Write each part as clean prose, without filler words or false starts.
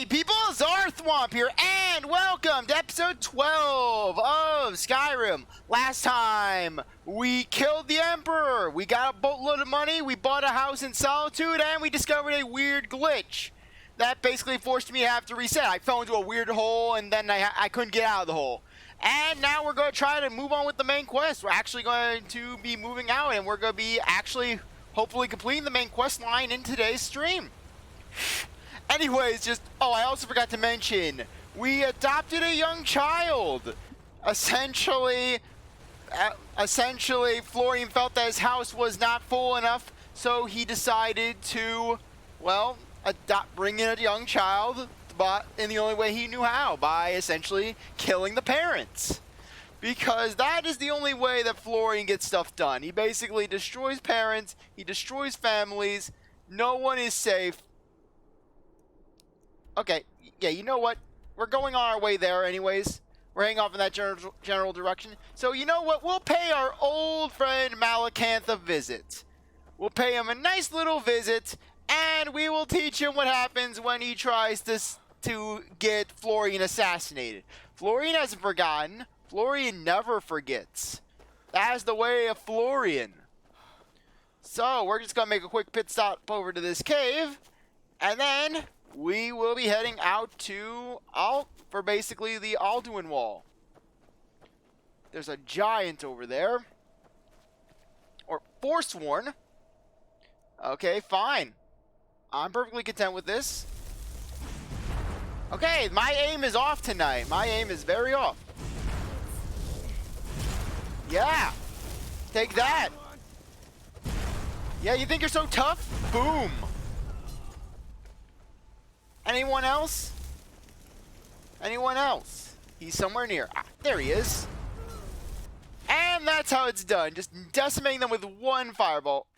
Hey people, CzarThwomp here, and welcome to episode 12 of Skyrim. Last time, we killed the Emperor, we got a boatload of money, we bought a house in Solitude, and we discovered a weird glitch that basically forced me to have to reset. I fell into a weird hole, and then I couldn't get out of the hole. And now we're going to try to move on with the main quest. We're actually going to be moving out, and we're going to be actually, hopefully, completing the main quest line in today's stream. Anyways, I also forgot to mention, we adopted a young child. Essentially, Florian felt that his house was not full enough, so he decided to, well, bring in a young child, but in the only way he knew how, by essentially killing the parents. Because that is the only way that Florian gets stuff done. He basically destroys parents, he destroys families, no one is safe. Okay, yeah, you know what? We're going on our way there anyways. We're heading off in that general direction. So you know what? We'll pay our old friend Malakanth a visit. We'll pay him a nice little visit, and we will teach him what happens when he tries to get Florian assassinated. Florian hasn't forgotten. Florian never forgets. That's the way of Florian. So we're just going to make a quick pit stop over to this cave, and then we will be heading out to for basically the Alduin wall. There's a giant over there. Or Forsworn. Okay, fine. I'm perfectly content with this. Okay, my aim is off tonight. My aim is very off. Yeah. Take that. Yeah, you think you're so tough? Boom. Anyone else? Anyone else? He's somewhere near. Ah, there he is. And that's how it's done. Just decimating them with one fireball.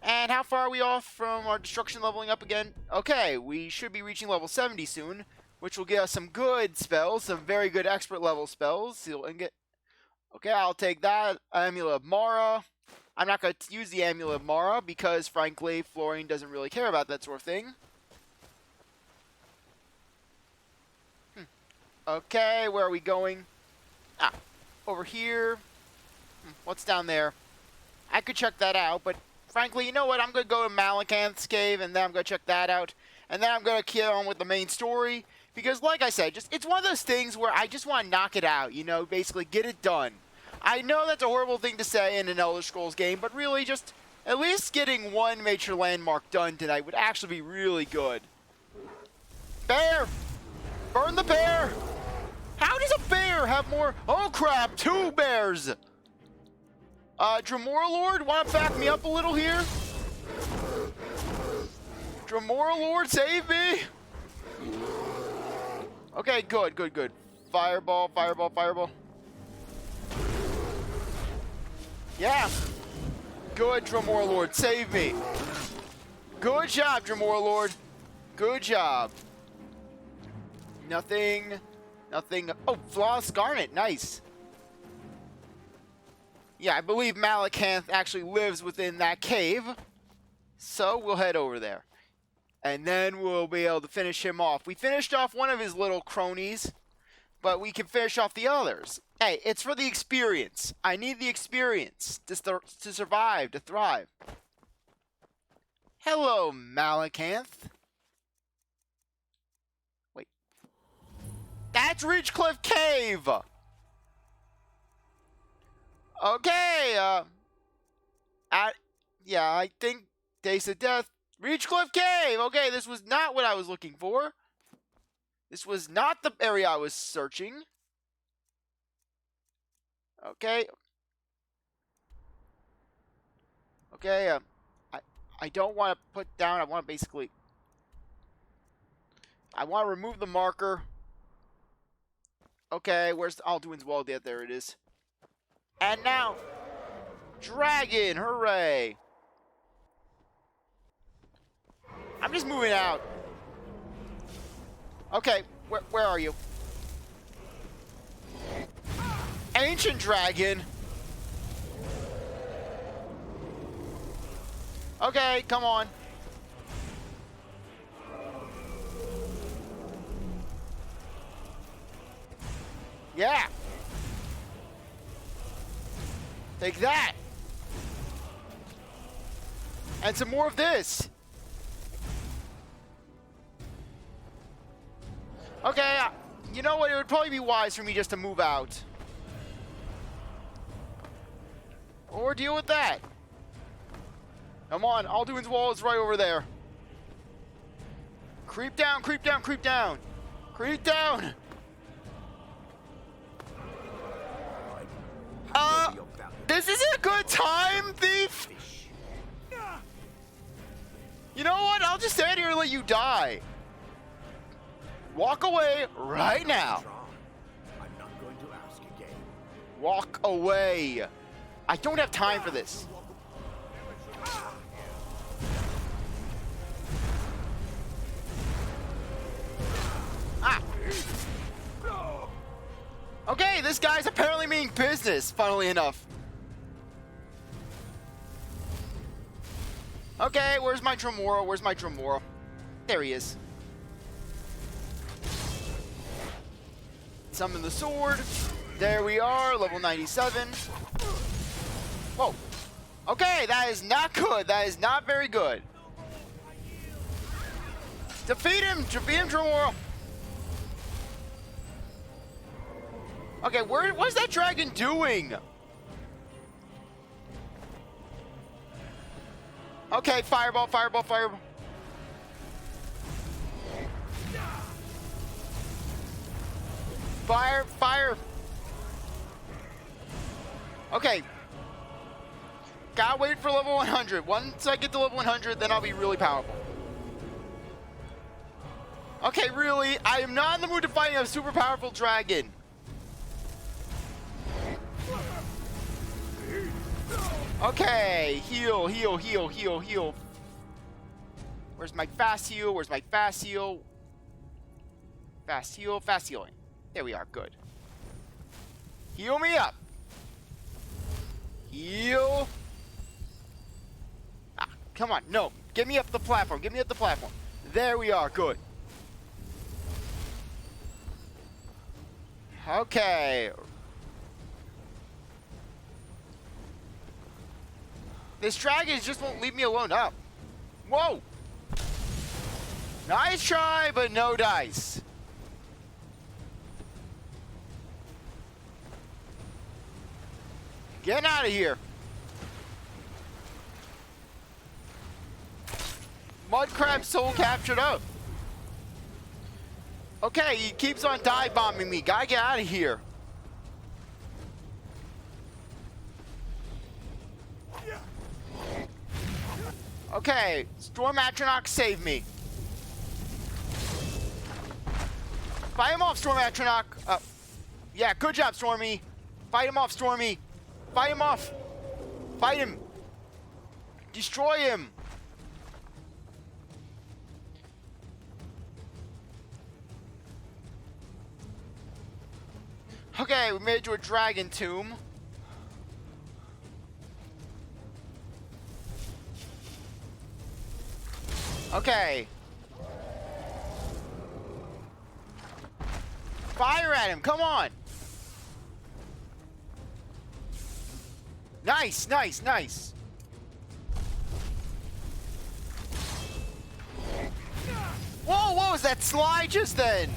And how far are we off from our destruction leveling up again? Okay, we should be reaching level 70 soon, which will get us some good spells, some very good expert level spells. Okay, I'll take that. Amulet of Mara. I'm not going to use the Amulet of Mara because, frankly, Florian doesn't really care about that sort of thing. Okay, where are we going? Ah, over here. What's down there? I could check that out, but frankly, you know what? I'm going to go to Malakanth's cave, and then I'm going to check that out. And then I'm going to get on with the main story. Because, like I said, it's one of those things where I just want to knock it out, you know, basically get it done. I know that's a horrible thing to say in an Elder Scrolls game, but really just at least getting one major landmark done tonight would actually be really good. Bear! Burn the bear! How does a bear have more? Oh crap, 2 bears! Dwemer Lord, wanna back me up a little here? Dwemer Lord, save me! Okay, good. Fireball, fireball, fireball. Yeah. Good, Dwemer Lord, save me. Good job, Dwemer Lord. Good job. Nothing. Oh, Flawless Garnet, nice. Yeah, I believe Malakanth actually lives within that cave. So we'll head over there. And then we'll be able to finish him off. We finished off one of his little cronies, but we can finish off the others. Hey, it's for the experience. I need the experience to survive, to thrive. Hello, Malakanth. Wait. That's Ridgecliff Cave! Okay, yeah, I think Days of Death. Ridgecliff Cave! Okay, this was not what I was looking for. This was not the area I was searching. Okay. Okay, I don't want to put down, I want to remove the marker. Okay, where's Alduin's wall? Yeah, there it is. And now, dragon, hooray! I'm just moving out. Okay, where are you? Ancient dragon. Okay, come on. Yeah. Take that. And some more of this. Okay, you know what? It would probably be wise for me just to move out. Or deal with that. Come on, Alduin's wall is right over there. Creep down, creep down, creep down. Creep down. This is a good time, thief. You know what? I'll just stand here and let you die. Walk away right now. I'm not going to ask again. Walk away. I don't have time for this. Ah. Okay, this guy's apparently meaning business, funnily enough. Okay, where's my Dwemer? Where's my Dwemer? There he is. Summon the sword. There we are, level 97. Whoa. Okay, that is not good. That is not very good. Defeat him! Defeat him, Dwemer! Okay, what's that dragon doing? Okay, fireball, fireball, fireball. Fire, fire. Okay. Gotta wait for level 100. Once I get to level 100, then I'll be really powerful. Okay, really, I am not in the mood to fight a super powerful dragon. Okay, heal, heal, heal, heal, heal. Where's my fast heal? Where's my fast heal? Fast heal, fast healing. There we are, good. Heal me up. Heal. Ah, come on, no. Get me up the platform, get me up the platform. There we are, good. Okay. This dragon just won't leave me alone. Up. Whoa. Nice try, but no dice. Get out of here. Mudcrab soul captured up. Okay, he keeps on dive bombing me. Gotta get out of here. Okay, Storm Atronach, save me. Fight him off, Storm Atronach. Yeah, good job, Stormy. Fight him off, Stormy. Fight him off. Fight him. Destroy him. Okay, we made it to a dragon tomb. Okay. Fire at him, come on. Nice, nice, nice. Whoa, what was that slide just then?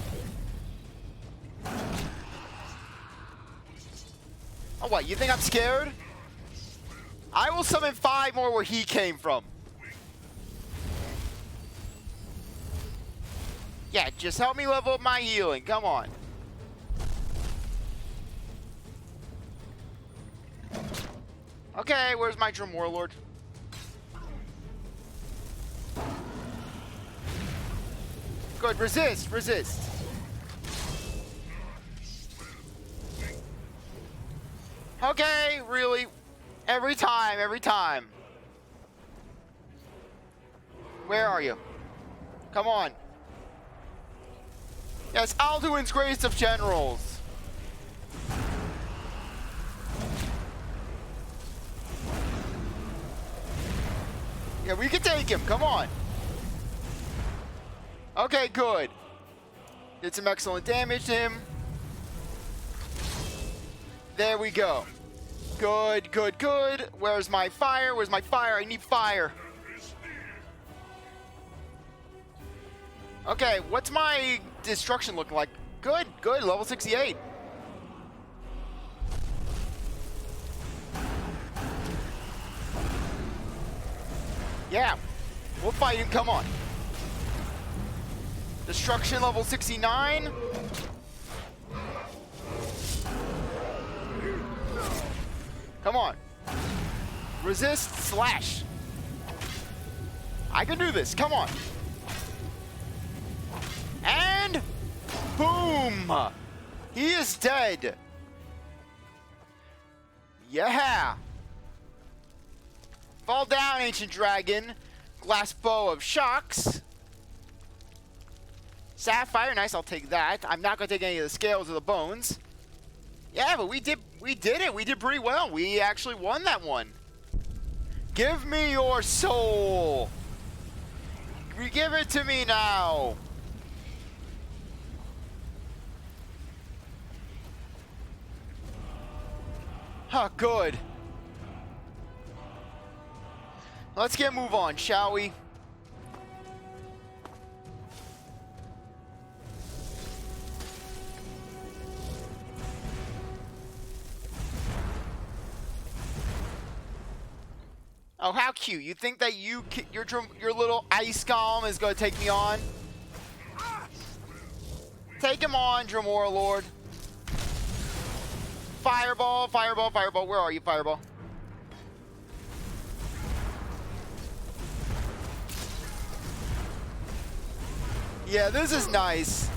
Oh, what, you think I'm scared? I will summon 5 more where he came from. Yeah, just help me level up my healing. Come on. Okay, where's my Drum Warlord? Good, resist, resist. Okay, really? Every time, every time. Where are you? Come on. Yes, Alduin's greatest of generals. Yeah, we can take him. Come on. Okay, good. Did some excellent damage to him. There we go. Good, good, good. Where's my fire? Where's my fire? I need fire. Okay, what's my destruction looking like? Good, good. Level 68. Yeah, we'll fight him. Come on. Destruction level 69. Come on. Resist, slash. I can do this. Come on. And boom. He is dead. Yeah. Fall down, ancient dragon. Glass bow of shocks. Sapphire, nice, I'll take that. I'm not gonna take any of the scales or the bones. Yeah, but we did it. We did pretty well. We actually won that one. Give me your soul. Give it to me now. Huh, good. Let's get move on, shall we? Oh, how cute. You think that your little ice golem is going to take me on? Take him on, Dremora Lord. Fireball, fireball, fireball. Where are you, fireball? Yeah, this is nice.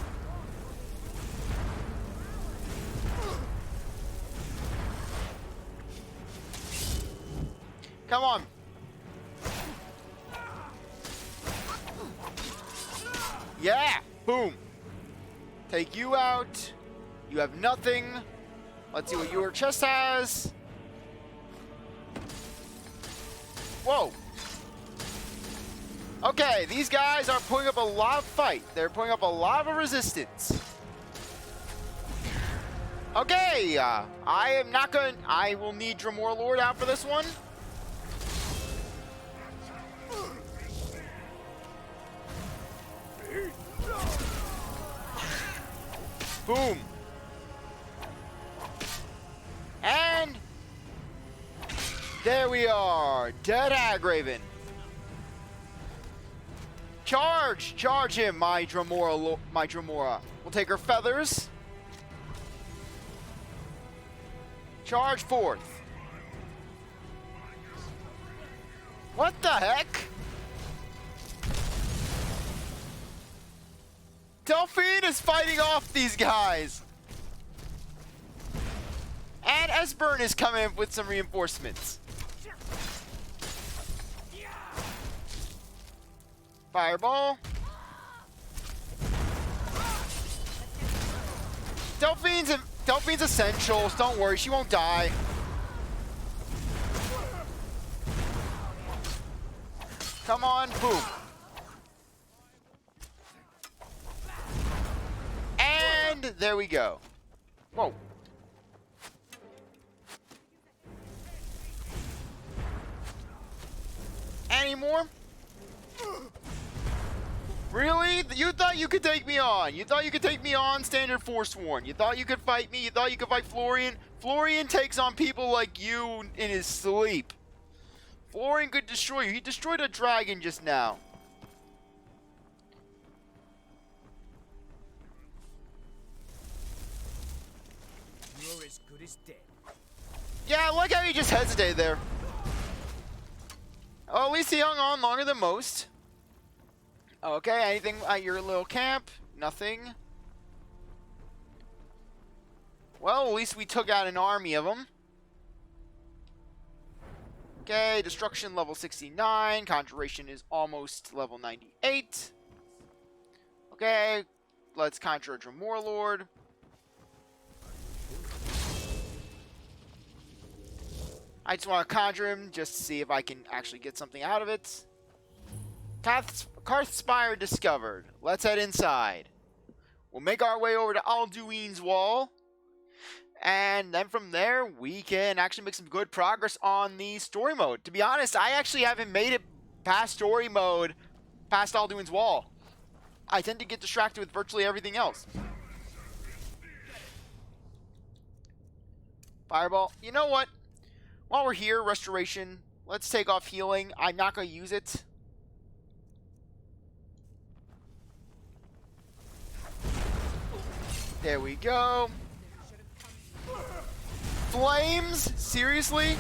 Come on. Yeah, boom. Take you out. You have nothing. Let's see what your chest has. Whoa. Okay, these guys are putting up a lot of fight. They're putting up a lot of resistance. Okay, I am not going to... I will need Dremora Lord out for this one. Boom. And there we are. Dead Hagraven. Charge! Charge him, my Dremora. We'll take her feathers. Charge forth. What the heck? Delphine is fighting off these guys. And Esbern is coming in with some reinforcements. Fireball. Delphine's essentials. Don't worry, she won't die. Come on, boom. And there we go. Whoa. Any more? Really? You thought you could take me on? You thought you could take me on, Standard Forsworn? You thought you could fight me? You thought you could fight Florian? Florian takes on people like you in his sleep. Florian could destroy you. He destroyed a dragon just now. You're as good as dead. Yeah, I like how he just hesitated there. Oh, at least he hung on longer than most. Okay, anything at your little camp? Nothing. Well, at least we took out an army of them. Okay, destruction level 69. Conjuration is almost level 98. Okay, let's conjure a Dremora Lord. I just want to conjure him just to see if I can actually get something out of it. Karth Spire discovered. Let's head inside. We'll make our way over to Alduin's wall. And then from there, we can actually make some good progress on the story mode. To be honest, I actually haven't made it past story mode, past Alduin's Wall. I tend to get distracted with virtually everything else. Fireball. You know what? While we're here, restoration. Let's take off healing. I'm not going to use it. There we go. Flames? Seriously?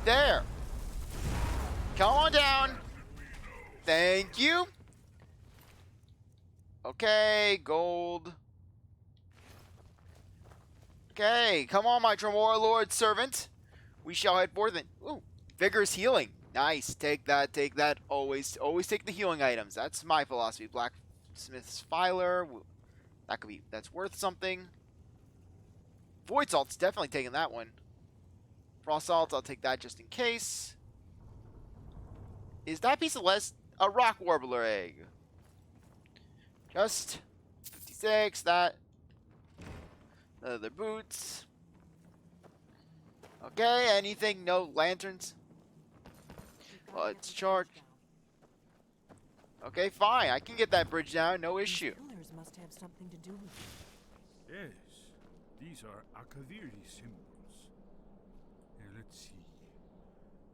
There. Come on down. Thank you. Okay, gold. Okay, come on, my Dwemer Lord servant. We shall head forth and... Ooh, vigorous healing. Nice. Take that, take that. Always take the healing items. That's my philosophy. Blacksmith's Filer. That could be... That's worth something. Void Salt's definitely taking that one. Frost Salt, I'll take that just in case. Is that piece of less... A Rock Warbler egg. Just 56, that. Leather boots. Okay, anything? No lanterns? Let's charge. Okay, fine. I can get that bridge down, no issue. Pillars must have something to do with it. Yes, these are Akaviri symbols. Here, let's see.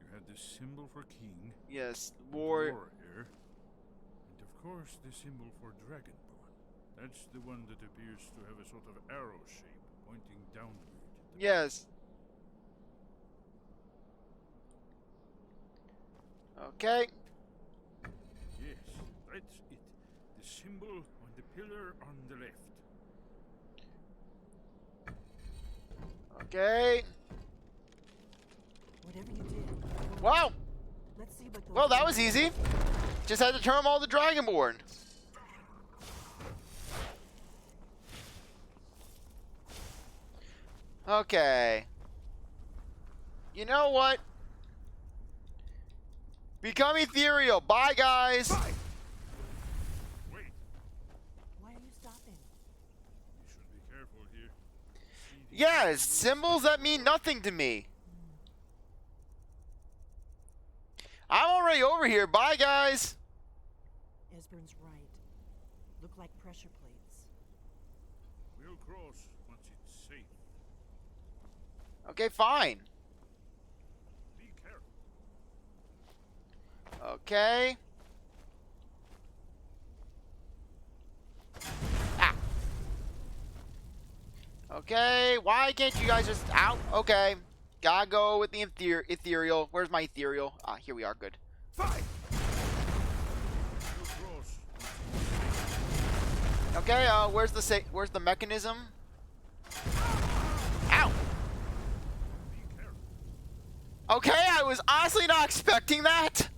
You have the symbol for king. Yes, warrior. And of course, the symbol for dragonborn. That's the one that appears to have a sort of arrow shape pointing downward. Yes. Okay. Yes, that's it. The symbol on the pillar on the left. Okay. Whatever you did. Wow. Let's see what those Well, that was easy. Just had to turn them all to Dragonborn. Okay. You know what? Become ethereal. Bye, guys. Wait, Why are you stopping? you should be careful here. See these Yes, symbols that mean nothing to me. I'm already over here. Bye, guys. Esbern's right. Look like pressure plates. We'll cross once it's safe. Okay, fine. Be careful. Okay. Ah. Okay, why can't you guys just out? Okay. Gotta go with the ethereal. Where's my ethereal? Ah, here we are. Good. We'll cross. Okay, where's the mechanism? Ow! Be careful. Okay, I was honestly not expecting that.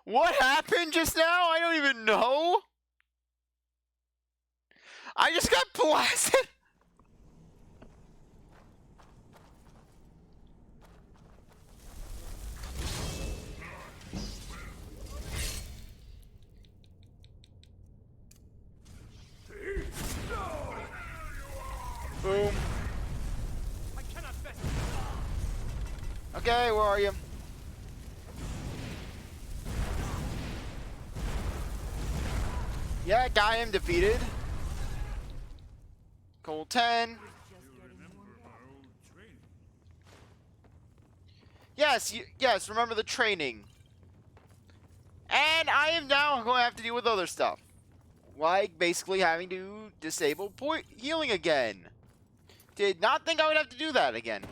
What happened just now? I don't even know. I just got blasted. Boom. I cannot bet. Okay, where are you? Yeah, got him defeated. Cold 10. Just You'll getting remember warmed up. our old training. Yes, yes, remember the training. And I am now going to have to deal with other stuff. Like basically having to disable healing again. Did not think I would have to do that again.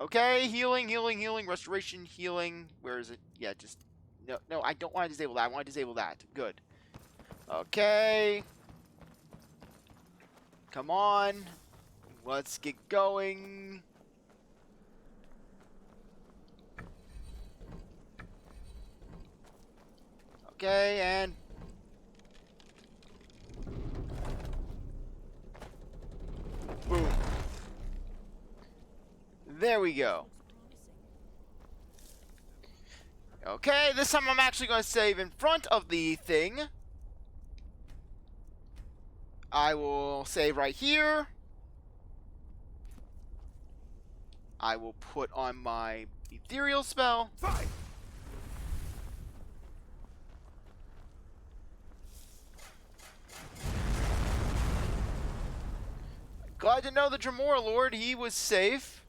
Okay, healing, restoration, healing. Where is it? Yeah, just... No, I don't want to disable that. I want to disable that. Good. Okay. Come on. Let's get going. Okay, and... Boom. There we go. Looks promising. Okay, this time I'm actually going to save in front of the thing. I will save right here. I will put on my ethereal spell. Fight! Glad to know the Dremora Lord, he was safe.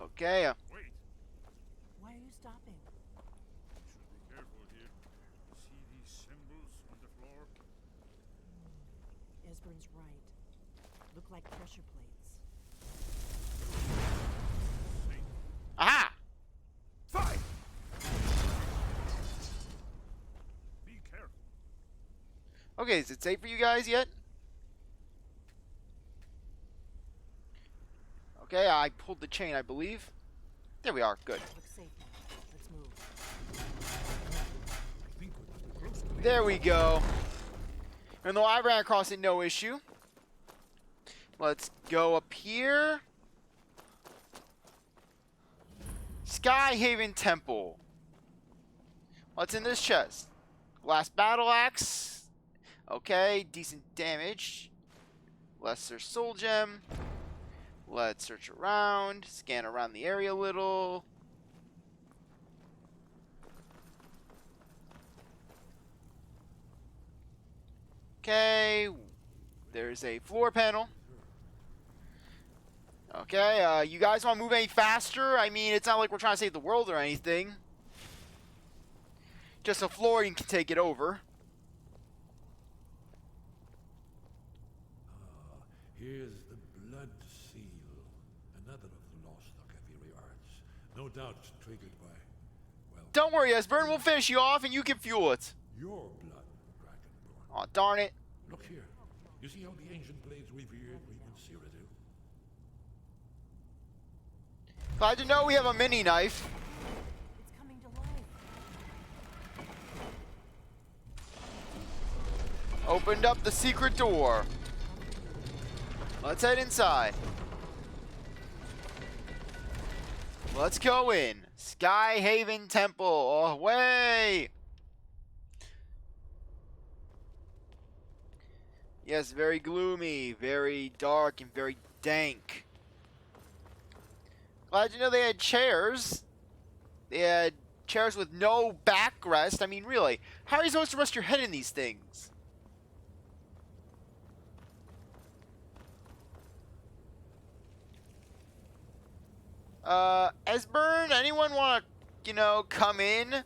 Okay, Wait. Why are you stopping? We should be careful here. See these symbols on the floor? Esbern's right. Look like pressure plates. Saint. aha! Fight! Be careful. Okay, is it safe for you guys yet? Okay, I pulled the chain, I believe. There we are, good. Looks safe now. Let's move. I think we must be close to There we go. And though I ran across it, no issue. Let's go up here. Skyhaven Temple. What's in this chest? Glass battle axe. Okay, decent damage. Lesser soul gem. Let's search around, scan around the area a little. Okay, there's a floor panel. Okay, you guys want to move any faster? I mean, it's not like we're trying to save the world or anything. Just so Florian can take it over. Here's the blood seal, another of the lost Akaviri arts. No doubt triggered by, well, Don't worry, Esbern, we'll finish you off and you can fuel it. your blood, Dragonborn. Aw, darn it. Look here. You see how the ancient blades revered Regan Cyrodiil? Glad to know we have a mini knife. It's coming to life. Opened up the secret door. Let's head inside. Let's go in. Skyhaven Temple. Away! Yes, very gloomy, very dark, and very dank. Glad to know they had chairs. They had chairs with no backrest. I mean, really, how are you supposed to rest your head in these things? Esbern, anyone want to, come in?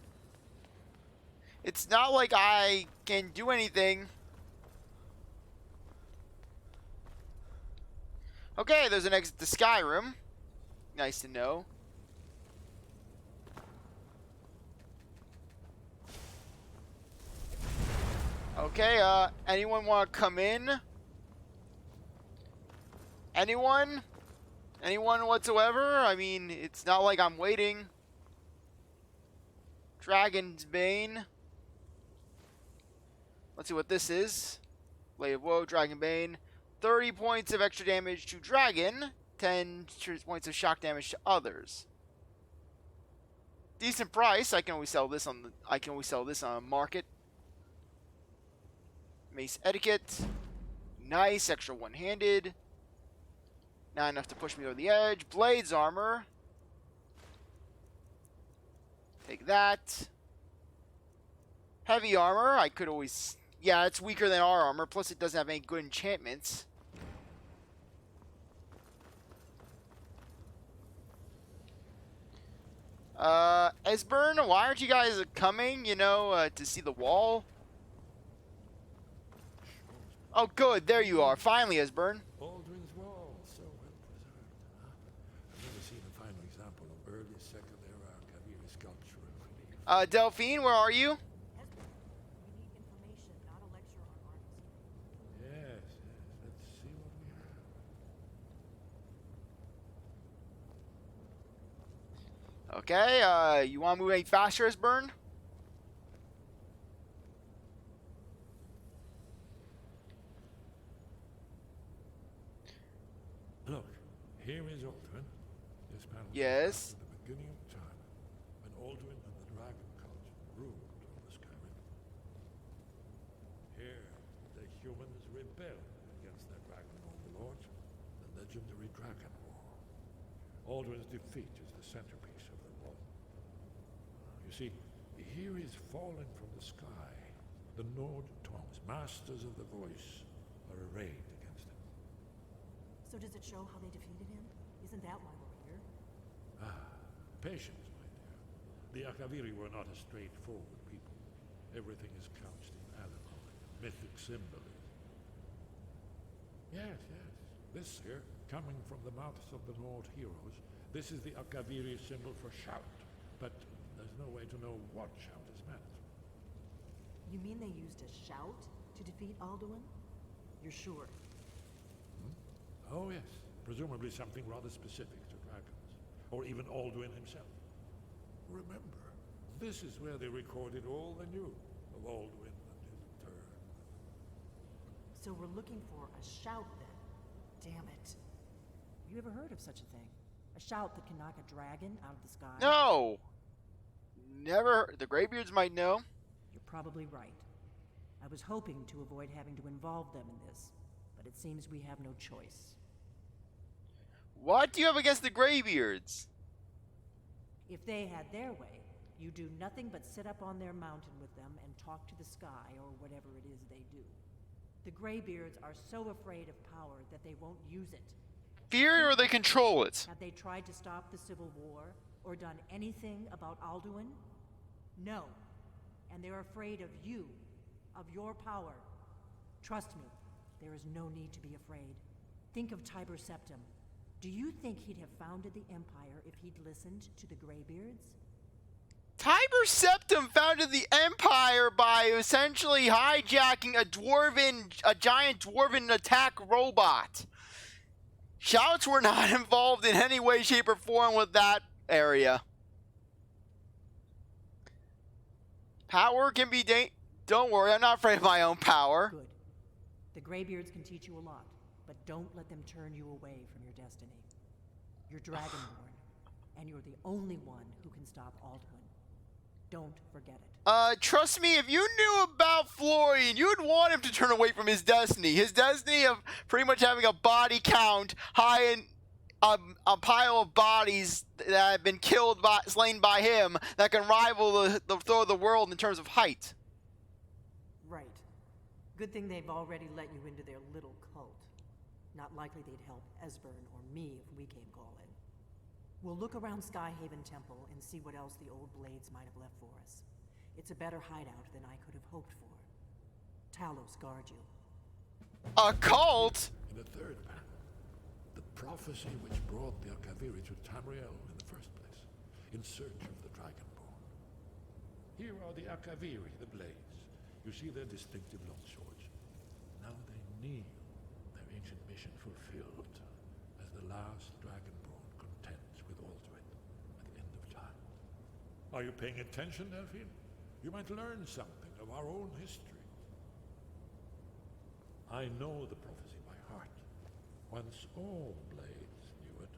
It's not like I can do anything. Okay, there's an exit to Skyrim. Nice to know. Okay, anyone want to come in? Anyone? Anyone whatsoever? I mean, it's not like I'm waiting. Dragon's Bane. Let's see what this is. Blade of Woe, Dragon Bane. 30 points of extra damage to Dragon. 10 points of shock damage to others. Decent price. I can always sell this on a market. Mace Etiquette. Nice, extra one-handed. Not enough to push me over the edge. Blades armor. Take that. Heavy armor. I could always... Yeah, it's weaker than our armor. Plus, it doesn't have any good enchantments. Esbern, why aren't you guys coming, to see the wall? Oh, good. There you are. Finally, Esbern. Alduin's wall, so well preserved. Huh? I've never seen a final example of early Second Era Akaviri sculpture and relief. Delphine, where are you? Esbern, we need information, not a lecture on arts. Yes, let's see what we have. Okay, you want to move any faster, Esbern? Look, here is Alduin. This panel Yes. to the beginning of time, when Alduin and the dragon cult ruled over Skyrim. Here, the humans rebelled rebel against their dragon overlords, the legendary Dragon War. Alduin's defeat is the centerpiece of the war. You see, here is fallen from the sky. The Nord-Tongs, masters of the voice, are arrayed against him. So does it show how they defeated him? Isn't that why we're here? Patience, my dear. The Akaviri were not a straightforward people. Everything is couched in allegory, mythic symbolism. Yes. This here, coming from the mouths of the Nord heroes, this is the Akaviri symbol for shout. But there's no way to know what shout is meant. You mean they used a shout to defeat Alduin? You're sure? Oh yes, presumably something rather specific to dragons, or even Alduin himself. Remember, this is where they recorded all they knew of Alduin and his terror. So we're looking for a shout then. Damn it. You ever heard of such a thing? A shout that can knock a dragon out of the sky? No! Never. The Greybeards might know. You're probably right. I was hoping to avoid having to involve them in this, but it seems we have no choice. What do you have against the Greybeards? If they had their way, you do nothing but sit up on their mountain with them and talk to the sky or whatever it is they do. The Greybeards are so afraid of power that they won't use it. Fear or they control it? Have they tried to stop the Civil War or done anything about Alduin? No. And they're afraid of you, of your power. Trust me, there is no need to be afraid. Think of Tiber Septim. Do you think he'd have founded the Empire if he'd listened to the Greybeards? Tiber Septim founded the Empire by essentially hijacking a giant Dwarven attack robot. Shouts were not involved in any way, shape, or form with that area. Power can be Don't worry, I'm not afraid of my own power. Good. The Greybeards can teach you a lot, but don't let them turn you away from your destiny. You're Dragonborn, and you're the only one who can stop Alduin. Don't forget it. Trust me, if you knew about Florian, you'd want him to turn away from his destiny. His destiny of pretty much having a body count high in a pile of bodies that have been slain by him that can rival the throw of the world in terms of height. Right. Good thing they've already let you into their little cult. Not likely they'd help Esbern or me if we came calling. We'll look around Skyhaven Temple and see what else the old blades might have left for us. It's a better hideout than I could have hoped for. Talos guard you. A cult? In the third panel, the prophecy which brought the Akaviri to Tamriel in the first place, in search of the Dragonborn. Here are the Akaviri, the blades. You see their distinctive long swords. Now they kneel, their ancient mission fulfilled, as the last Dragonborn contends with Alduin at the end of time. Are you paying attention, Delphine? You might learn something of our own history. I know the prophecy by heart. Once all blades knew it,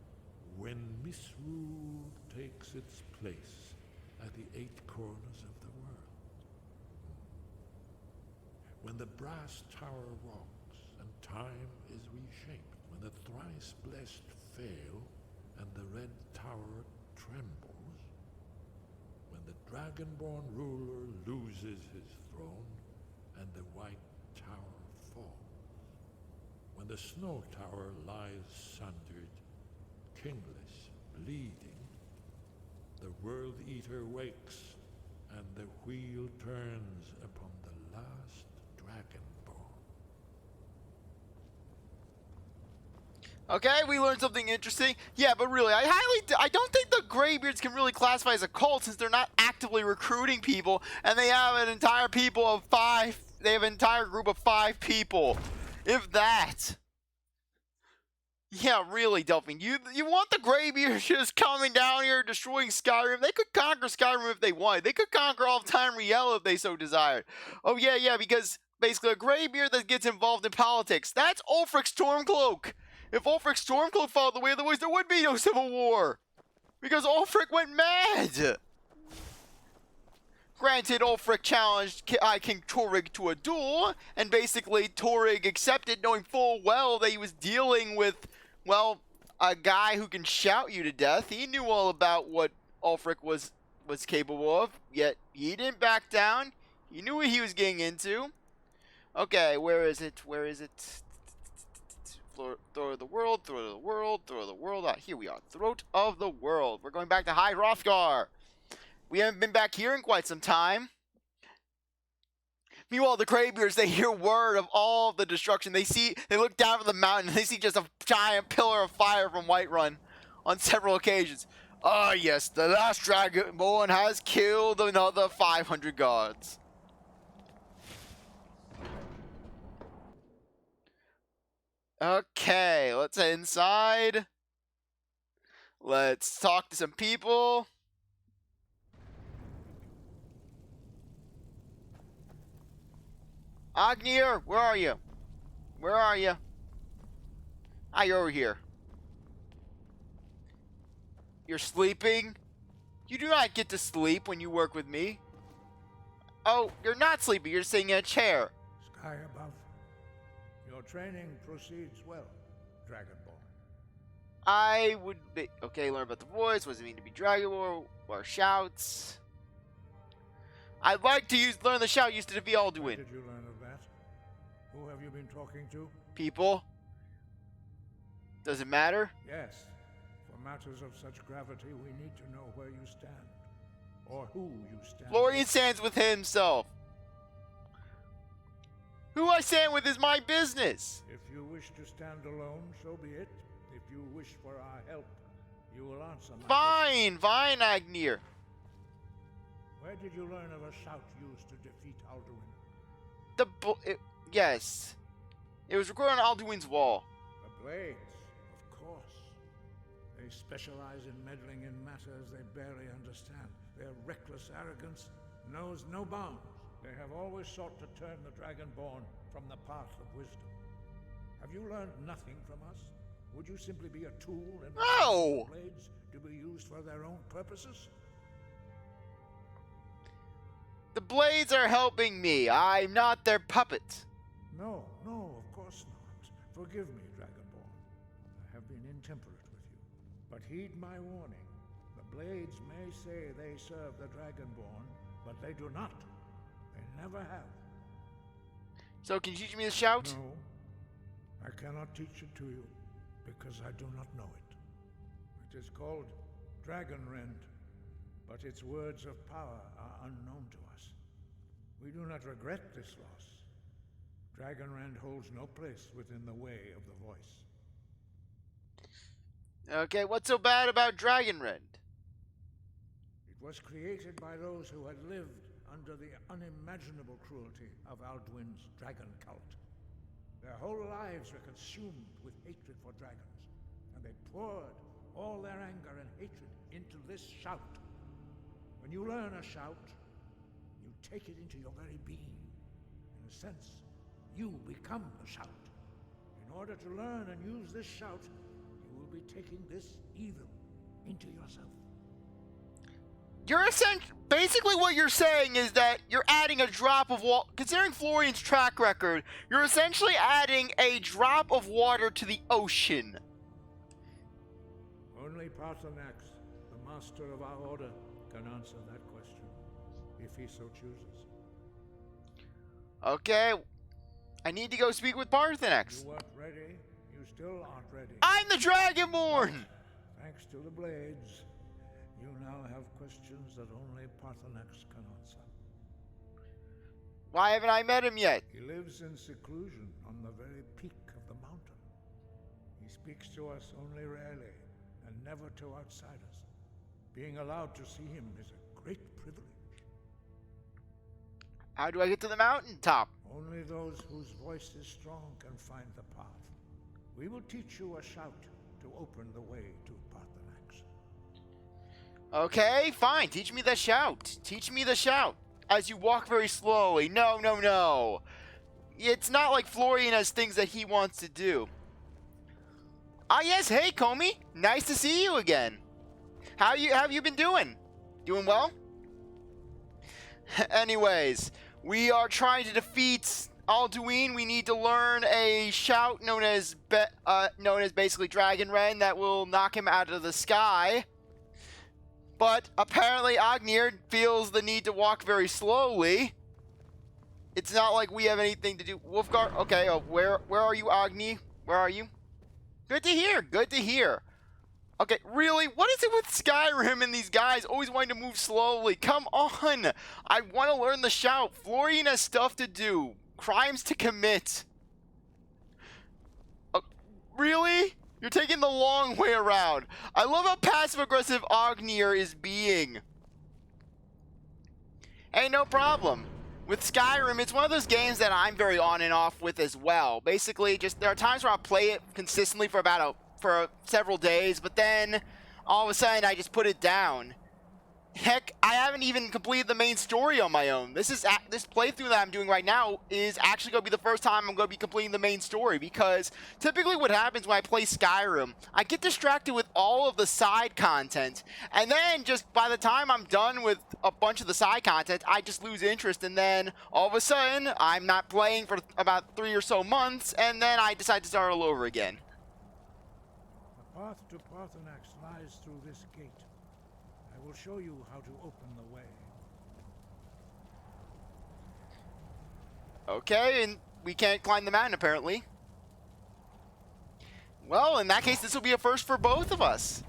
when misrule takes its place at the 8 corners of the world. When the brass tower rocks and time is reshaped, when the thrice blessed fail and the red tower trembles, when the Dragonborn ruler loses his throne and the white tower falls, when the snow tower lies sundered, kingless, bleeding, the World Eater wakes and the wheel turns upon the last Dragonborn. Okay, we learned something interesting. Yeah, but really, I don't think the Greybeards can really classify as a cult since they're not actively recruiting people, and they have an entire people of 5. They have an entire group of 5 people, if that. Yeah, really, Delphine. You want the Greybeards just coming down here, destroying Skyrim? They could conquer Skyrim if they wanted. They could conquer all of Tamriel if they so desired. Oh yeah, because basically a Greybeard that gets involved in politics. That's Ulfric Stormcloak. If Ulfric Stormcloak followed the way of the Woods, there would be no civil war. Because Ulfric went mad. Granted, Ulfric challenged King Torrig to a duel, and basically Torrig accepted, knowing full well that he was dealing with, well, a guy who can shout you to death. He knew all about what Ulfric was capable of, yet he didn't back down. He knew what he was getting into. Okay, where is it? Where is it? Throat of the world, throat of the world, throat of the world. Ah, here we are. Throat of the world. We're going back to High Hrothgar. We haven't been back here in quite some time. Meanwhile, the Greybeards, they hear word of all the destruction. They look down from the mountain, and they see just a giant pillar of fire from Whiterun on several occasions. Ah, yes, the last Dragonborn has killed another 500 guards. Okay, let's head inside. Let's talk to some people. Agnir, where are you? Where are you? Ah, you're over here. You're sleeping? You do not get to sleep when you work with me. Oh, you're not sleeping. You're sitting in a chair. Sky above. Your training proceeds well, Dragonborn. I would be... Okay, learn about the voice. What does it mean to be Dragonborn? Or shouts? I'd like to learn the shout used to defeat Alduin. Where did you learn of that? Who have you been talking to? People. Does it matter? Yes. For matters of such gravity, we need to know where you stand. Or who you stand Florian with. stands with himself. Who I stand with is my business. If you wish to stand alone, so be it. If you wish for our help, you will answer my question. Fine, Agnir. Where did you learn of a shout used to defeat Alduin? Yes. It was recorded on Alduin's wall. The Blades, of course. They specialize in meddling in matters they barely understand. Their reckless arrogance knows no bounds. They have always sought to turn the Dragonborn from the path of wisdom. Have you learned nothing from us? Would you simply be a tool in the hands of the Blades to be used for their own purposes? The Blades are helping me. I'm not their puppet. No, of course not. Forgive me, Dragonborn. I have been intemperate with you. But heed my warning. The Blades may say they serve the Dragonborn, but they do not. They never have. So can you teach me the shout? No, I cannot teach it to you, because I do not know it. It is called Dragonrend, but its words of power are unknown to us. We do not regret this loss. Dragonrend holds no place within the way of the voice. Okay, what's so bad about Dragonrend? It was created by those who had lived under the unimaginable cruelty of Alduin's dragon cult. Their whole lives were consumed with hatred for dragons, and they poured all their anger and hatred into this shout. When you learn a shout, you take it into your very being. In a sense, you become the shout. In order to learn and use this shout, you will be taking this evil into yourself. You're basically what you're saying is that you're adding a drop of water. Considering Florian's track record, you're essentially adding a drop of water to the ocean. Only Paarthurnax, the master of our order, can answer that question, if he so chooses. Okay, I need to go speak with Paarthurnax. You weren't ready. You still aren't ready. I'm the Dragonborn! Thanks to the Blades, you now have questions that only Paarthurnax can answer. Why haven't I met him yet? He lives in seclusion on the very peak of the mountain. He speaks to us only rarely, and never to outsiders. Being allowed to see him is a great privilege. How do I get to the mountaintop? Only those whose voice is strong can find the path. We will teach you a shout to open the way to Paarthurnax. Okay, fine. Teach me the shout. Teach me the shout. As you walk very slowly. No. It's not like Florian has things that he wants to do. Ah, yes. Hey, Comey. Nice to see you again. How have you been doing? Doing well? Anyways, we are trying to defeat Alduin. We need to learn a shout known as basically Dragonrend that will knock him out of the sky. But apparently Ognir feels the need to walk very slowly. It's not like we have anything to do. Wolfgar, okay, where are you, Agni? Where are you? Good to hear, good to hear. Okay, really? What is it with Skyrim and these guys always wanting to move slowly? Come on! I want to learn the shout. Florian has stuff to do. Crimes to commit. Really? You're taking the long way around. I love how passive-aggressive Ognir is being. Hey, no problem. With Skyrim, it's one of those games that I'm very on and off with as well. Basically, just there are times where I'll play it consistently for several days, but then all of a sudden I just put it down. Heck, I haven't even completed the main story on my own. This playthrough that I'm doing right now is actually going to be the first time I'm going to be completing the main story, because typically what happens when I play Skyrim, I get distracted with all of the side content, and then just by the time I'm done with a bunch of the side content, I just lose interest, and then all of a sudden I'm not playing for about 3 or so months, and then I decide to start all over again. The path to Paarthurnax lies through this gate. I will show you how to open the way. Okay, and we can't climb the mountain apparently. Well, in that case, this will be a first for both of us.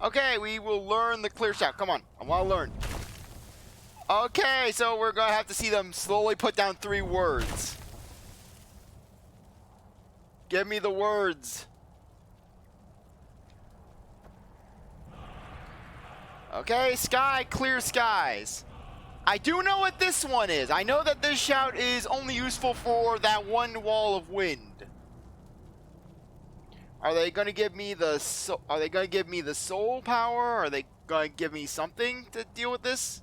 Okay, we will learn the clear shout. Come on, I want to learn. Okay, so we're going to have to see them slowly put down 3 words. Give me the words. Okay, sky, clear skies. I do know what this one is. I know that this shout is only useful for that one wall of wind. Are they going to give me the soul power? Are they going to give me something to deal with this?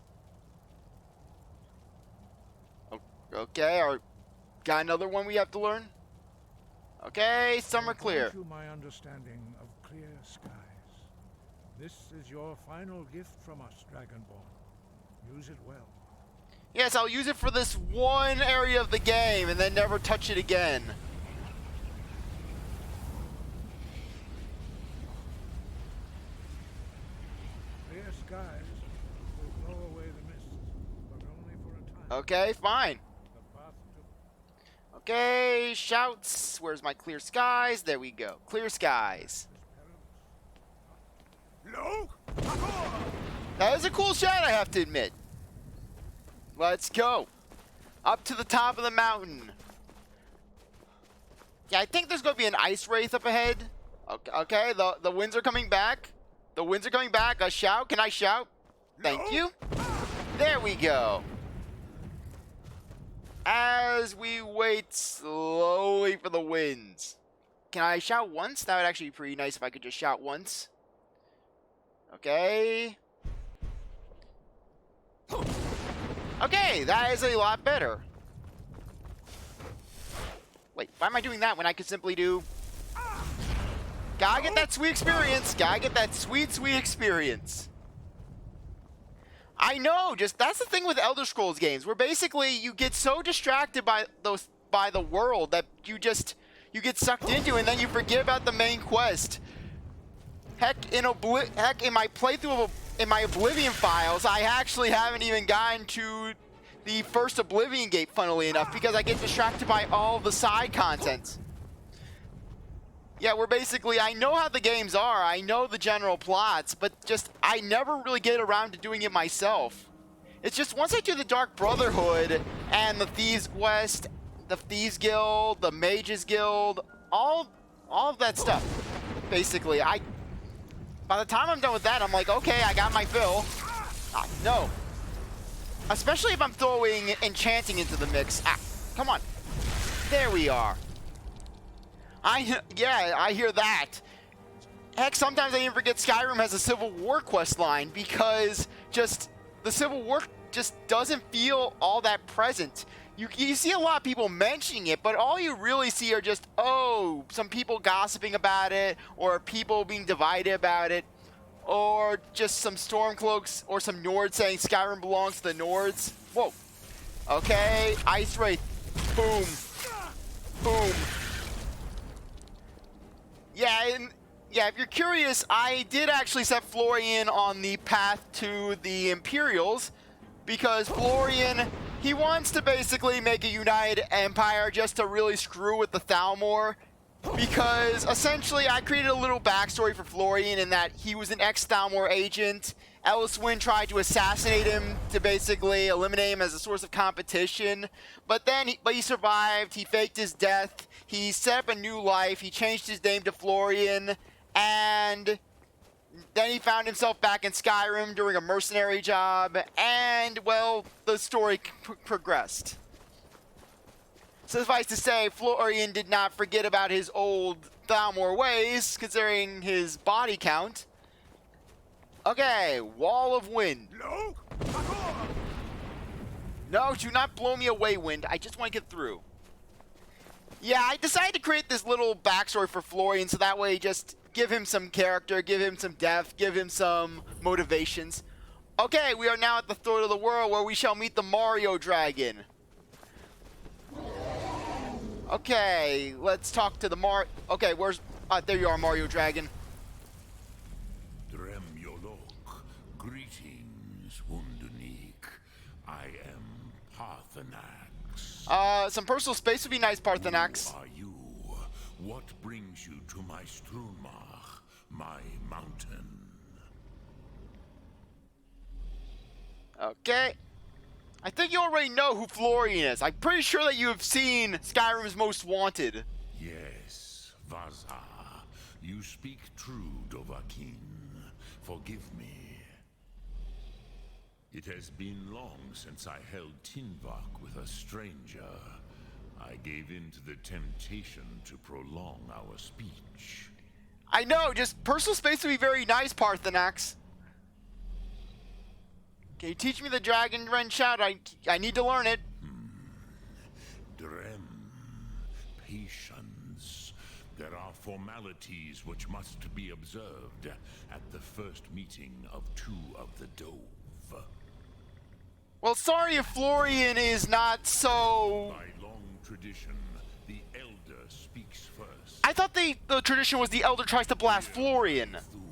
Okay, got another one we have to learn? Okay, some are clear. Thank you, my understanding of clear skies. This is your final gift from us, Dragonborn. Use it well. Yes, I'll use it for this one area of the game and then never touch it again. Clear skies will blow away the mist, but only for a time. Okay, fine. The path to Okay, shouts. Where's my clear skies? There we go. Clear skies. That is a cool shot, I have to admit. Let's go. Up to the top of the mountain. Yeah, I think there's going to be an ice wraith up ahead. Okay, the winds are coming back. The winds are coming back. A shout. Can I shout? Thank you. There we go. As we wait slowly for the winds. Can I shout once? That would actually be pretty nice if I could just shout once. Okay. Okay, that is a lot better. Wait, why am I doing that when I could simply do... Gotta get that sweet experience. Gotta get that sweet, sweet experience. I know, just that's the thing with Elder Scrolls games, where basically you get so distracted by the world that you get sucked into, and then you forget about the main quest. Heck, in my playthrough in my Oblivion files, I actually haven't even gotten to the first Oblivion gate, funnily enough, because I get distracted by all the side content. Yeah, we're basically, I know how the games are, I know the general plots, but just, I never really get around to doing it myself. It's just, once I do the Dark Brotherhood, and the Thieves Quest, the Thieves Guild, the Mages Guild, all of that stuff, basically, by the time I'm done with that, I'm like, okay, I got my fill. No. Especially if I'm throwing enchanting into the mix. Come on. There we are. Yeah, I hear that. Heck, sometimes I even forget Skyrim has a Civil War quest line because just the Civil War just doesn't feel all that present. You see a lot of people mentioning it, but all you really see are just, oh, some people gossiping about it, or people being divided about it, or just some Stormcloaks or some Nords saying Skyrim belongs to the Nords. Whoa. Okay, Ice Wraith. Boom. Boom. Yeah, if you're curious, I did actually set Florian on the path to the Imperials because Florian, he wants to basically make a united empire just to really screw with the Thalmor. Because essentially, I created a little backstory for Florian in that he was an ex-Thalmor agent. Elliswin tried to assassinate him to basically eliminate him as a source of competition. But he survived. He faked his death. He set up a new life. He changed his name to Florian. And then he found himself back in Skyrim doing a mercenary job. And, well, the story progressed. Suffice to say, Florian did not forget about his old Thalmor ways, considering his body count. Okay, Wall of Wind. No, do not blow me away, Wind. I just want to get through. Yeah, I decided to create this little backstory for Florian, so that way just give him some character, give him some depth, give him some motivations. Okay, we are now at the throat of the world where we shall meet the Mario Dragon. Okay, let's talk to the Okay, where's... there you are, Mario Dragon. Greetings, Wunderneek. I am Paarthurnax. Some personal space would be nice, Paarthurnax. Who are you? What brings you to my Strunmach, my mountain? Okay. I think you already know who Florian is. I'm pretty sure that you have seen Skyrim's Most Wanted. Yes, Vaza. You speak true, Dovahkiin. Forgive me. It has been long since I held Tinvak with a stranger. I gave in to the temptation to prolong our speech. I know, just personal space would be very nice, Paarthurnax. Can you teach me the Dragonrend shout? I need to learn it. Drem. Patience. There are formalities which must be observed at the first meeting of two of the Dove. Well, sorry if Florian is not so... By long tradition, the Elder speaks first. I thought the tradition was the Elder tries to blast Florian. Thum,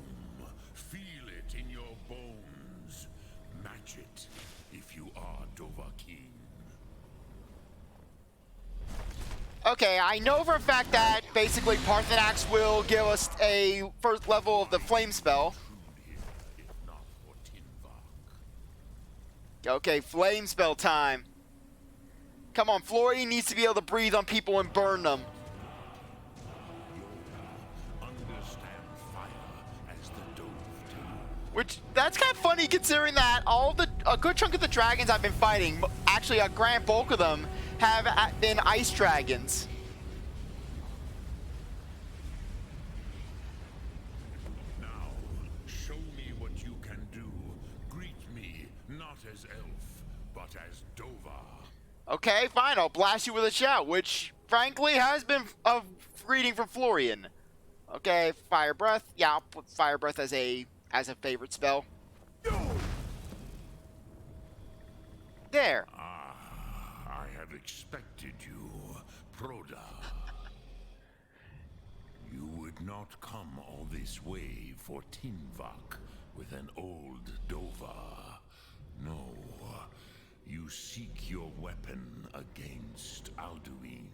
feel it in your bones. Match it if you are Dovahkiin. Okay, I know for a fact that basically Paarthurnax will give us a first level of the flame spell. If not for Tinvak. Okay, flame spell time. Come on, Florian needs to be able to breathe on people and burn them. Understand fire as the Dove do. Which, that's kind of funny considering that a good chunk of the dragons I've been fighting, actually a grand bulk of them, have been ice dragons. Now, show me what you can do. Greet me, not as elf, but as Dova. Okay, fine, I'll blast you with a shout, which, frankly, has been a greeting from Florian. Okay, Fire Breath. Yeah, I'll put Fire Breath as a favorite spell. There. I have expected you, Proda. You would not come all this way for Tinvak with an old Dova. No, you seek your weapon against Alduin.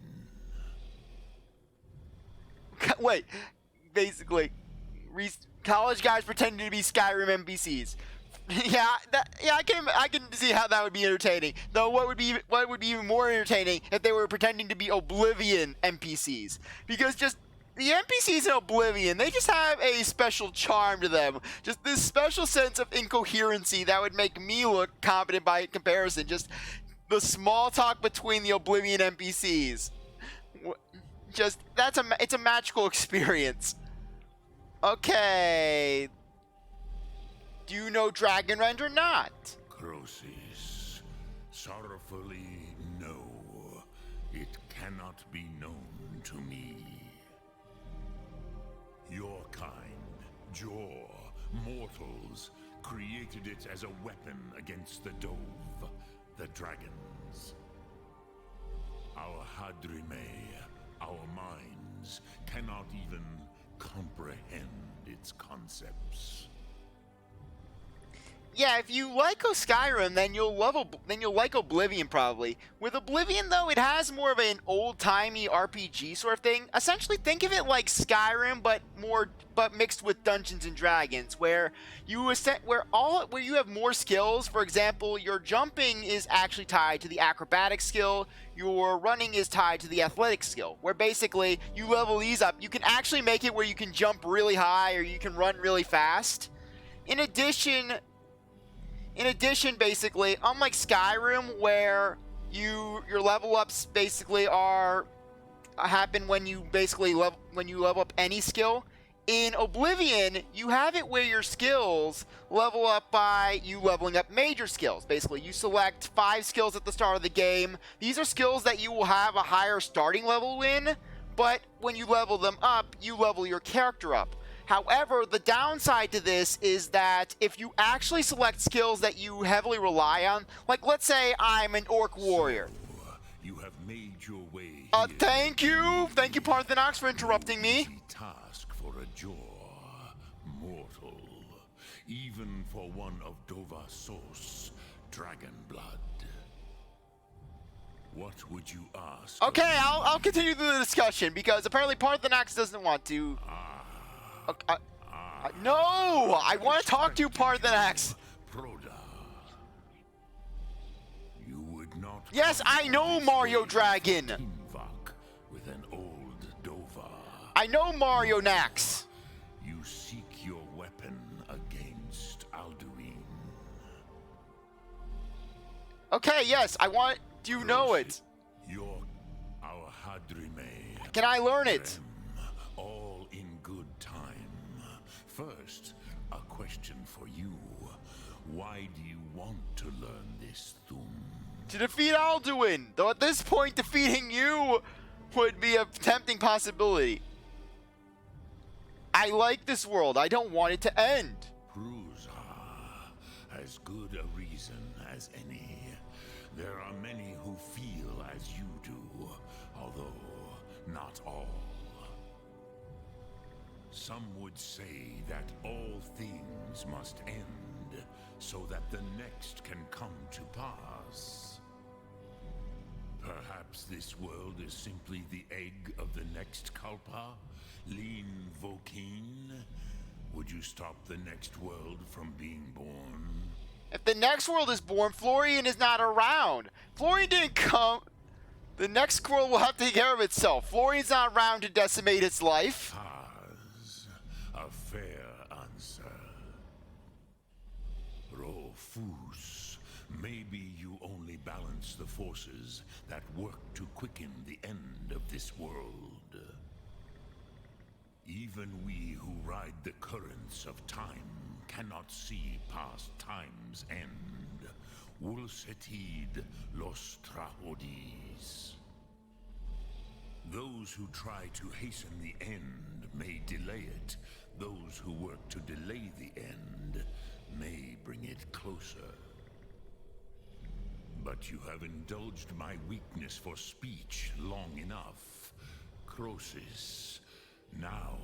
Wait, basically, college guys pretending to be Skyrim NPCs. Yeah, I can see how that would be entertaining. Though, what would be even more entertaining if they were pretending to be Oblivion NPCs? Because just the NPCs in Oblivion, they just have a special charm to them. Just this special sense of incoherency that would make me look competent by comparison. Just the small talk between the Oblivion NPCs. Just it's a magical experience. Okay. Do you know Dragonrend or not? Crosis, sorrowfully, no. It cannot be known to me. Your kind, Jor, Mortals created it as a weapon against the Dove, the dragons. Our Hadrime, our minds, cannot even comprehend its concepts. Yeah, if you like Skyrim, then you'll like Oblivion probably. With Oblivion though, it has more of an old-timey RPG sort of thing. Essentially, think of it like Skyrim, but mixed with Dungeons and Dragons, where you have more skills. For example, your jumping is actually tied to the acrobatic skill. Your running is tied to the athletic skill, where basically you level these up. You can actually make it where you can jump really high or you can run really fast. In addition, basically, unlike Skyrim, where your level ups basically happen when you level up any skill, in Oblivion you have it where your skills level up by you leveling up major skills. Basically, you select 5 skills at the start of the game. These are skills that you will have a higher starting level in, but when you level them up, you level your character up. However, the downside to this is that if you actually select skills that you heavily rely on, like let's say I'm an orc warrior. So, you have made your way Thank you Paarthurnax for interrupting me. Easy task for a jaw, mortal, even for one of Dova Source, dragon blood. What would you ask? Okay, I'll continue the discussion because apparently Paarthurnax doesn't want to. No, I want to talk to you, Paarthurnax. Proda. You would not. Yes, I know Mario Dragon. Teamwork with an old Dova. I know Mario Nax. You seek your weapon against Alduin. Okay, yes, I want. Do you know it? Our Hadrime. Can I learn it? All in good time. First, a question for you. Why do you want to learn this Thum? To defeat Alduin. Though at this point, defeating you would be a tempting possibility. I like this world. I don't want it to end. Prusa, as good a reason as any. There are many who feel as you do, although not all. Some would say that all things must end, so that the next can come to pass. Perhaps this world is simply the egg of the next Kalpa, Lean Vokeen. Would you stop the next world from being born? If the next world is born, Florian is not around. Florian didn't come. The next world will have to take care of itself. Florian's not around to decimate its life. A fair answer. Rofus, maybe you only balance the forces that work to quicken the end of this world. Even we who ride the currents of time cannot see past time's end. Wulsetid los trahodis. Those who try to hasten the end may delay it. Those who work to delay the end may bring it closer. But you have indulged my weakness for speech long enough. Crosis, now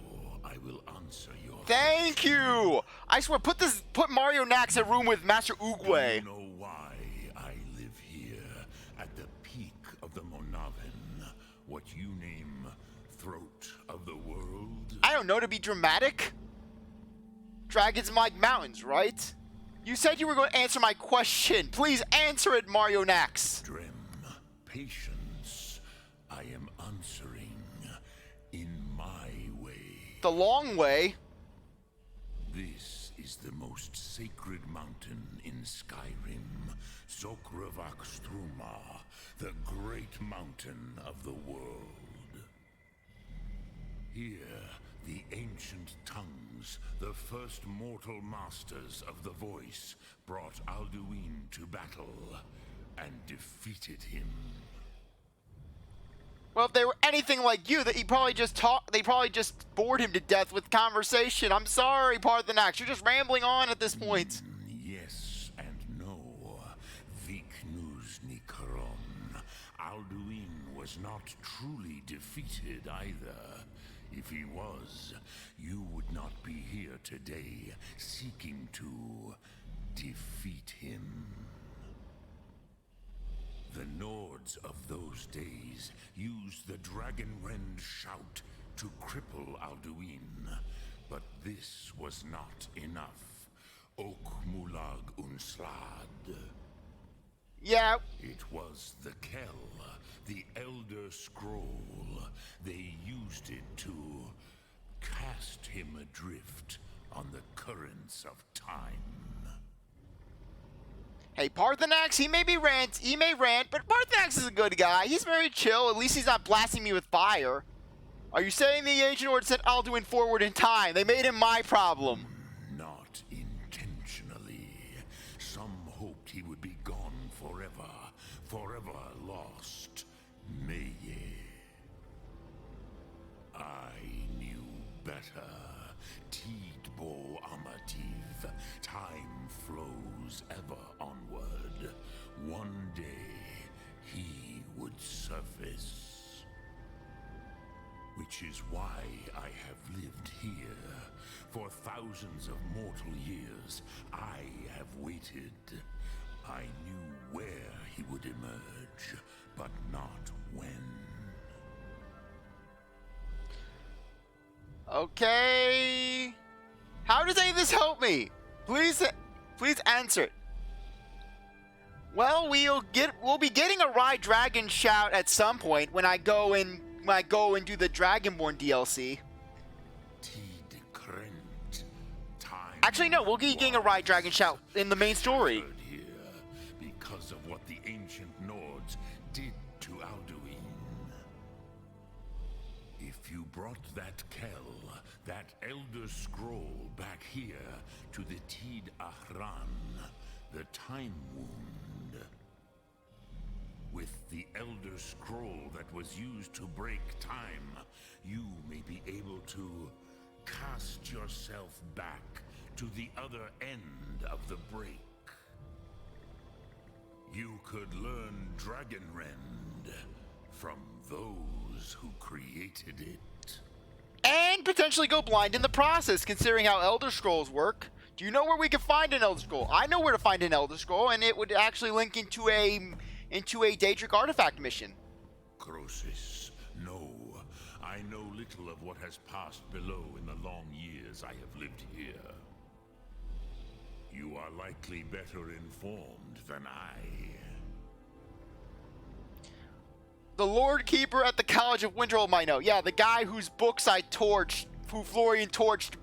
I will answer your Thank you! I swear, put Mario Nax in a room with Master Do you Oogway. know why I live here at the peak of the Monaven? What you name throat of the world? I don't know, to be dramatic? Dragons like mountains, right? You said you were going to answer my question. Please answer it, Mario Nax. Drem, patience. I am answering in my way. The long way. This is the most sacred mountain in Skyrim, Zokravakstruma, the great mountain of the world. Here, the ancient tongues, the first mortal masters of the voice, brought Alduin to battle and defeated him. Well, if they were anything like you, that he probably just they probably just bored him to death with conversation. I'm sorry, Paarthurnax, you're just rambling on at this point. Yes and no. Vik nus ni Karon. Alduin was not truly defeated either. If he was, you would not be here today seeking to defeat him. The Nords of those days used the Dragonrend shout to cripple Alduin, but this was not enough. Ok Mulag Unslad. Yeah. It was the Kell, the Elder Scroll. They used it to cast him adrift on the currents of time. Hey, Paarthurnax, he may rant, but Paarthurnax is a good guy. He's very chill. At least he's not blasting me with fire. Are you saying the Ancient Horde sent Alduin forward in time? They made him my problem. Not intentionally. Some hoped he would be gone forever, forever lost. Meye. I knew better. Tidbo Amativ. Time flows ever onward. One day, he would surface. Which is why I have lived here. For thousands of mortal years, I have waited. I knew where he would emerge, but not when. Okay. How does any of this help me? Please answer it. Well, we'll be getting a Rye Dragon shout at some point when I go and do the Dragonborn DLC. Actually, no, we'll be getting a Rye Dragon shout in the main story. Here because of what the ancient Nords did to Alduin. If you brought that Kell, that Elder Scroll back here to the Tid Ahran, the Time Wound. With the Elder Scroll that was used to break time, you may be able to cast yourself back to the other end of the break. You could learn Dragonrend from those who created it. And potentially go blind in the process, considering how Elder Scrolls work. Do you know where we can find an Elder Scroll? I know where to find an Elder Scroll, and it would actually link into a Daedric artifact mission. Croesus, no. I know little of what has passed below in the long years I have lived here. You are likely better informed than I. The Lord Keeper at the College of Winterhold might know. Yeah, the guy whose books I torched, who Florian torched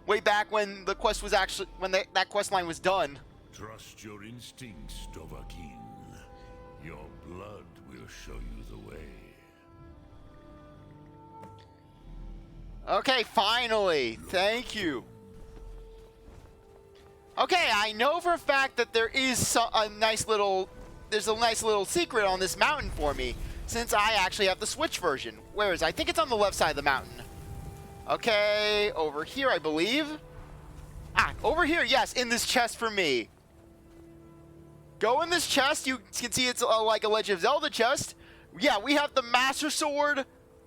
way back when the quest was actually, that quest line was done. Trust your instincts, Dovahkiin. Your blood will show you the way. Okay, finally. Thank you. Okay, I know for a fact that there is a nice little secret on this mountain for me, since I actually have the Switch version. Where is it? I think it's on the left side of the mountain. Okay, over here, I believe. Over here, yes, in this chest for me. Go in this chest. You can see it's like a Legend of Zelda chest. Yeah, we have the Master Sword,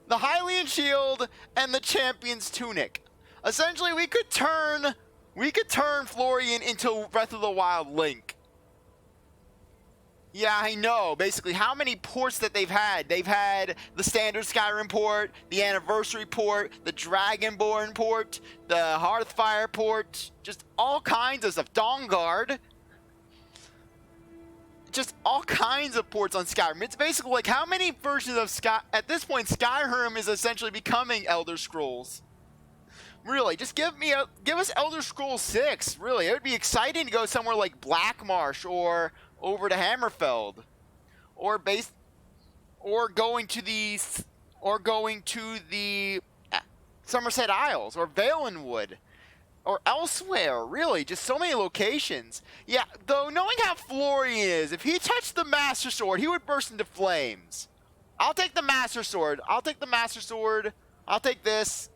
the Hylian Shield, and the Champion's Tunic. Essentially, we could turn Florian into Breath of the Wild Link. Yeah, I know. Basically, how many ports that they've had? They've had the standard Skyrim port, the Anniversary port, the Dragonborn port, the Hearthfire port, just all kinds of stuff. Dawnguard. Just all kinds of ports on Skyrim. It's basically like how many versions of at this point, Skyrim is essentially becoming Elder Scrolls. Really, just give us Elder Scrolls 6. Really, it would be exciting to go somewhere like Blackmarsh or over to Hammerfell, or going to the Somerset Isles or Valenwood, or elsewhere. Really, just so many locations. Yeah, though knowing how Florian is, if he touched the Master Sword, he would burst into flames. I'll take the Master Sword. I'll take the Master Sword. I'll take this.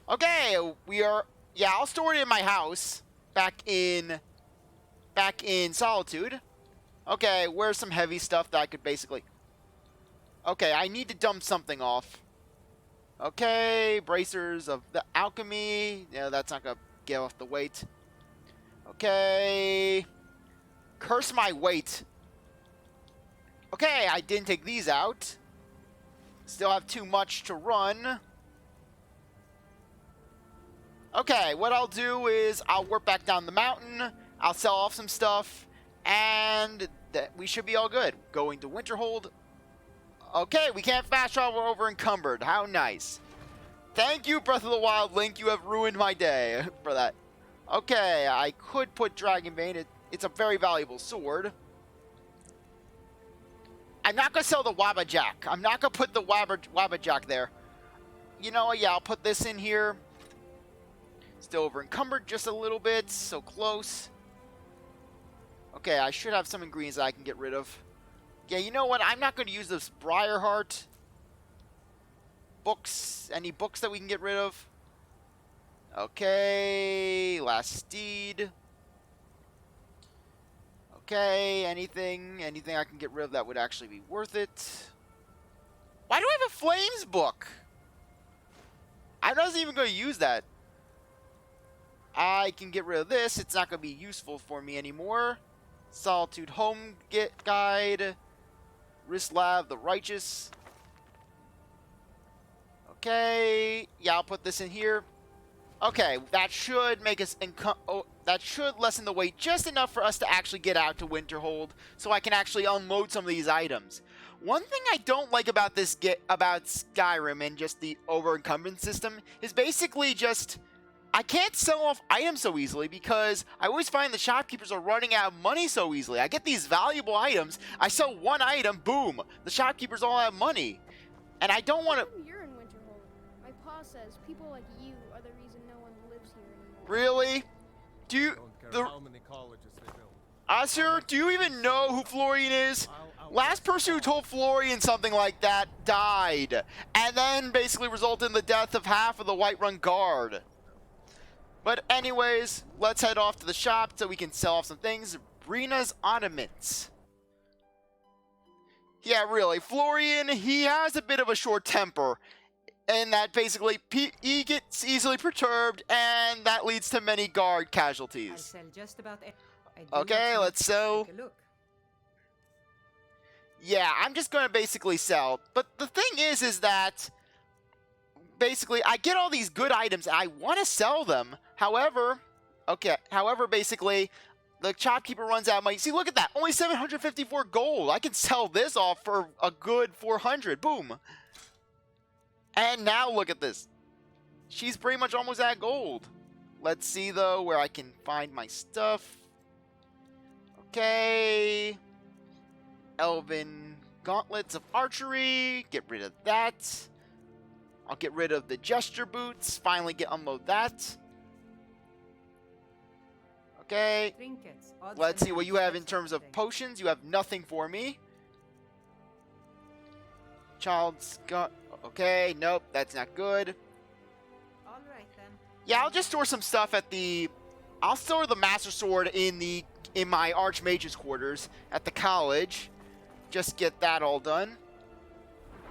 Okay, we are... Yeah, I'll store it in my house. Back in Solitude. Okay, where's some heavy stuff that I could basically... Okay, I need to dump something off. Okay, bracers of the alchemy. Yeah, that's not gonna get off the weight. Okay. Curse my weight. Okay, I didn't take these out. Still have too much to run. Okay, what I'll do is I'll work back down the mountain. I'll sell off some stuff. And we should be all good. Going to Winterhold. Okay, we can't fast travel over encumbered. How nice. Thank you, Breath of the Wild Link. You have ruined my day for that. Okay, I could put Dragon Bane. It's a very valuable sword. I'm not going to sell the Wabbajack. I'm not going to put the Wabbajack there. You know what? Yeah, I'll put this in here. Still over encumbered just a little bit. So close. Okay, I should have some ingredients that I can get rid of. Yeah, you know what? I'm not going to use this Briarheart. Books. Any books that we can get rid of? Okay. Last Steed. Okay. Anything I can get rid of that would actually be worth it. Why do I have a Flames book? I'm not even going to use that. I can get rid of this. It's not going to be useful for me anymore. Solitude Home Guide. Rislav the Righteous. Okay. Yeah, I'll put this in here. Okay, that should make us that should lessen the weight just enough for us to actually get out to Winterhold, so I can actually unload some of these items. One thing I don't like about about Skyrim and just the over-encumbrance system is basically just I can't sell off items so easily because I always find the shopkeepers are running out of money so easily. I get these valuable items, I sell one item, boom, the shopkeepers all have money. And I don't want to... You're in Winterhold. My pa says people like you are the reason no one lives here anymore. Really? Do you... Don't care how many colleges they build. Asir, do you even know who Florian is? Last person who told Florian something like that died. And then basically resulted in the death of half of the Whiterun Guard. But anyways, let's head off to the shop so we can sell off some things. Brina's Ornaments. Yeah, really, Florian, he has a bit of a short temper. And that basically, he gets easily perturbed, and that leads to many guard I casualties. sell just about Okay, let's sell. Take a look. Yeah, I'm just going to basically sell. But the thing is that basically I get all these good items and I want to sell them. However, basically the shopkeeper runs out of money. See, look at that. Only 754 gold. I can sell this off for a good 400. Boom. And now look at this. She's pretty much almost at gold. Let's see, though, where I can find my stuff. Okay. Elven Gauntlets of Archery. Get rid of that. I'll get rid of the Gesture Boots. Finally unload that. Okay. Trinkets, odds Let's and see what ends, you have that in terms sort of thing. potions. You have nothing for me. Child's got... Okay, nope, that's not good. All right then. Yeah, I'll just store some stuff at the... I'll store the Master Sword in my Archmage's quarters at the college. Just get that all done.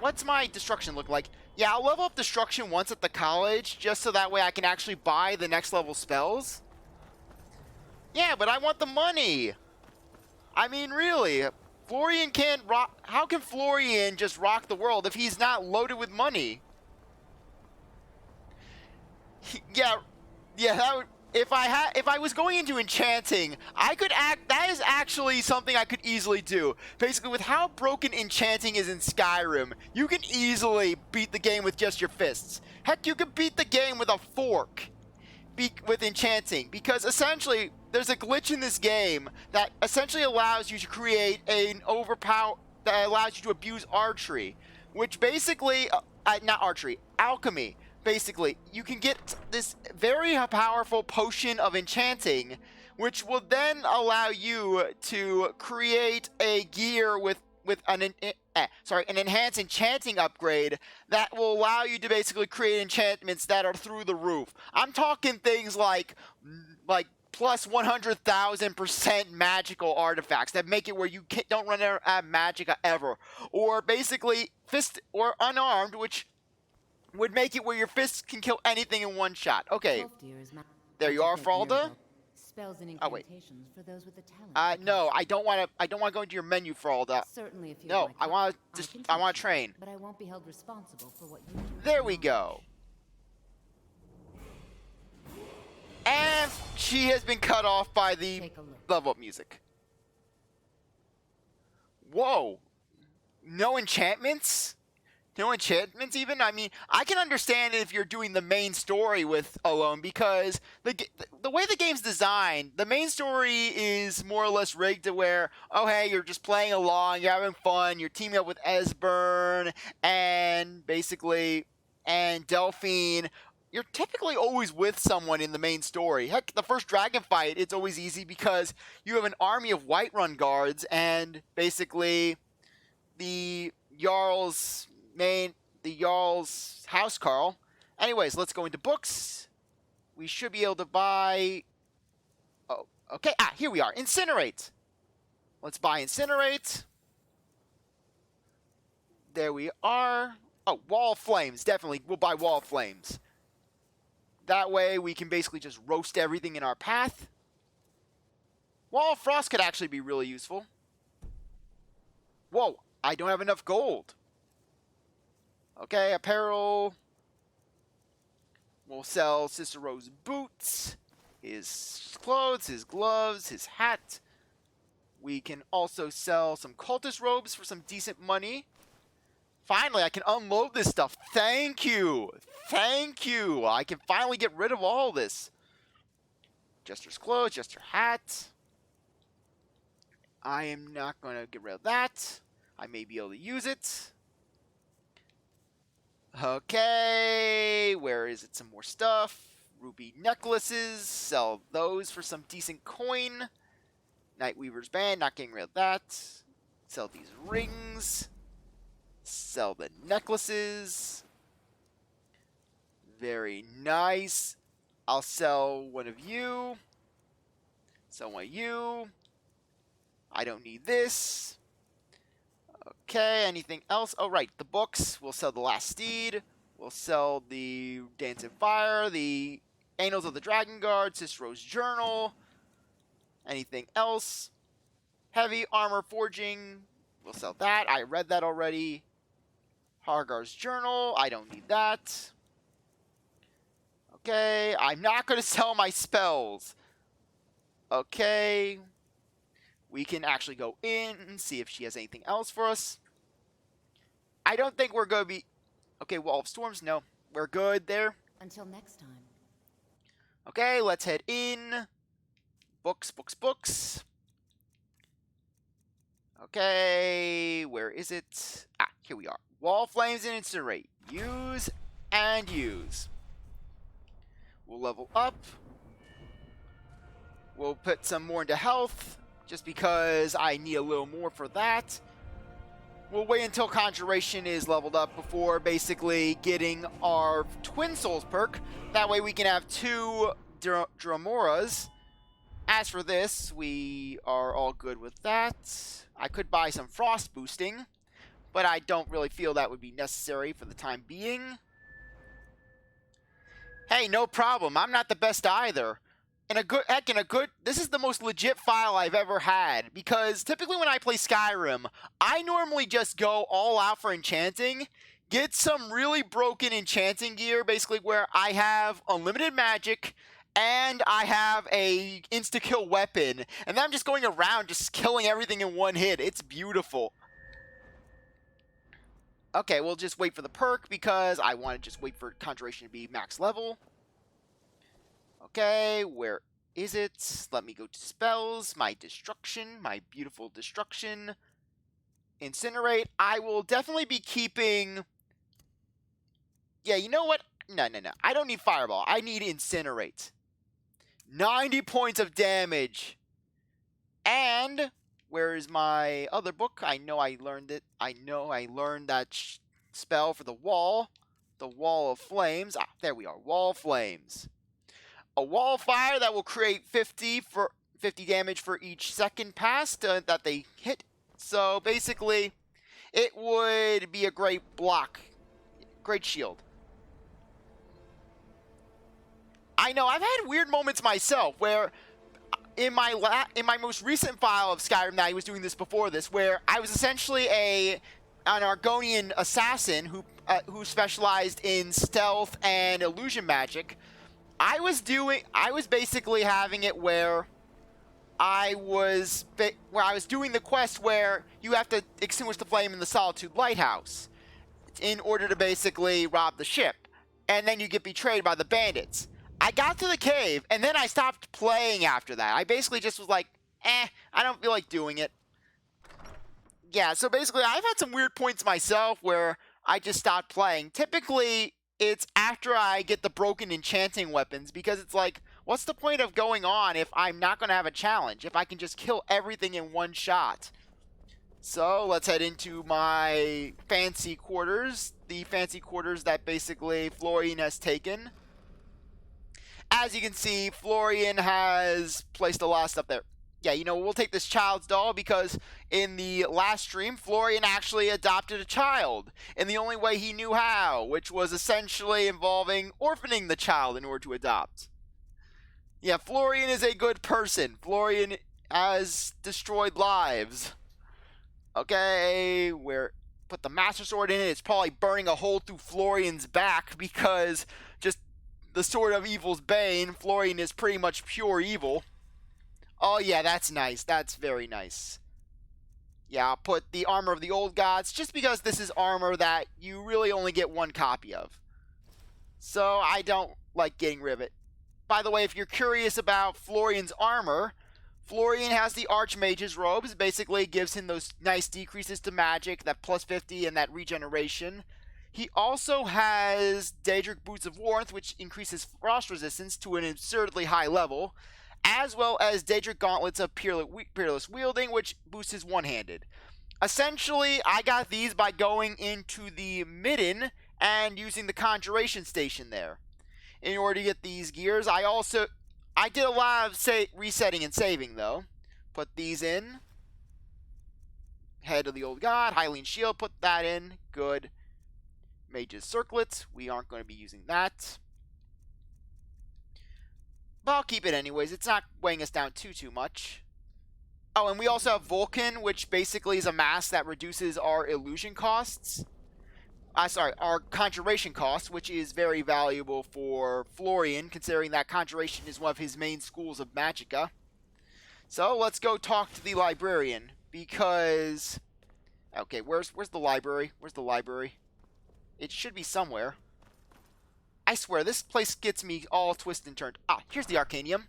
What's my destruction look like? Yeah, I'll level up destruction once at the college, just so that way I can actually buy the next level spells. Yeah, but I want the money. I mean, really, Florian can't rock... How can Florian just rock the world if he's not loaded with money? Yeah, that would... If I was going into enchanting, that is actually something I could easily do. Basically, with how broken enchanting is in Skyrim, you can easily beat the game with just your fists. Heck, you can beat the game with a fork with enchanting, because essentially there's a glitch in this game that essentially allows you to create that allows you to abuse archery, which basically not archery, alchemy. Basically, you can get this very powerful potion of enchanting, which will then allow you to create a gear with with an enhanced enchanting upgrade that will allow you to basically create enchantments that are through the roof. I'm talking things like plus 100,000% magical artifacts that make it where you don't run out of magic ever, or basically fist or unarmed, which would make it where your fists can kill anything in one shot. Okay, there you are, Fralda. Spells and Oh wait. incantations for those with the talent. No, I don't want to go into your menu, Fralda. Certainly, if you No, like I it, want can to teach train. But I won't be held responsible for what you do. There we go. And she has been cut off by the Take a look. level up music. Whoa. No enchantments? No enchantments even? I mean, I can understand if you're doing the main story with alone, because the way the game's designed, the main story is more or less rigged to where, oh hey, you're just playing along, you're having fun, you're teaming up with Esbern and Delphine. You're typically always with someone in the main story. Heck, the first dragon fight, it's always easy because you have an army of Whiterun guards and basically the Jarl's housecarl. Anyways, let's go into books. We should be able to buy... Oh, okay. Here we are. Incinerate. Let's buy Incinerate. There we are. Oh, Wall of Flames. Definitely, we'll buy Wall of Flames. That way, we can basically just roast everything in our path. Wall of Frost could actually be really useful. Whoa, I don't have enough gold. Okay, apparel. We'll sell Cicero's boots, his clothes, his gloves, his hat. We can also sell some cultist robes for some decent money. Finally, I can unload this stuff. Thank you. Thank you. I can finally get rid of all this. Jester's clothes, Jester hat. I am not going to get rid of that. I may be able to use it. Okay, where is it? Some more stuff. Ruby necklaces. Sell those for some decent coin. Nightweaver's band, not getting rid of that. Sell these rings. Sell the necklaces. Very nice. I'll sell one of you. Sell one of you. I don't need this. Okay, anything else? Oh, right, the books. We'll sell the Last Steed. We'll sell the Dance in Fire, the Annals of the Dragon Guard, Cicero's Journal. Anything else? Heavy Armor Forging. We'll sell that. I read that already. Hargar's Journal. I don't need that. Okay, I'm not going to sell my spells. Okay. We can actually go in and see if she has anything else for us. I don't think we're going to be... Okay, Wall of Storms, no. We're good there. Until next time. Okay, let's head in. Books, books, books. Okay, where is it? Here we are. Wall Flames and Incinerate. Use and use. We'll level up. We'll put some more into health, just because I need a little more for that. We'll wait until Conjuration is leveled up before basically getting our Twin Souls perk. That way we can have 2 Dramoras. As for this, we are all good with that. I could buy some Frost boosting, but I don't really feel that would be necessary for the time being. Hey, no problem. I'm not the best either. This is the most legit file I've ever had, because typically when I play Skyrim, I normally just go all out for enchanting, get some really broken enchanting gear, basically where I have unlimited magic, and I have a insta-kill weapon, and then I'm just going around just killing everything in one hit. It's beautiful. Okay, we'll just wait for the perk, because I want to just wait for Conjuration to be max level. Okay, where is it? Let me go to spells, my destruction, my beautiful destruction. Incinerate. I will definitely be keeping... Yeah, you know what? No. I don't need Fireball. I need Incinerate. 90 points of damage. And Where is my other book? I know I learned it. I know I learned that spell for the wall. The Wall of Flames. Ah, there we are. Wall of Flames. A wall of fire that will create 50 damage for each second pass that they hit. So basically, it would be a great block. Great shield. I know, I've had weird moments myself where in my most recent file of Skyrim, that I was doing this before this, where I was essentially an Argonian assassin who specialized in stealth and illusion magic. I was basically having it where I was doing the quest where you have to extinguish the flame in the Solitude Lighthouse in order to basically rob the ship, and then you get betrayed by the bandits. I got to the cave, and then I stopped playing after that. I basically just was like, I don't feel like doing it. Yeah, so basically, I've had some weird points myself where I just stopped playing. Typically, it's after I get the broken enchanting weapons, because it's like, what's the point of going on if I'm not going to have a challenge, if I can just kill everything in one shot? So, let's head into my fancy quarters. The fancy quarters that basically Florian has taken. As you can see, Florian has placed a lot of stuff there. Yeah, you know, we'll take this child's doll because in the last stream, Florian actually adopted a child in the only way he knew how, which was essentially involving orphaning the child in order to adopt. Yeah, Florian is a good person. Florian has destroyed lives. Okay, put the Master Sword in it. It's probably burning a hole through Florian's back because just the Sword of Evil's Bane, Florian is pretty much pure evil. Oh yeah, that's nice. That's very nice. Yeah, I'll put the Armor of the Old Gods, just because this is armor that you really only get one copy of. So I don't like getting rid of it. By the way, if you're curious about Florian's armor, Florian has the Archmage's robes. Basically gives him those nice decreases to magic, that plus 50 and that regeneration. He also has Daedric Boots of Warmth, which increases frost resistance to an absurdly high level, as well as Daedric Gauntlets of Peerless Wielding, which boosts his one-handed. Essentially, I got these by going into the Midden and using the Conjuration Station there. In order to get these gears, I did a lot of resetting and saving, though. Put these in. Head of the Old God, Hylian Shield, put that in. Good. Mage's Circlet, we aren't going to be using that. But I'll keep it anyways, it's not weighing us down too much. Oh, and we also have Vulcan, which basically is a mask that reduces our illusion costs. Our conjuration costs, which is very valuable for Florian, considering that conjuration is one of his main schools of magicka. So, let's go talk to the librarian, because... Okay, where's the library? Where's the library? It should be somewhere. I swear, this place gets me all twisted and turned. Ah, here's the Arcanium.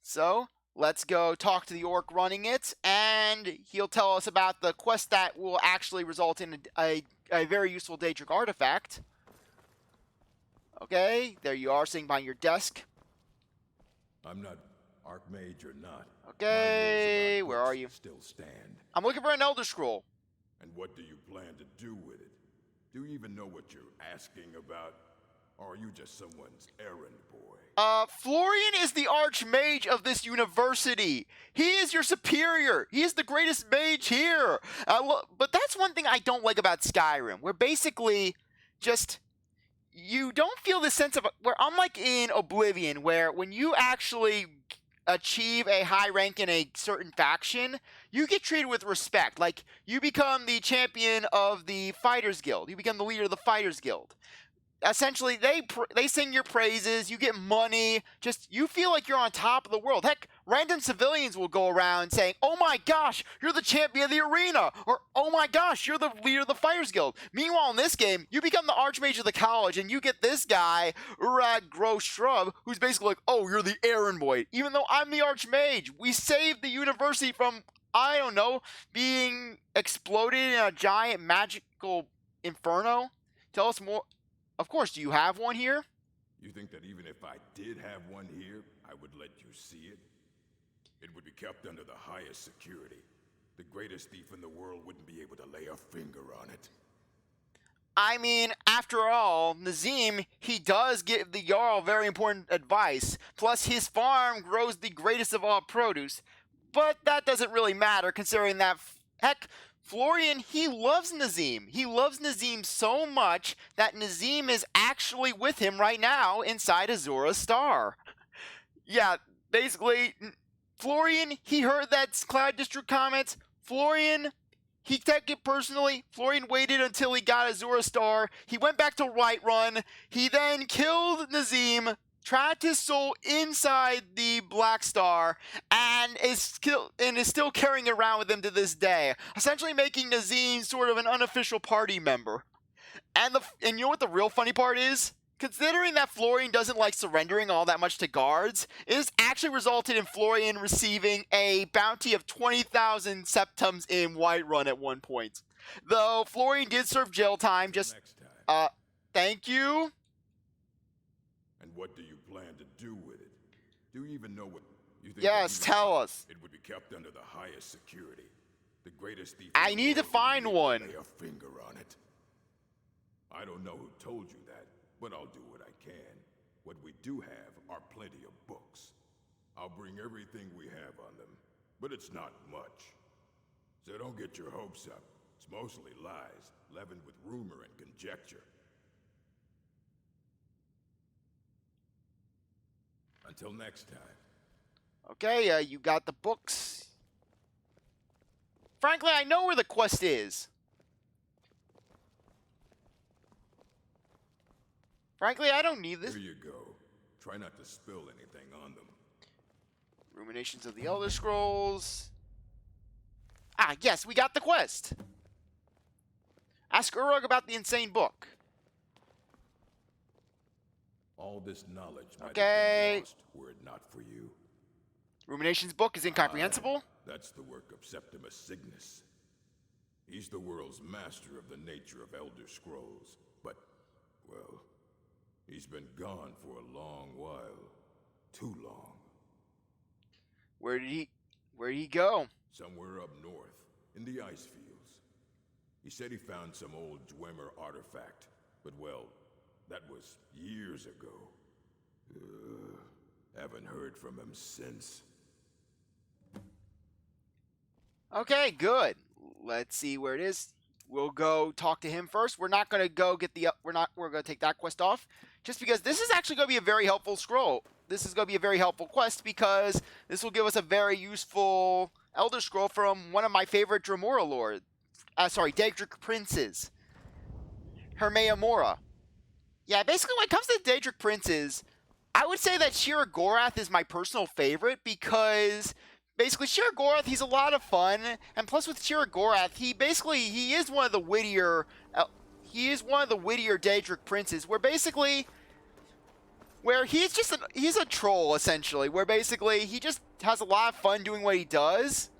So, let's go talk to the orc running it, and he'll tell us about the quest that will actually result in a very useful Daedric artifact. Okay, there you are, sitting behind your desk. I'm not Archmage or not. Okay, where are you? Still stand. I'm looking for an Elder Scroll. And what do you plan to do with it? Do you even know what you're asking about? Or are you just someone's errand boy? Florian is the Archmage of this university. He is your superior. He is the greatest mage here. But that's one thing I don't like about Skyrim, where basically just... You don't feel this sense of... Where unlike in Oblivion, where when you actually achieve a high rank in a certain faction, you get treated with respect. Like, you become the champion of the Fighters Guild. You become the leader of the Fighters Guild. Essentially, they sing your praises, you get money, just, you feel like you're on top of the world. Heck, random civilians will go around saying, oh my gosh, you're the champion of the arena, or oh my gosh, you're the leader of the Fighters Guild. Meanwhile, in this game, you become the Archmage of the college, and you get this guy, Urag Gross Shrub, who's basically like, oh, you're the errand boy, even though I'm the Archmage. We saved the university from, I don't know, being exploded in a giant magical inferno. Tell us more. Of course, do you have one here? You think that even if I did have one here, I would let you see it? It would be kept under the highest security. The greatest thief in the world wouldn't be able to lay a finger on it. I mean, after all, Nazim, he does give the Jarl very important advice. Plus, his farm grows the greatest of all produce. But that doesn't really matter, considering that, heck, Florian, he loves Nazim. He loves Nazim so much that Nazim is actually with him right now inside Azura's Star. Yeah, basically, Florian, he heard that Cloud District comments. Florian, he took it personally. Florian waited until he got Azura's Star. He went back to Whiterun. He then killed Nazim, trapped his soul inside the Black Star, and is still carrying it around with him to this day, essentially making Nazim sort of an unofficial party member. And you know what the real funny part is? Considering that Florian doesn't like surrendering all that much to guards, it has actually resulted in Florian receiving a bounty of 20,000 septums in Whiterun at one point. Though Florian did serve jail time, just Next time. Thank you. And what do you plan to do with it? Do you even know what you think? Yes, tell us. It would be kept under the highest security. The greatest thief. I need to find one. Lay a finger on it. I don't know who told you that, but I'll do what I can. What we do have are plenty of books. I'll bring everything we have on them, but it's not much. So don't get your hopes up. It's mostly lies, leavened with rumor and conjecture. Until next time. Okay, you got the books. Frankly, I know where the quest is. Frankly, I don't need this. Here you go. Try not to spill anything on them. Ruminations of the Elder Scrolls. Ah, yes, we got the quest. Ask Uruk about the insane book. All this knowledge might have Okay. been lost were it not for you. Ruminations book is incomprehensible. That's the work of Septimus Cygnus. He's the world's master of the nature of Elder Scrolls, but, well, he's been gone for a long while. Too long. Where did he go? Somewhere up north, in the ice fields. He said he found some old Dwemer artifact, but well, that was years ago. Haven't heard from him since. Okay, good. Let's see where it is. We'll go talk to him first. We're not gonna go get the. We're gonna take that quest off, just because this is actually gonna be a very helpful scroll. This is gonna be a very helpful quest because this will give us a very useful Elder Scroll from one of my favorite Dremora lords. Daedric princes. Hermea Mora. Yeah, basically when it comes to Daedric princes, I would say that Shira Gorath is my personal favorite because basically Shira Gorath, he's a lot of fun, and plus with Shira Gorath, he is one of the wittier Daedric princes, where he's a troll essentially, where basically he just has a lot of fun doing what he does.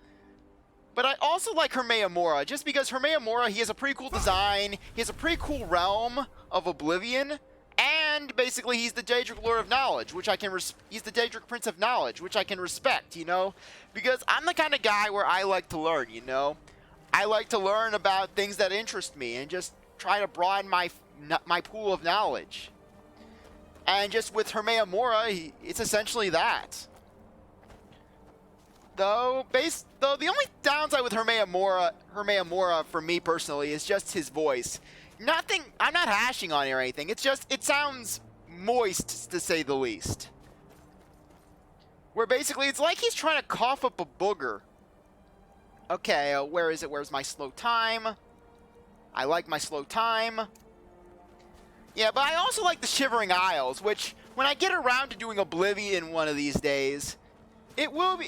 But I also like Hermea Mora, just because Hermea Mora, he has a pretty cool design, he has a pretty cool realm of Oblivion, and basically he's the Daedric Lord of Knowledge, which I can he's the Daedric Prince of Knowledge, which I can respect, you know? Because I'm the kind of guy where I like to learn, you know? I like to learn about things that interest me and just try to broaden my pool of knowledge. And just with Hermea Mora, it's essentially that. Though the only downside with Hermea Mora for me personally is just his voice. I'm not hashing on it or anything. It's just, it sounds moist to say the least. Where basically it's like he's trying to cough up a booger. Okay, where is it? Where's my slow time? I like my slow time. Yeah, but I also like the Shivering Isles, which when I get around to doing Oblivion one of these days, it'll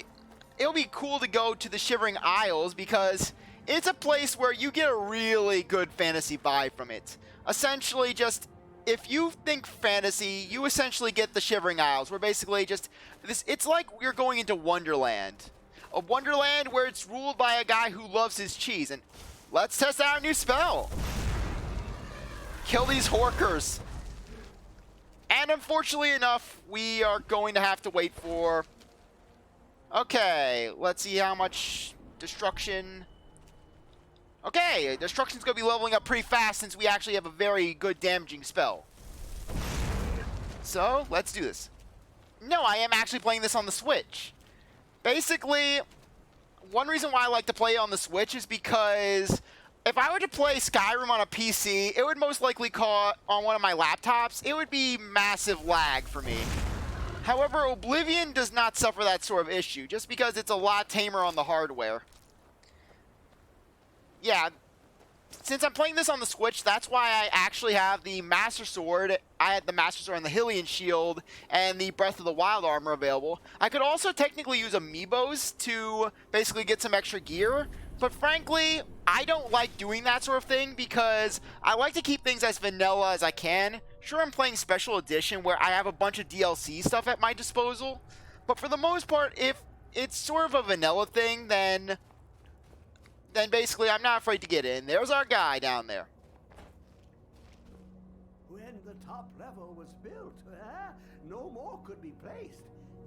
be cool to go to the Shivering Isles because it's a place where you get a really good fantasy vibe from it. Essentially, just if you think fantasy, you essentially get the Shivering Isles, where basically it's like you're going into Wonderland. A Wonderland where it's ruled by a guy who loves his cheese. And let's test out our new spell. Kill these Horkers. And unfortunately enough, we are going to have to wait for... Okay, let's see how much destruction. Okay, destruction's gonna be leveling up pretty fast since we actually have a very good damaging spell. So, let's do this. No, I am actually playing this on the Switch. Basically, one reason why I like to play on the Switch is because if I were to play Skyrim on a PC, it would most likely call on one of my laptops. It would be massive lag for me. However, Oblivion does not suffer that sort of issue, just because it's a lot tamer on the hardware. Yeah, since I'm playing this on the Switch, that's why I actually have the Master Sword. I had the Master Sword and the Hylian Shield and the Breath of the Wild armor available. I could also technically use amiibos to basically get some extra gear, but frankly, I don't like doing that sort of thing because I like to keep things as vanilla as I can. Sure, I'm playing Special Edition where I have a bunch of DLC stuff at my disposal, but for the most part, if it's sort of a vanilla thing, then basically I'm not afraid to get in. There's our guy down there. When the top level was built, no more could be placed.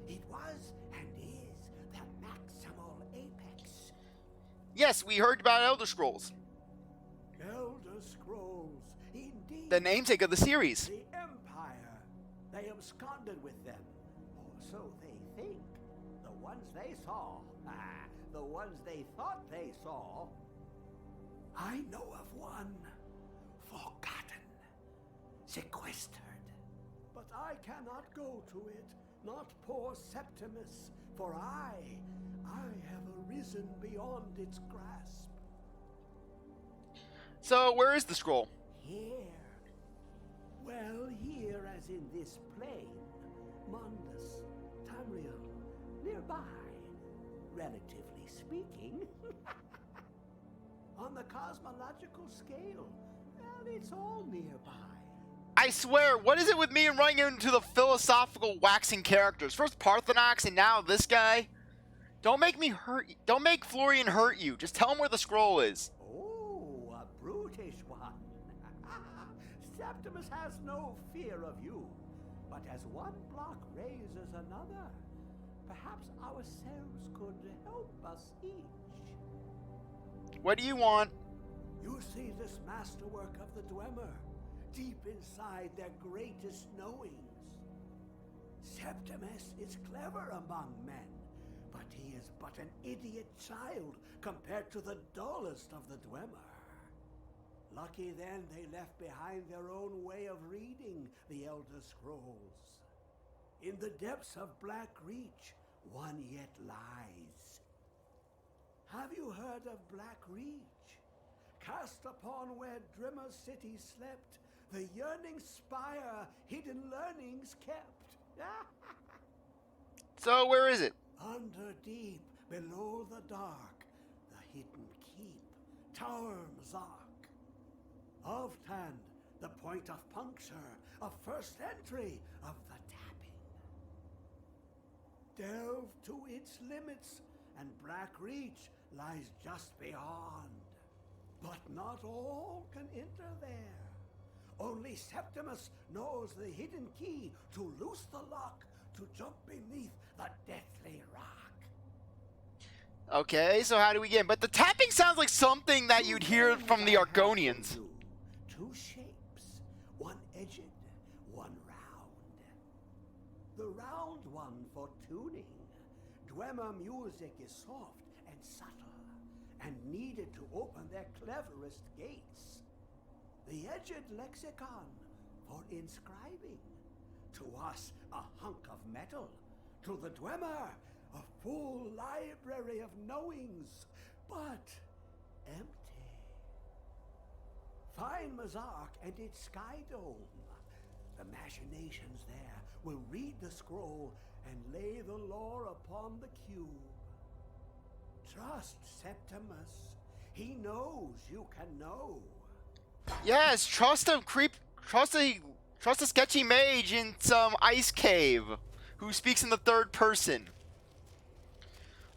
It was and is the maximal apex. Yes, we heard about Elder Scrolls. Elder Scrolls, indeed. The namesake of the series. The Empire. They absconded with them. Or so they think. The ones they saw. The ones they thought they saw. I know of one. Forgotten. Sequestered. But I cannot go to it. Not poor Septimus. For I have arisen beyond its grasp. So, where is the scroll? Here. Well, here as in this plane. Mundus. Tamriel. Nearby. Relatively speaking. On the cosmological scale, well, it's all nearby. I swear, what is it with me and running into the philosophical waxing characters? First Paarthurnax and now this guy? Don't make me hurt you. Don't make Florian hurt you. Just tell him where the scroll is. Oh, a brutish one. Septimus has no fear of you. But as one block raises another, perhaps ourselves could help us each. What do you want? You see this masterwork of the Dwemer, deep inside their greatest knowings. Septimus is clever among men, but he is but an idiot child compared to the dullest of the Dwemer. Lucky then they left behind their own way of reading the Elder Scrolls. In the depths of Black Reach, one yet lies. Have you heard of Black Reach? Cast upon where Dwemer city slept, the yearning spire hidden learnings kept. So, where is it? Under deep, below the dark, the hidden keep, Tower Mzark. Oftand, the point of puncture, of first entry of the tapping. Delve to its limits, and Black Reach lies just beyond. But not all can enter there. Only Septimus knows the hidden key to loose the lock, to jump beneath the deathly rock. Okay, so how do we get in? But the tapping sounds like something that you'd hear from the Argonians. Two shapes, one edged, one round. The round one for tuning. Dwemer music is soft and subtle, and needed to open their cleverest gates. The edged lexicon for inscribing. To us, a hunk of metal. To the Dwemer, a full library of knowings, but empty. Find Mzark and its sky dome. The machinations there will read the scroll and lay the lore upon the cube. Trust Septimus. He knows you can know. Yes, trust a sketchy mage in some ice cave who speaks in the third person.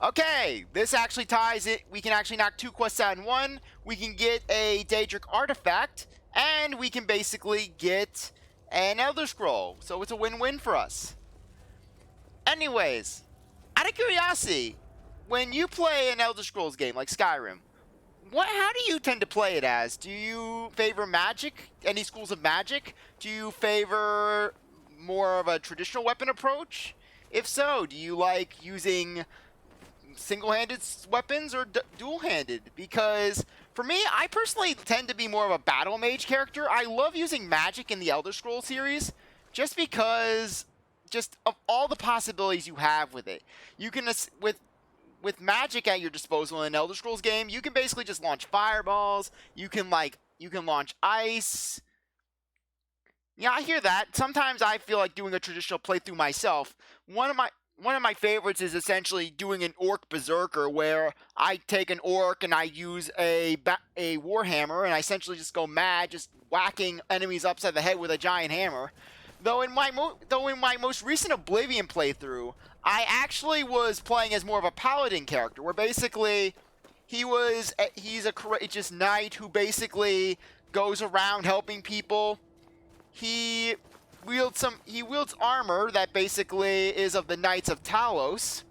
Okay, this actually ties it. We can actually knock 2 quests out in one. We can get a Daedric artifact, and we can basically get an Elder Scroll. So it's a win-win for us. Anyways, Out of curiosity, when you play an Elder Scrolls game like Skyrim, how do you tend to play it as? Do you favor magic? Any schools of magic? Do you favor more of a traditional weapon approach? If so, do you like using single-handed weapons or dual-handed? Because for me, I personally tend to be more of a battle mage character. I love using magic in the Elder Scrolls series just because of all the possibilities you have with it. You can, with magic at your disposal in an Elder Scrolls game, you can basically just launch fireballs. You can launch ice. Yeah, I hear that. Sometimes I feel like doing a traditional playthrough myself. One of my favorites is essentially doing an orc berserker, where I take an orc and I use a warhammer, and I essentially just go mad, just whacking enemies upside the head with a giant hammer. Though in my most recent Oblivion playthrough, I actually was playing as more of a paladin character, where basically he's a courageous knight who basically goes around helping people. He wields armor that basically is of the Knights of Talos,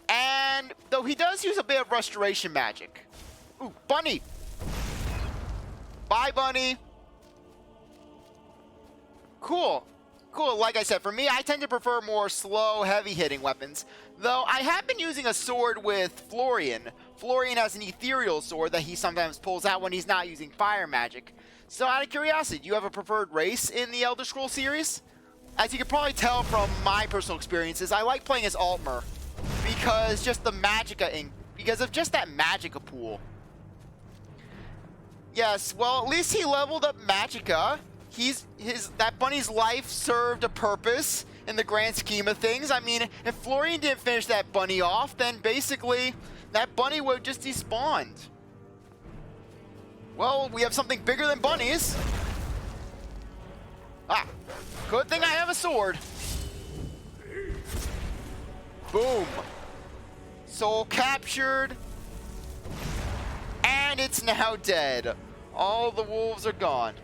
and though he does use a bit of restoration magic. Ooh, bunny! Bye, bunny! Cool. Like I said, for me, I tend to prefer more slow, heavy-hitting weapons. Though I have been using a sword with Florian. Florian has an ethereal sword that he sometimes pulls out when he's not using fire magic. So out of curiosity, do you have a preferred race in the Elder Scrolls series? As you can probably tell from my personal experiences, I like playing as Altmer because of just that Magicka pool. Yes, well, at least he leveled up Magicka. That bunny's life served a purpose in the grand scheme of things. I mean, if Florian didn't finish that bunny off, then basically that bunny would have just despawned. Well, we have something bigger than bunnies. Ah, good thing I have a sword. Boom. Soul captured. And it's now dead. All the wolves are gone.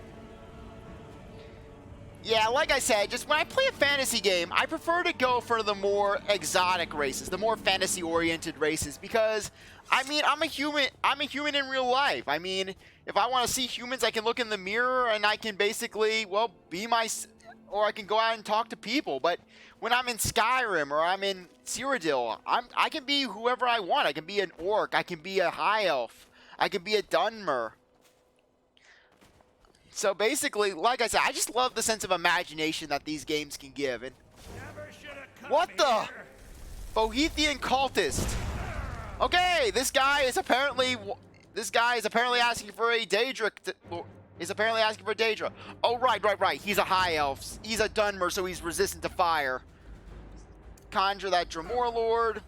Yeah, like I said, just when I play a fantasy game, I prefer to go for the more exotic races, the more fantasy-oriented races, because, I mean, I'm a human in real life. I mean, if I want to see humans, I can look in the mirror and I can basically, well, or I can go out and talk to people. But when I'm in Skyrim or I'm in Cyrodiil, I can be whoever I want. I can be an orc, I can be a high elf, I can be a Dwemer. So basically, like I said, I just love the sense of imagination that these games can give. And what the? Bohethian cultist. Okay, this guy is apparently asking for a Daedra. Oh, right. He's a high elf. He's a Dwemer, so he's resistant to fire. Conjure that Dremor Lord.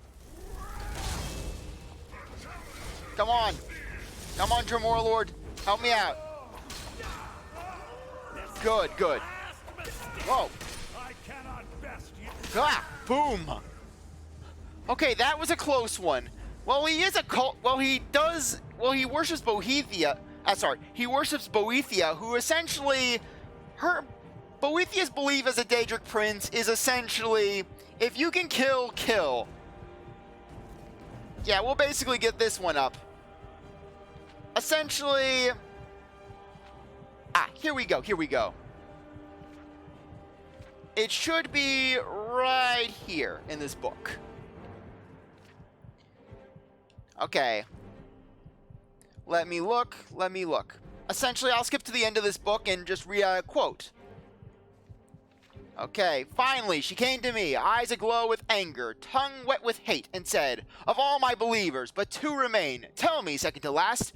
Come on, Dremor Lord, help me out. Good. Whoa. Ah, boom. Okay, that was a close one. Well, he is a cult. He worships Boethia. He worships Boethia, who essentially, Boethia's belief as a Daedric prince is essentially, if you can kill, kill. Yeah, we'll basically get this one up. Essentially. Here we go. It should be right here in this book. Okay. Let me look. Essentially, I'll skip to the end of this book and just read a quote. Okay, finally, she came to me, eyes aglow with anger, tongue wet with hate, and said, "Of all my believers, but two remain. Tell me, second to last,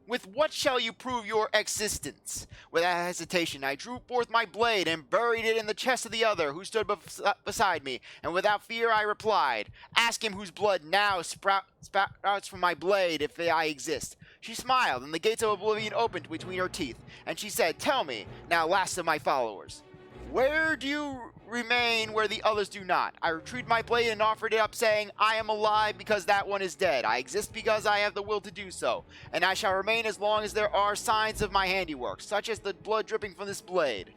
with what shall you prove your existence?" Without hesitation, I drew forth my blade and buried it in the chest of the other, who stood beside me, and without fear I replied, "Ask him whose blood now sprouts from my blade if I exist." She smiled, and the gates of oblivion opened between her teeth, and she said, "Tell me, now last of my followers, where do you remain where the others do not?" I retrieved my blade and offered it up, saying, "I am alive because that one is dead. I exist because I have the will to do so, and I shall remain as long as there are signs of my handiwork, such as the blood dripping from this blade."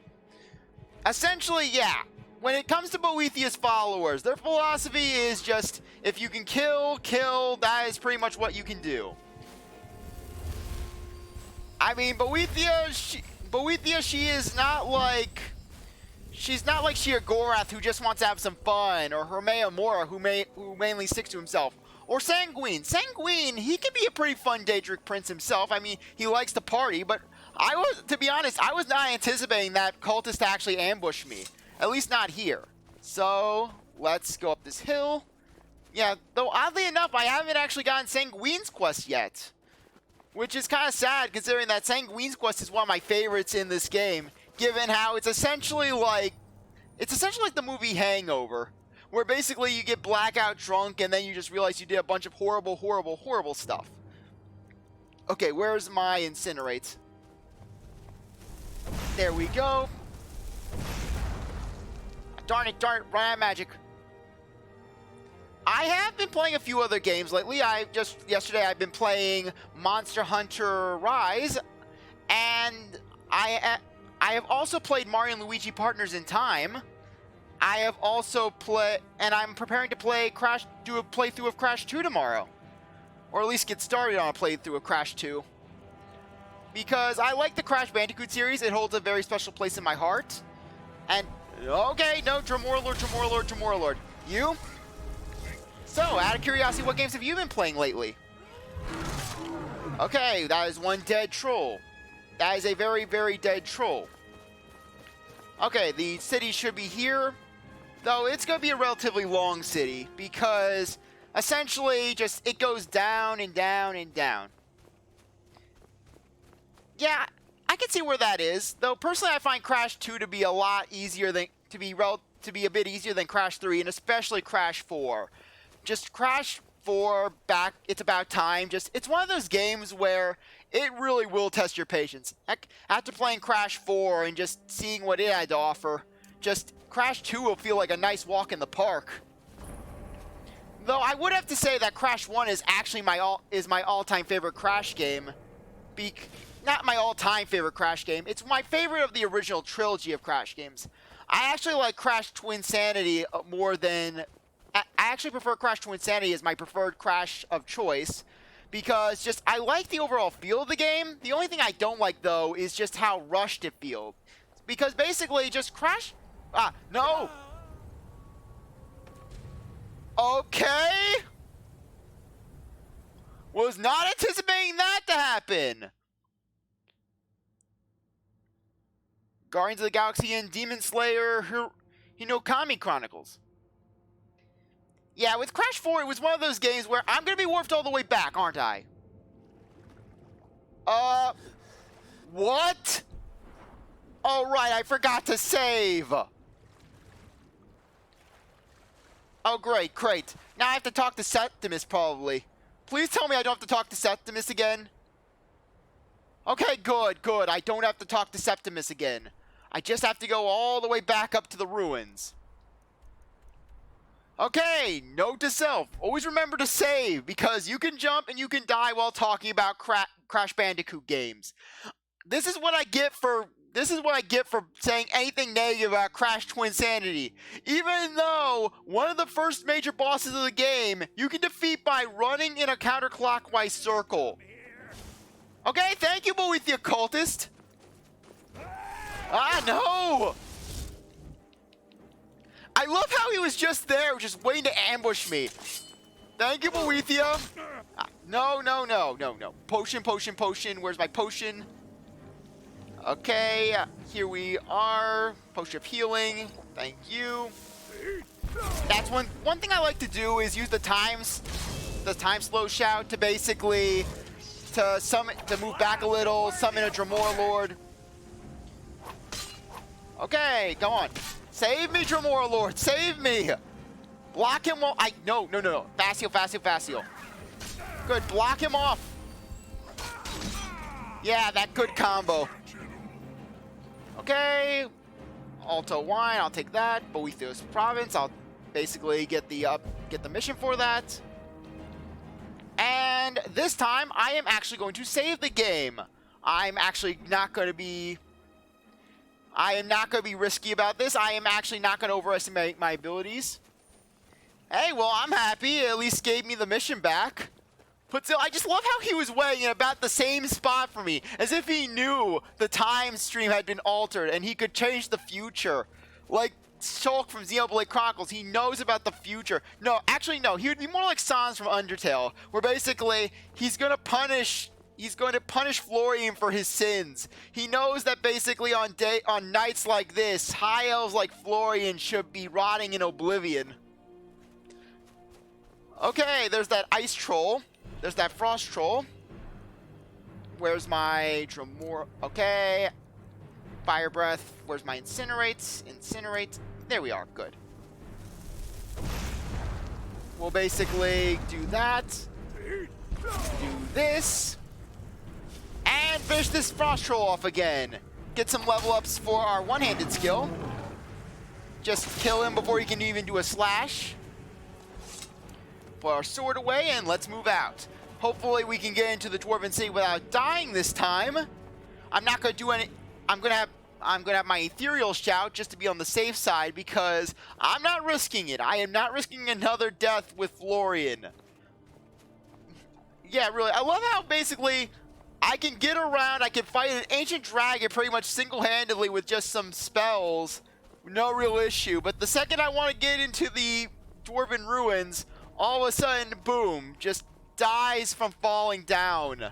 Essentially, yeah. when it comes to Boethiah's followers, their philosophy is just, if you can kill, kill, that is pretty much what you can do. I mean, Boethia, she is not like... She's not like Sheogorath, who just wants to have some fun, or Hermea Mora, who mainly sticks to himself. Or Sanguine. Sanguine, he can be a pretty fun Daedric prince himself. I mean, he likes to party, but to be honest, I was not anticipating that cultist to actually ambush me. At least not here. So, let's go up this hill. Yeah, though oddly enough, I haven't actually gotten Sanguine's quest yet. Which is kind of sad, considering that Sanguine's quest is one of my favorites in this game. Given how it's essentially like the movie Hangover, where basically you get blackout drunk and then you just realize you did a bunch of horrible, horrible, horrible stuff. Okay, where's my incinerate? There we go. Darn it, run out of magic. I have been playing a few other games lately. Yesterday I've been playing Monster Hunter Rise, and I have also played Mario & Luigi Partners in Time. I have also and I'm preparing to do a playthrough of Crash 2 tomorrow. Or at least get started on a playthrough of Crash 2. Because I like the Crash Bandicoot series, it holds a very special place in my heart. And, okay, no, Dremorlord. You? So, out of curiosity, what games have you been playing lately? Okay, that is one dead troll. That is a very, very dead troll. Okay, the city should be here. Though it's going to be a relatively long city because essentially just it goes down and down and down. Yeah, I can see where that is. Though personally I find Crash 2 to be a lot easier than to be a bit easier than Crash 3 and especially Crash 4. Just Crash 4 it's about time. It's one of those games where it really will test your patience. Heck, after playing Crash 4 and just seeing what it had to offer, just Crash 2 will feel like a nice walk in the park. Though I would have to say that Crash 1 is actually my all-time favorite Crash game. Not my all-time favorite Crash game. It's my favorite of the original trilogy of Crash games. I actually like Crash Twinsanity more than... I actually prefer Crash Twinsanity as my preferred Crash of choice. Because just, I like the overall feel of the game. The only thing I don't like, though, is just how rushed it feels. Because basically, just Crash... no! Okay! Was not anticipating that to happen! Guardians of the Galaxy and Demon Slayer Hinokami Chronicles. Yeah, with Crash 4, it was one of those games where I'm going to be warped all the way back, aren't I? What? Oh, right, I forgot to save. Oh, great. Now I have to talk to Septimus, probably. Please tell me I don't have to talk to Septimus again. Okay, good. I don't have to talk to Septimus again. I just have to go all the way back up to the ruins. Okay, note to self. Always remember to save, because you can jump and you can die while talking about Crash Bandicoot games. This is what I get for saying anything negative about Crash Twinsanity. Even though one of the first major bosses of the game you can defeat by running in a counterclockwise circle. Okay, thank you, Boethia cultist. No! I love how he was just there, just waiting to ambush me. Thank you, Boethia. No. Potion. Where's my potion? Okay, here we are. Potion of healing. Thank you. That's one thing I like to do is use the time slow shout to basically to move back a little, summon a Dremorlord. Okay, go on. Save me, Dremorlord! Save me! Block him off. No. Facio. Good, block him off. Yeah, that good combo. Okay. Alto Wine, I'll take that. Boethiah's Province, I'll basically get the mission for that. And this time, I am actually going to save the game. I'm actually not going to be... I am not going to be risky about this. I am actually not going to overestimate my abilities. Hey, well, I'm happy. It at least gave me the mission back. But still, I just love how he was weighing in about the same spot for me, as if he knew the time stream had been altered and he could change the future. Like Shulk from Xenoblade Chronicles, he knows about the future. No, actually, no. He would be more like Sans from Undertale, where basically he's going to punish Florian for his sins. He knows that basically on nights like this, high elves like Florian should be rotting in oblivion. Okay, there's that ice troll. There's that frost troll. Where's my Dremor? Okay. Fire breath. Where's my incinerates? Incinerate. There we are. Good. We'll basically do that. Do this. And finish this frost troll off again. Get some level ups for our one-handed skill. Just kill him before he can even do a slash. Put our sword away and let's move out. Hopefully we can get into the Dwarven City without dying this time. I'm not going to do any... I'm going to have my ethereal shout just to be on the safe side because I'm not risking it. I am not risking another death with Florian. Yeah, really. I love how basically I can get around. I can fight an ancient dragon pretty much single-handedly with just some spells. No real issue. But the second I want to get into the Dwarven ruins, all of a sudden, boom, just dies from falling down.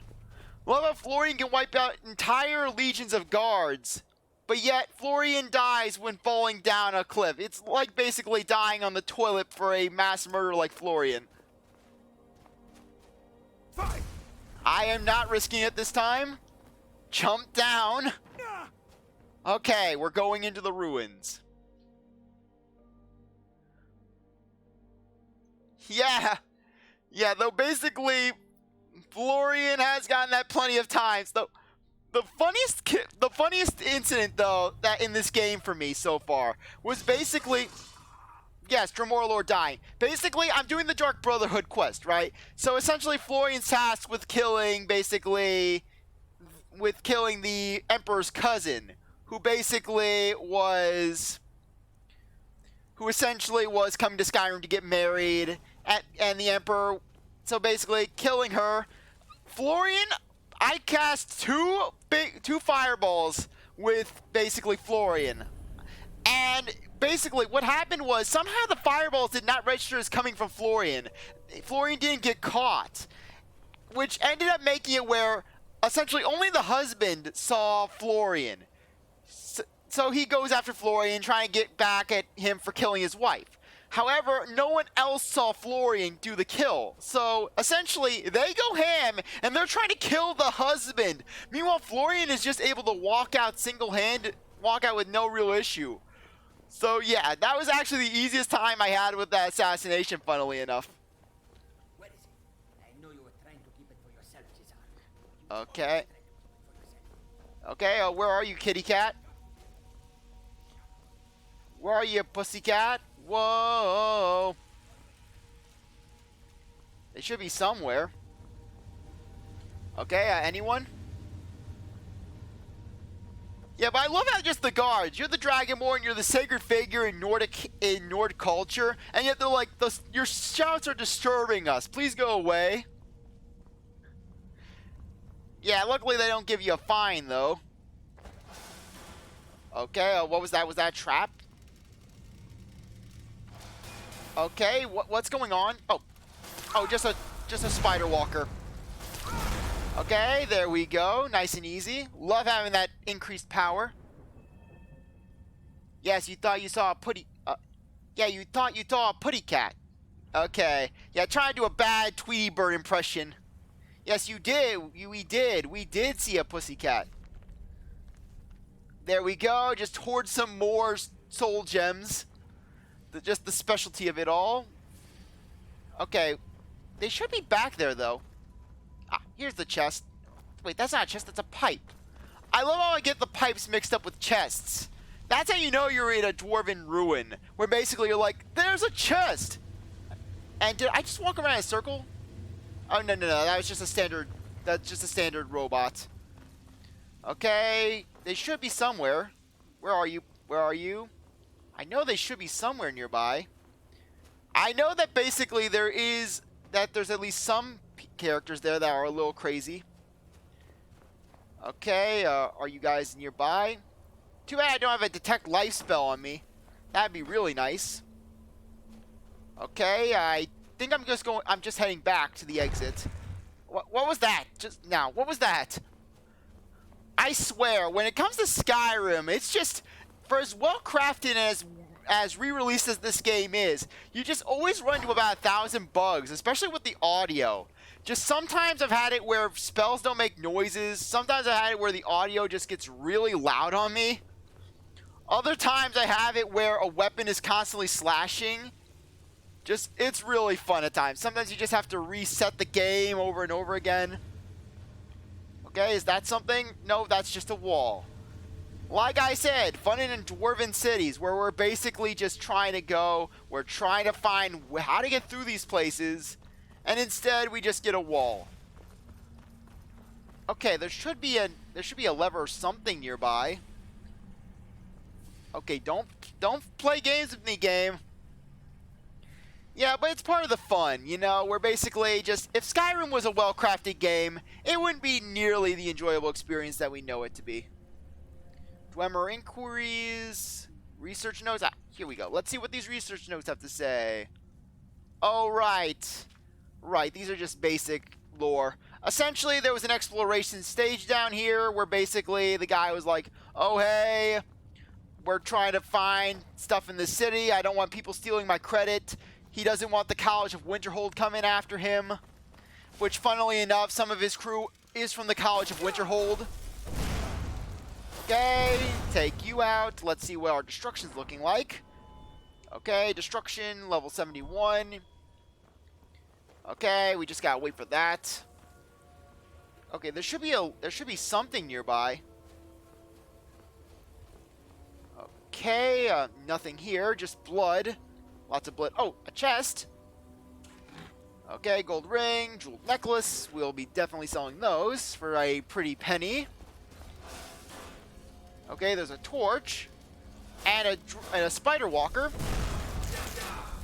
Love how Florian can wipe out entire legions of guards, but yet Florian dies when falling down a cliff. It's like basically dying on the toilet for a mass murder like Florian. Fight. I am not risking it this time. Jump down. Okay, we're going into the ruins. Yeah, though basically Florian has gotten that plenty of times. Though the funniest incident though that in this game for me so far was basically, yes, Dremor Lord dying. Basically, I'm doing the Dark Brotherhood quest, right? So essentially Florian's tasked with killing the Emperor's cousin, who essentially was coming to Skyrim to get married, and the Emperor, so basically killing her. Florian, I cast two fireballs with basically Florian. And basically what happened was somehow the fireballs did not register as coming from Florian. Florian didn't get caught, which ended up making it where essentially only the husband saw Florian. So he goes after Florian, trying to get back at him for killing his wife. However, no one else saw Florian do the kill. So essentially, they go ham and they're trying to kill the husband. Meanwhile, Florian is just able to walk out with no real issue. So yeah, that was actually the easiest time I had with that assassination, funnily enough. Where is it? I know you were trying to keep it for yourself, Cesar. Okay. Okay, where are you, kitty cat? Where are you, pussycat? Whoa. They should be somewhere. Okay, anyone? Yeah, but I love how just the guards. You're the Dragonborn, you're the sacred figure in Nord culture, and yet they're like, your shouts are disturbing us. Please go away. Yeah, luckily they don't give you a fine, though. Okay, what was that? Was that a trap? Okay, what's going on? Oh, just a spider walker. Okay, there we go. Nice and easy. Love having that increased power. Yes, you thought you saw a putty. Yeah, you thought you saw a putty cat. Okay. Yeah, try to do a bad Tweety Bird impression. Yes, you did. We did see a pussy cat. There we go. Just hoard some more soul gems. Just the specialty of it all. Okay. They should be back there, though. Ah, here's the chest. Wait, that's not a chest, that's a pipe. I love how I get the pipes mixed up with chests. That's how you know you're in a Dwarven ruin, where basically you're like, there's a chest! And did I just walk around in a circle? Oh, no, that was just a standard, that's just a standard robot. Okay, they should be somewhere. Where are you? Where are you? I know they should be somewhere nearby. I know that basically there's at least some characters there that are a little crazy. Okay, are you guys nearby? Too bad I don't have a detect life spell on me. That'd be really nice. Okay, I think I'm just heading back to the exit. What was that? Just now, what was that? I swear, when it comes to Skyrim, it's just, for as well crafted and as re-released as this game is, you just always run into about 1,000 bugs, especially with the audio. Just sometimes I've had it where spells don't make noises. Sometimes I've had it where the audio just gets really loud on me. Other times I have it where a weapon is constantly slashing. Just, it's really fun at times. Sometimes you just have to reset the game over and over again. Okay, is that something? No, that's just a wall. Like I said, fun in Dwarven cities where we're basically just trying to go. We're trying to find how to get through these places. And instead, we just get a wall. Okay, there should be a lever or something nearby. Okay, don't play games with me, game. Yeah, but it's part of the fun, you know. We're basically just, if Skyrim was a well-crafted game, it wouldn't be nearly the enjoyable experience that we know it to be. Dwemer inquiries, research notes. Ah, here we go. Let's see what these research notes have to say. Oh, right. Right, these are just basic lore. Essentially, there was an exploration stage down here where basically the guy was like, oh, hey, we're trying to find stuff in the city. I don't want people stealing my credit. He doesn't want the College of Winterhold coming after him. Which, funnily enough, some of his crew is from the College of Winterhold. Okay, take you out. Let's see what our destruction's looking like. Okay, destruction, level 71. Okay, we just gotta wait for that. Okay, there should be something nearby. Okay, nothing here, just blood. Lots of blood. Oh, a chest. Okay, gold ring, jeweled necklace. We'll be definitely selling those for a pretty penny. Okay, there's a torch. And a spider walker.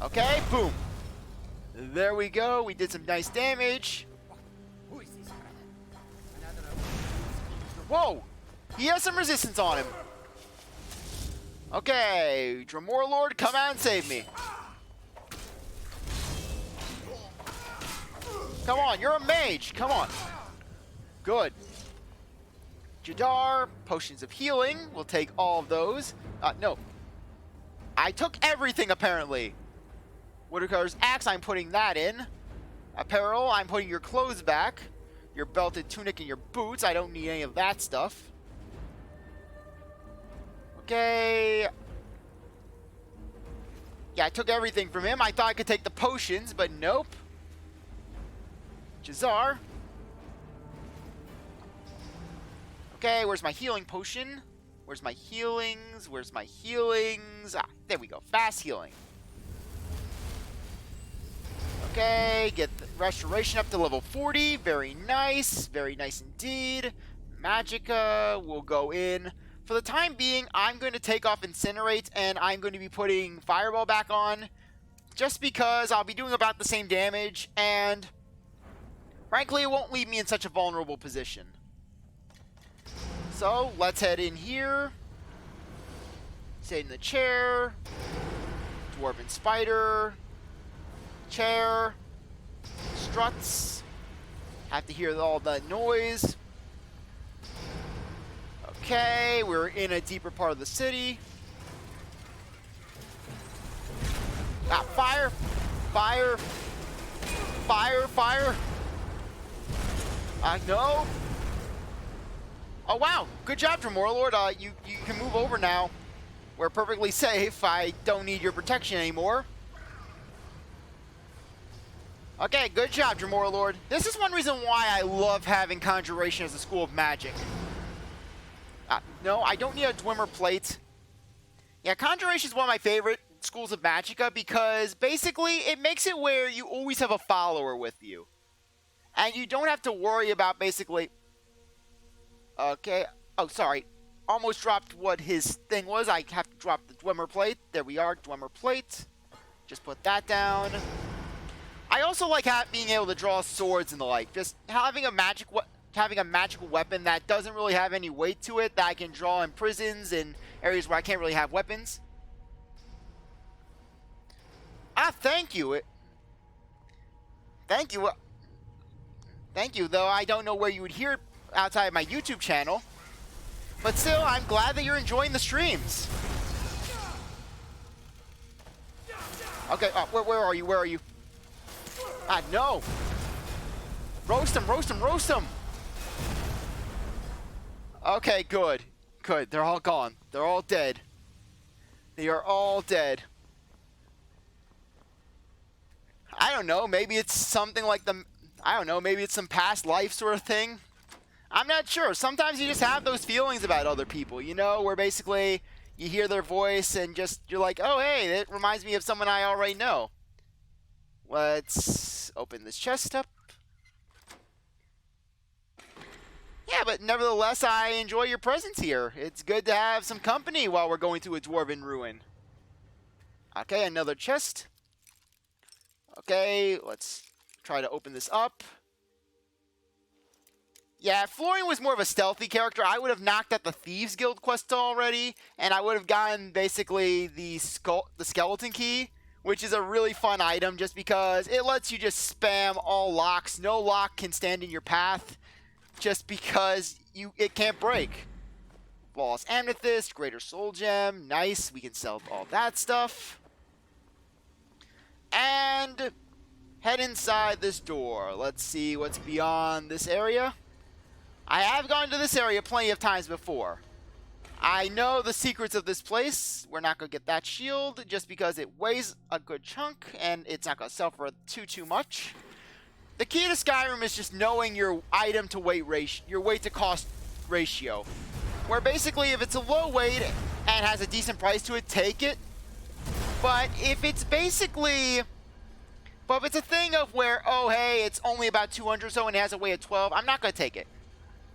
Okay, boom. There we go. We did some nice damage. Whoa! He has some resistance on him. Okay, Dwemer Lord, come out and save me. Come on, you're a mage. Come on. Good. Jadar, potions of healing. We'll take all of those. No. I took everything, apparently. Woodcutter's axe, I'm putting that in. Apparel, I'm putting your clothes back. Your belted tunic and your boots. I don't need any of that stuff. Okay. Yeah, I took everything from him. I thought I could take the potions, but nope. Jazar. Okay, where's my healing potion? Where's my healings? Where's my healings? Ah, there we go. Fast healing. Okay, get the restoration up to level 40. Very nice. Very nice indeed. Magicka will go in. For the time being, I'm going to take off Incinerate, and I'm going to be putting Fireball back on. Just because I'll be doing about the same damage, and frankly, it won't leave me in such a vulnerable position. So, let's head in here. Sit in the chair. Dwarven spider. Chair. Struts. Have to hear all that noise. Okay, we're in a deeper part of the city. Ah, fire! Fire! Fire! Fire! No! Oh, wow! Good job, Dwemer Lord. You can move over now. We're perfectly safe. I don't need your protection anymore. Okay, good job, Dwemer Lord. This is one reason why I love having Conjuration as a school of magic. No, I don't need a Dwemer plate. Yeah, Conjuration is one of my favorite schools of Magicka because basically it makes it where you always have a follower with you. And you don't have to worry about basically... Okay. Oh, sorry. almost dropped what his thing was. I have to drop the Dwemer plate. There we are, Dwemer plate. Just put that down. I also like being able to draw swords and the like. Just having a magical weapon that doesn't really have any weight to it, that I can draw in prisons and areas where I can't really have weapons. Thank you. Thank you. Thank you, though I don't know where you would hear it outside my YouTube channel. But still, I'm glad that you're enjoying the streams. Okay, where are you? Where are you? No. Roast him, roast him, roast him. Okay, good. Good, they're all gone. They're all dead. They are all dead. I don't know, maybe it's something like I don't know, maybe it's some past life sort of thing. I'm not sure. Sometimes you just have those feelings about other people, you know, where basically you hear their voice and you're like, oh, hey, it reminds me of someone I already know. Let's open this chest up. Yeah, but nevertheless, I enjoy your presence here. It's good to have some company while we're going to a Dwarven ruin. Okay, another chest. Okay, let's try to open this up. Yeah, Florian was more of a stealthy character. I would have knocked at the Thieves Guild quest already, and I would have gotten basically the skeleton key, which is a really fun item just because it lets you just spam all locks. No lock can stand in your path just because it can't break. Flawless Amethyst, Greater Soul Gem, nice. We can sell all that stuff. And head inside this door. Let's see what's beyond this area. I have gone to this area plenty of times before. I know the secrets of this place. We're not going to get that shield just because it weighs a good chunk and it's not going to sell for too much. The key to Skyrim is just knowing your item to weight ratio, your weight to cost ratio. Where basically if it's a low weight and has a decent price to it, take it. But if it's a thing of where, oh hey, it's only about 200 or so and it has a weight of 12, I'm not going to take it.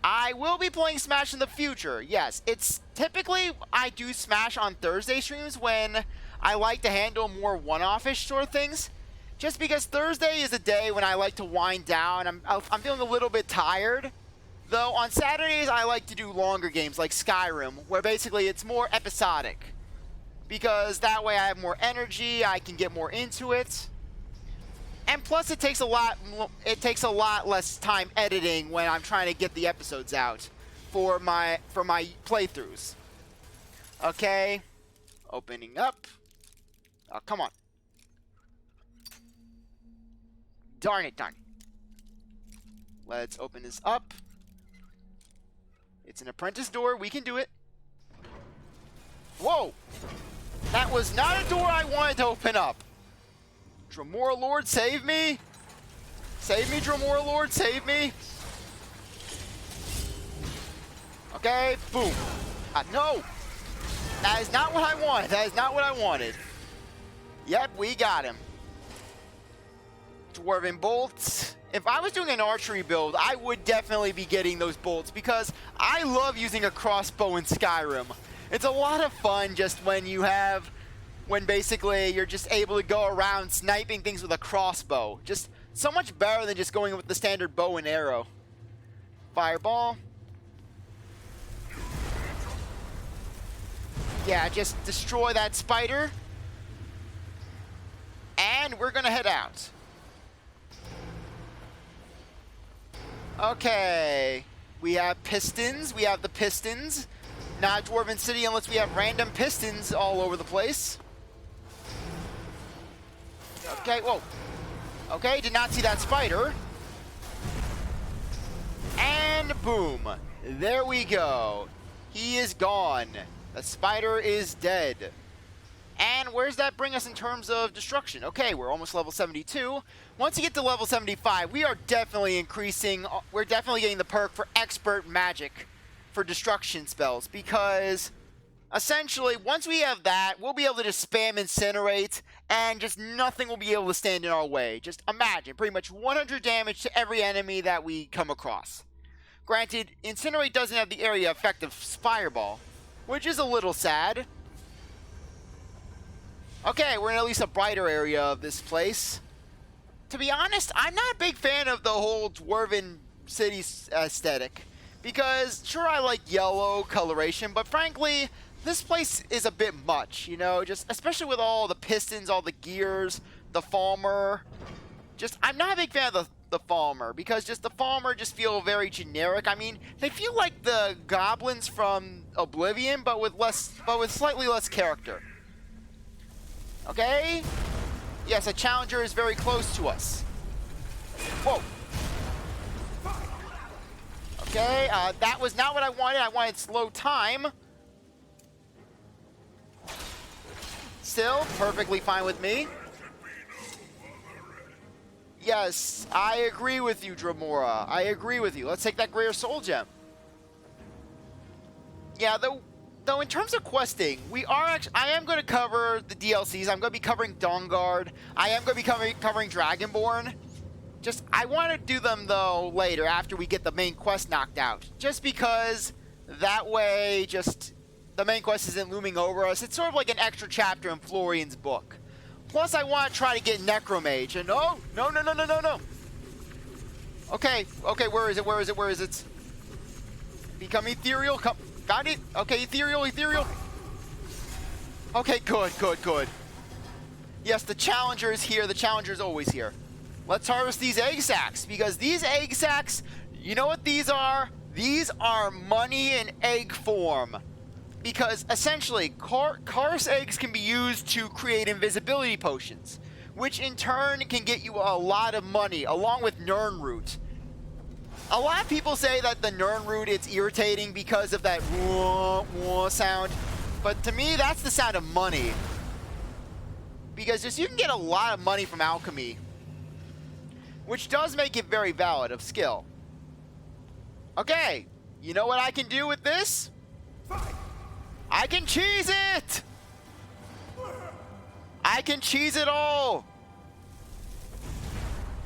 I will be playing Smash in the future, yes. It's typically, I do Smash on Thursday streams when I like to handle more one-off-ish sort of things. Just because Thursday is a day when I like to wind down. I'm feeling a little bit tired. Though on Saturdays, I like to do longer games like Skyrim, where basically it's more episodic. Because that way I have more energy, I can get more into it. And plus it takes a lot less time editing when I'm trying to get the episodes out for my playthroughs. Okay. Opening up. Oh, come on. Darn it. Let's open this up. It's an apprentice door. We can do it. Whoa! That was not a door I wanted to open up. Dremora Lord, save me! Save me, Dremora Lord, save me! Okay, boom. No! That is not what I wanted. That is not what I wanted. Yep, we got him. Dwarven bolts. If I was doing an archery build, I would definitely be getting those bolts because I love using a crossbow in Skyrim. It's a lot of fun just when basically you're just able to go around sniping things with a crossbow. Just so much better than just going with the standard bow and arrow. Fireball. Yeah, just destroy that spider. And we're gonna head out. Okay. We have pistons. We have the pistons. Not Dwarven City unless we have random pistons all over the place. Okay, whoa. Okay, did not see that spider. And boom. There we go. He is gone. The spider is dead. And where does that bring us in terms of destruction? Okay, we're almost level 72. Once you get to level 75, we are definitely increasing. We're definitely getting the perk for expert magic for destruction spells because essentially once we have that, we'll be able to just spam incinerate and just nothing will be able to stand in our way. Just imagine pretty much 100 damage to every enemy that we come across. Granted, Incinerate doesn't have the area effect of Fireball, which is a little sad. Okay, we're in at least a brighter area of this place. To be honest, I'm not a big fan of the whole Dwarven city aesthetic. Because, sure, I like yellow coloration, but frankly, this place is a bit much, you know? Just, especially with all the pistons, all the gears, the Falmer. Just, I'm not a big fan of the Falmer, because just the Falmer just feel very generic. I mean, they feel like the goblins from Oblivion, but with slightly less character. Okay? Yes, a challenger is very close to us. Whoa. Okay, that was not what I wanted. I wanted slow time. Still, perfectly fine with me. Yes, I agree with you, Dramora. I agree with you. Let's take that Greater Soul Gem. Yeah, though in terms of questing, I am going to cover the DLCs. I'm going to be covering Dawnguard. I am going to be covering Dragonborn. Just, I want to do them, though, later, after we get the main quest knocked out. Just because that way, just, the main quest isn't looming over us. It's sort of like an extra chapter in Florian's book. Plus, I want to try to get Necromage. And no. Okay, where is it? Become ethereal. Found it. Okay, ethereal. Okay, good. Yes, the challenger is here. The challenger is always here. Let's harvest these egg sacs, because these egg sacs, you know what these are? These are money in egg form. Because essentially, Karst eggs can be used to create invisibility potions, which in turn can get you a lot of money, along with Nirnroot. A lot of people say that the Nirnroot, it's irritating because of that wah, wah sound, but to me, that's the sound of money. Because just you can get a lot of money from alchemy, which does make it very valid of skill. Okay, you know what I can do with this? I can cheese it! I can cheese it all!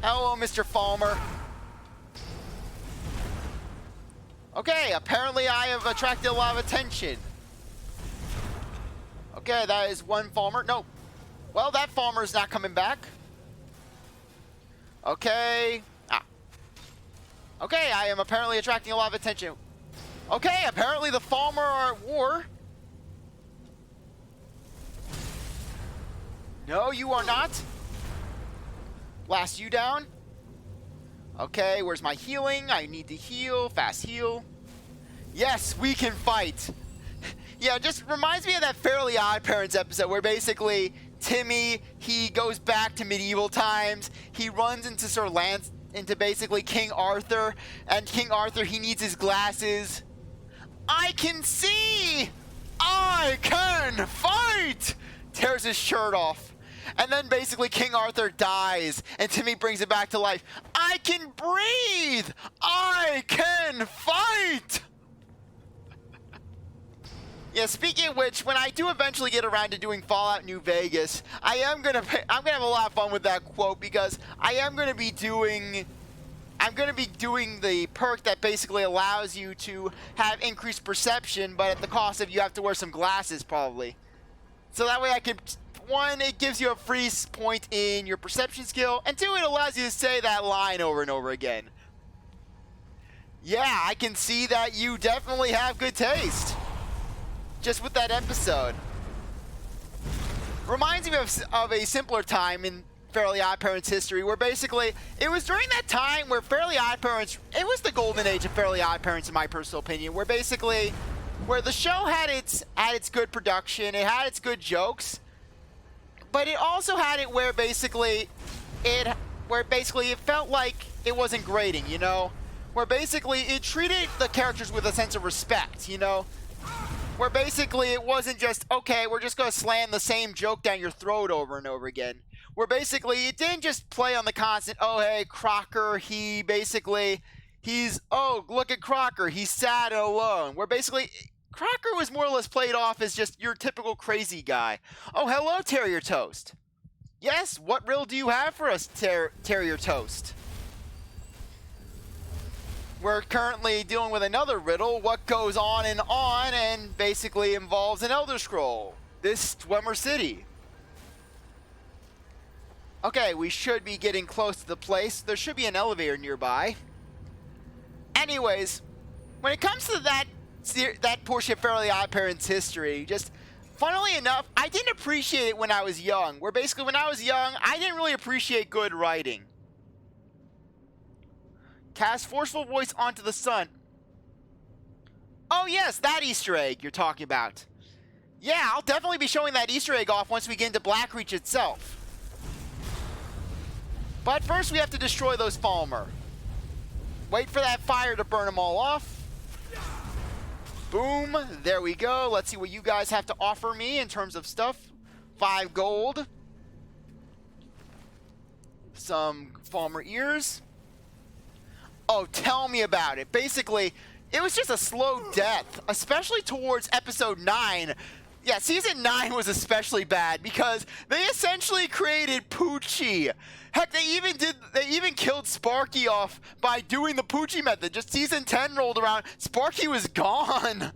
Hello, Mr. Falmer. Okay, apparently I have attracted a lot of attention. Okay, that is one Falmer. No. Well, that Falmer is not coming back. Okay. Okay, I am apparently attracting a lot of attention. Okay, apparently the Falmer are at war. No, you are not. Blast you down. Okay, where's my healing? I need to heal. Fast heal. Yes, we can fight. Yeah, it just reminds me of that Fairly OddParents episode where basically Timmy, he goes back to medieval times. He runs into into basically King Arthur, and King Arthur, he needs his glasses. I can see! I can fight! Tears his shirt off. And then basically King Arthur dies, and Timmy brings it back to life. I can breathe! I can fight! Yeah, speaking of which, when I do eventually get around to doing Fallout New Vegas, I'm gonna have a lot of fun with that quote, because I'm gonna be doing the perk that basically allows you to have increased perception, but at the cost of you have to wear some glasses probably. So that way I can, one, it gives you a free point in your perception skill, and two, it allows you to say that line over and over again. Yeah, I can see that you definitely have good taste. Just with that episode. Reminds me of a simpler time in Fairly OddParents history, where basically, it was during that time where Fairly OddParents, it was the golden age of Fairly OddParents in my personal opinion, where basically, where the show had its good production, it had its good jokes, but it also had it where basically it felt like it wasn't grating, you know? Where basically it treated the characters with a sense of respect, you know? Where basically it wasn't just, okay, we're just going to slam the same joke down your throat over and over again. Where basically it didn't just play on the constant, oh, hey, Crocker, oh, look at Crocker, he's sad and alone. Where basically Crocker was more or less played off as just your typical crazy guy. Oh, hello, Terrier Toast. Yes, what riddle do you have for us, Terrier Toast? we're currently dealing with another riddle. What goes on, and basically involves an Elder Scroll. This Dwemer city. Okay, we should be getting close to the place. There should be an elevator nearby. Anyways, when it comes to that portion of Fairly OddParents history, just funnily enough, I didn't appreciate it when I was young. Where basically when I was young, I didn't really appreciate good writing. Cast forceful voice onto the sun. Oh yes, that Easter egg you're talking about. Yeah, I'll definitely be showing that Easter egg off once we get into Blackreach itself. But first we have to destroy those Falmer. Wait for that fire to burn them all off. Boom, there we go. Let's see what you guys have to offer me in terms of stuff. 5 gold. Some Falmer ears. Oh, tell me about it. Basically, it was just a slow death, especially towards episode 9. Yeah, season 9 was especially bad because they essentially created Poochie. Heck, they even killed Sparky off by doing the Poochie method. Just season 10 rolled around, Sparky was gone.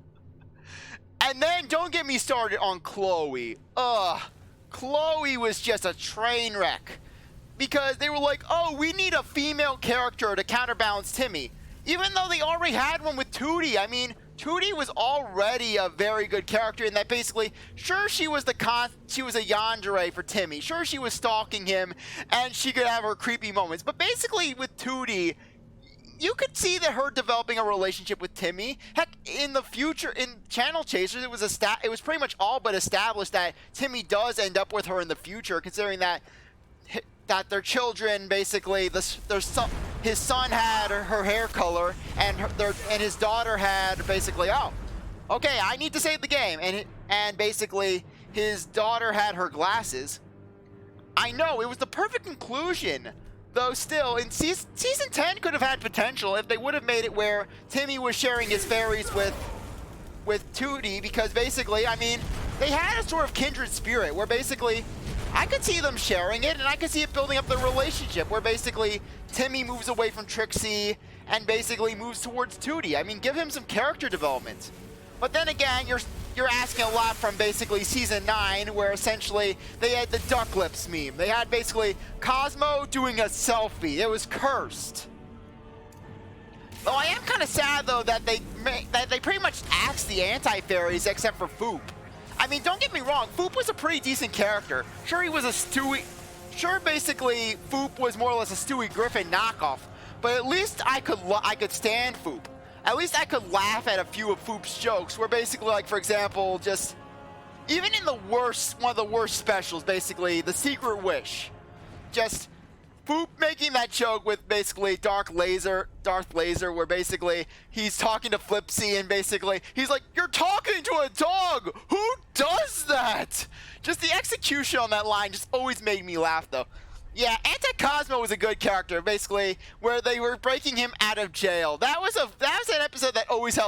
And then don't get me started on Chloe. Ugh, Chloe was just a train wreck. Because they were like, oh, we need a female character to counterbalance Timmy. Even though they already had one with Tootie. I mean, Tootie was already a very good character in that basically, sure, she was a yandere for Timmy. Sure, she was stalking him, and she could have her creepy moments. But basically, with Tootie, you could see that her developing a relationship with Timmy. Heck, in the future, in Channel Chasers, it was pretty much all but established that Timmy does end up with her in the future, considering that their children, basically, his son had her hair color, and his daughter had basically, oh, okay, I need to save the game, and basically his daughter had her glasses. I know, it was the perfect conclusion, though still, in season 10 could have had potential if they would have made it where Timmy was sharing his fairies with Tootie, because basically, I mean, they had a sort of kindred spirit where basically I could see them sharing it, and I could see it building up the relationship where basically Timmy moves away from Trixie and basically moves towards Tootie. I mean, give him some character development. But then again, you're asking a lot from basically season 9, where essentially they had the duck lips meme. They had basically Cosmo doing a selfie. It was cursed. Though I am kind of sad though that they pretty much axed the anti-fairies except for Foop. I mean, don't get me wrong, Foop was a pretty decent character. Sure, he was a Stewie. Sure, basically, Foop was more or less a Stewie Griffin knockoff. But at least I could stand Foop. At least I could laugh at a few of Foop's jokes, where basically, like, for example, just even in one of the worst specials, basically, The Secret Wish, just Foop making that joke with basically Darth Laser, where basically he's talking to Flipsy and basically he's like, "You're talking to a dog! Who does that?" Just the execution on that line just always made me laugh, though. Yeah, Anti-Cosmo was a good character, basically, where they were breaking him out of jail. That was an episode that always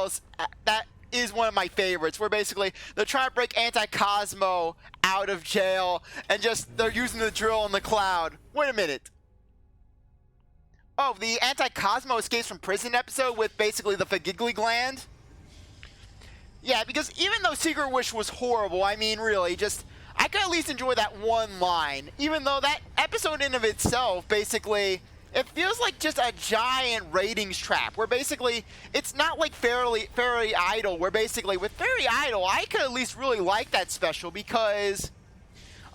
that is one of my favorites, where basically they're trying to break Anti-Cosmo out of jail and just they're using the drill in the cloud. Wait a minute. Oh, the Anti-Cosmo escapes from prison episode with basically the Fagiggly gland? Yeah, because even though Secret Wish was horrible, I mean, really, just, I could at least enjoy that one line. Even though that episode in of itself, basically, it feels like just a giant ratings trap, where basically, it's not like Fairly Idol, where basically, with Fairly Idol, I could at least really like that special, because,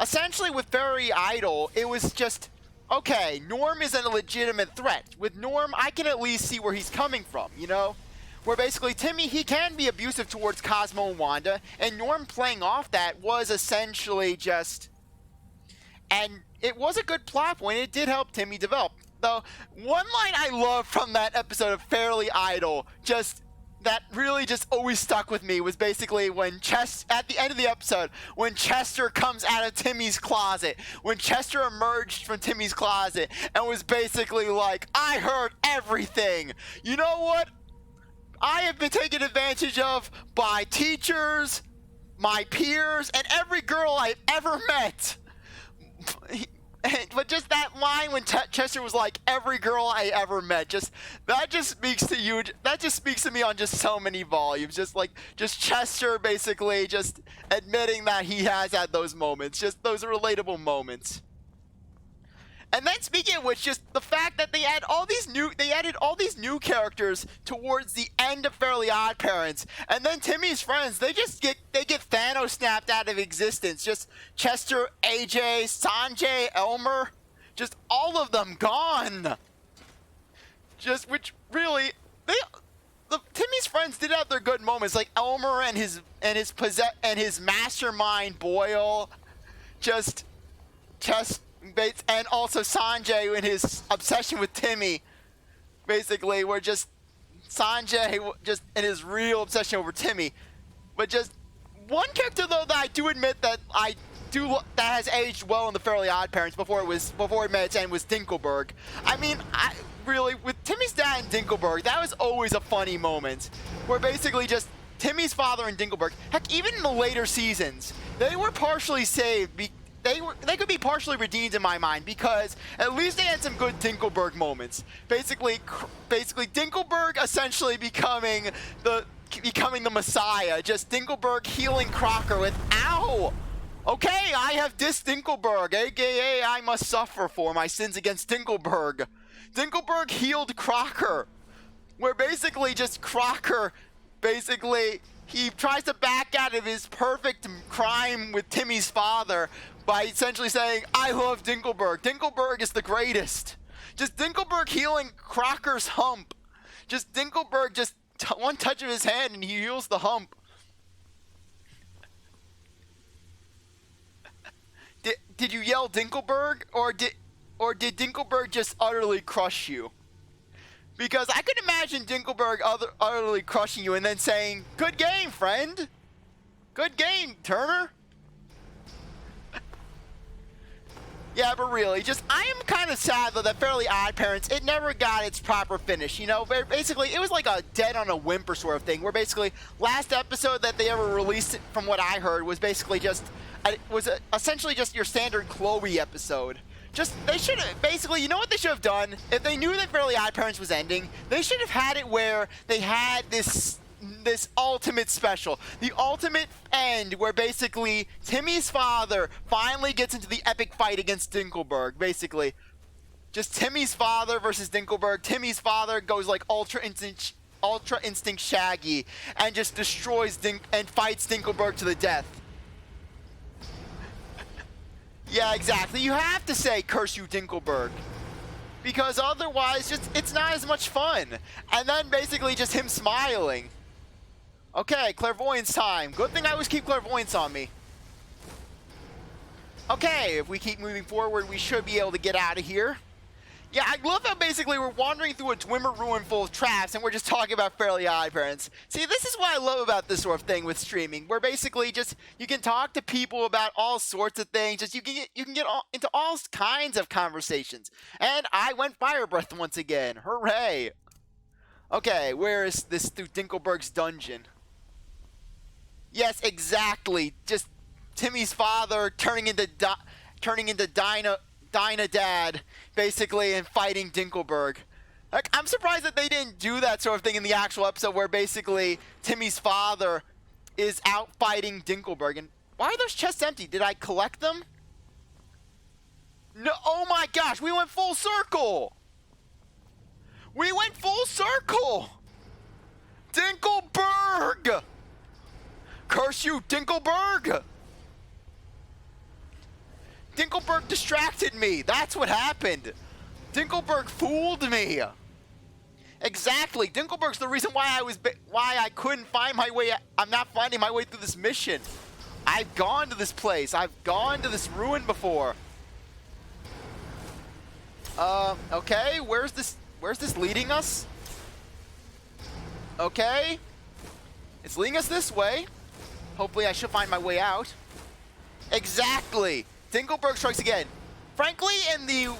essentially with Fairly Idol, it was just, okay, Norm isn't a legitimate threat. With Norm, I can at least see where he's coming from, you know? Where basically Timmy, he can be abusive towards Cosmo and Wanda, and Norm playing off that was essentially just... And it was a good plot point, it did help Timmy develop. Though, one line I love from that episode of Fairly Idol, that really just always stuck with me, was basically when at the end of the episode, when Chester comes out of Timmy's closet, when Chester emerged from Timmy's closet and was basically like, "I heard everything. You know what? I have been taken advantage of by teachers, my peers, and every girl I've ever met. But just that line when Chester was like, every girl I ever met, that just speaks to you. That just speaks to me on just so many volumes. Just Chester basically just admitting that he has had those moments, just those relatable moments. And then speaking of which, just the fact that they added all these new characters towards the end of Fairly OddParents, and then Timmy's friends, they get Thanos snapped out of existence. Just Chester, AJ, Sanjay, Elmer, just all of them gone. Just which really Timmy's friends did have their good moments, like Elmer and his mastermind Boyle, and also Sanjay and his obsession with Timmy, basically, where just Sanjay just in his real obsession over Timmy. But just one character though that I do admit that that has aged well in the Fairly OddParents before it met its end was Dinkelberg. I mean, really with Timmy's dad and Dinkelberg, that was always a funny moment, where basically just Timmy's father and Dinkelberg, heck, even in the later seasons, they were partially saved. They could be partially redeemed in my mind, because at least they had some good Dinkelberg moments. Basically Dinkelberg essentially becoming the Messiah. Just Dinkelberg healing Crocker with ow. Okay, I have dissed Dinkelberg, aka I must suffer for my sins against Dinkelberg. Dinkelberg healed Crocker, where basically just Crocker he tries to back out of his perfect crime with Timmy's father by essentially saying, I love Dinkelberg. Dinkelberg is the greatest. Just Dinkelberg healing Crocker's hump. Just Dinkelberg, just one touch of his hand and he heals the hump. Did you yell Dinkelberg, or did Dinkelberg just utterly crush you? Because I could imagine Dinkelberg utterly crushing you and then saying, good game, friend. Good game, Turner. Yeah, but really, I am kind of sad though that Fairly OddParents, it never got its proper finish. You know, basically, it was like a dead on a whimper sort of thing, where basically, last episode that they ever released, from what I heard, was basically essentially just your standard Chloe episode. They should have, basically, you know what they should have done? If they knew that Fairly OddParents was ending, they should have had it where they had this ultimate special, the ultimate end, where basically Timmy's father finally gets into the epic fight against Dinkelberg. Basically, just Timmy's father versus Dinkelberg. Timmy's father goes like Ultra Instinct Shaggy and just destroys and fights Dinkelberg to the death. Yeah, exactly. You have to say, curse you, Dinkelberg. Because otherwise, it's not as much fun. And then basically just him smiling. Okay, clairvoyance time. Good thing I always keep clairvoyance on me. Okay, if we keep moving forward, we should be able to get out of here. Yeah, I love how basically we're wandering through a Dwemer ruin full of traps and we're just talking about Fairly OddParents. See, this is what I love about this sort of thing with streaming, where basically just you can talk to people about all sorts of things. Just you can get into all kinds of conversations. And I went fire breath once again. Hooray! Okay, where is this through Dinkelberg's dungeon? Yes, exactly. Just Timmy's father turning into Dinah Dad, basically, and fighting Dinkelberg. Like, I'm surprised that they didn't do that sort of thing in the actual episode, where basically Timmy's father is out fighting Dinkelberg. And why are those chests empty? Did I collect them? No. Oh my gosh, we went full circle. We went full circle. Dinkelberg. Curse you, Dinkelberg. Dinkelberg distracted me. That's what happened. Dinkelberg fooled me. Exactly. Dinkelberg's the reason why I couldn't find my way. I'm not finding my way through this mission. I've gone to this place. I've gone to this ruin before. Okay. Where's this leading us? Okay. It's leading us this way. Hopefully I should find my way out. Exactly. Dinkelberg strikes again. Frankly, in the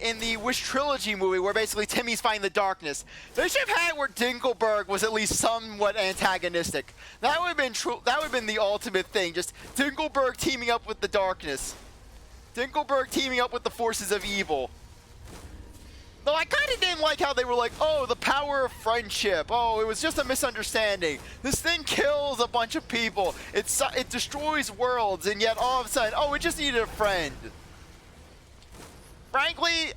in the Wish Trilogy movie where basically Timmy's fighting the darkness. They should have had where Dinkelberg was at least somewhat antagonistic. That would have been true. That would have been the ultimate thing. Just Dinkelberg teaming up with the darkness. Dinkelberg teaming up with the forces of evil. Though I kind of didn't like how they were like, oh, the power of friendship. Oh, it was just a misunderstanding. This thing kills a bunch of people. It destroys worlds, and yet all of a sudden, oh, it just needed a friend. Frankly,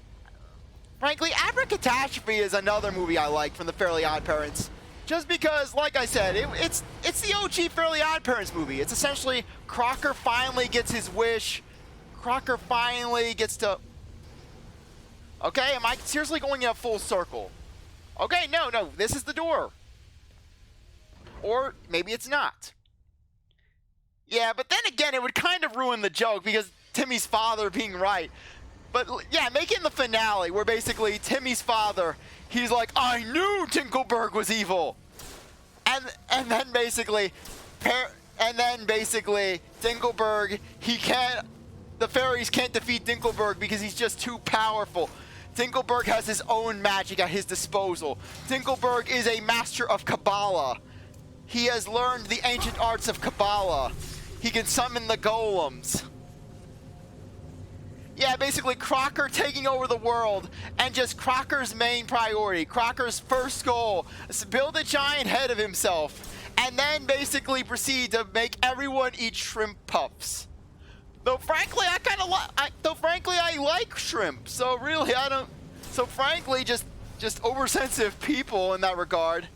Abracatastrophe is another movie I like from the Fairly OddParents. Just because, like I said, it's the OG Fairly OddParents movie. It's essentially Crocker finally gets his wish. Crocker finally gets to... Okay, am I seriously going in a full circle? Okay, no, this is the door. Or maybe it's not. Yeah, but then again, it would kind of ruin the joke because Timmy's father being right. But yeah, making the finale where basically Timmy's father, he's like, I knew Dinkelberg was evil. And then basically Dinkelberg, the fairies can't defeat Dinkelberg because he's just too powerful. Dinkelberg has his own magic at his disposal. Dinkelberg is a master of Kabbalah. He has learned the ancient arts of Kabbalah. He can summon the golems. Yeah, basically Crocker taking over the world, and just Crocker's main priority, Crocker's first goal is to build a giant head of himself, and then basically proceed to make everyone eat shrimp puffs. Though frankly, I like shrimp. So really, just oversensitive people in that regard.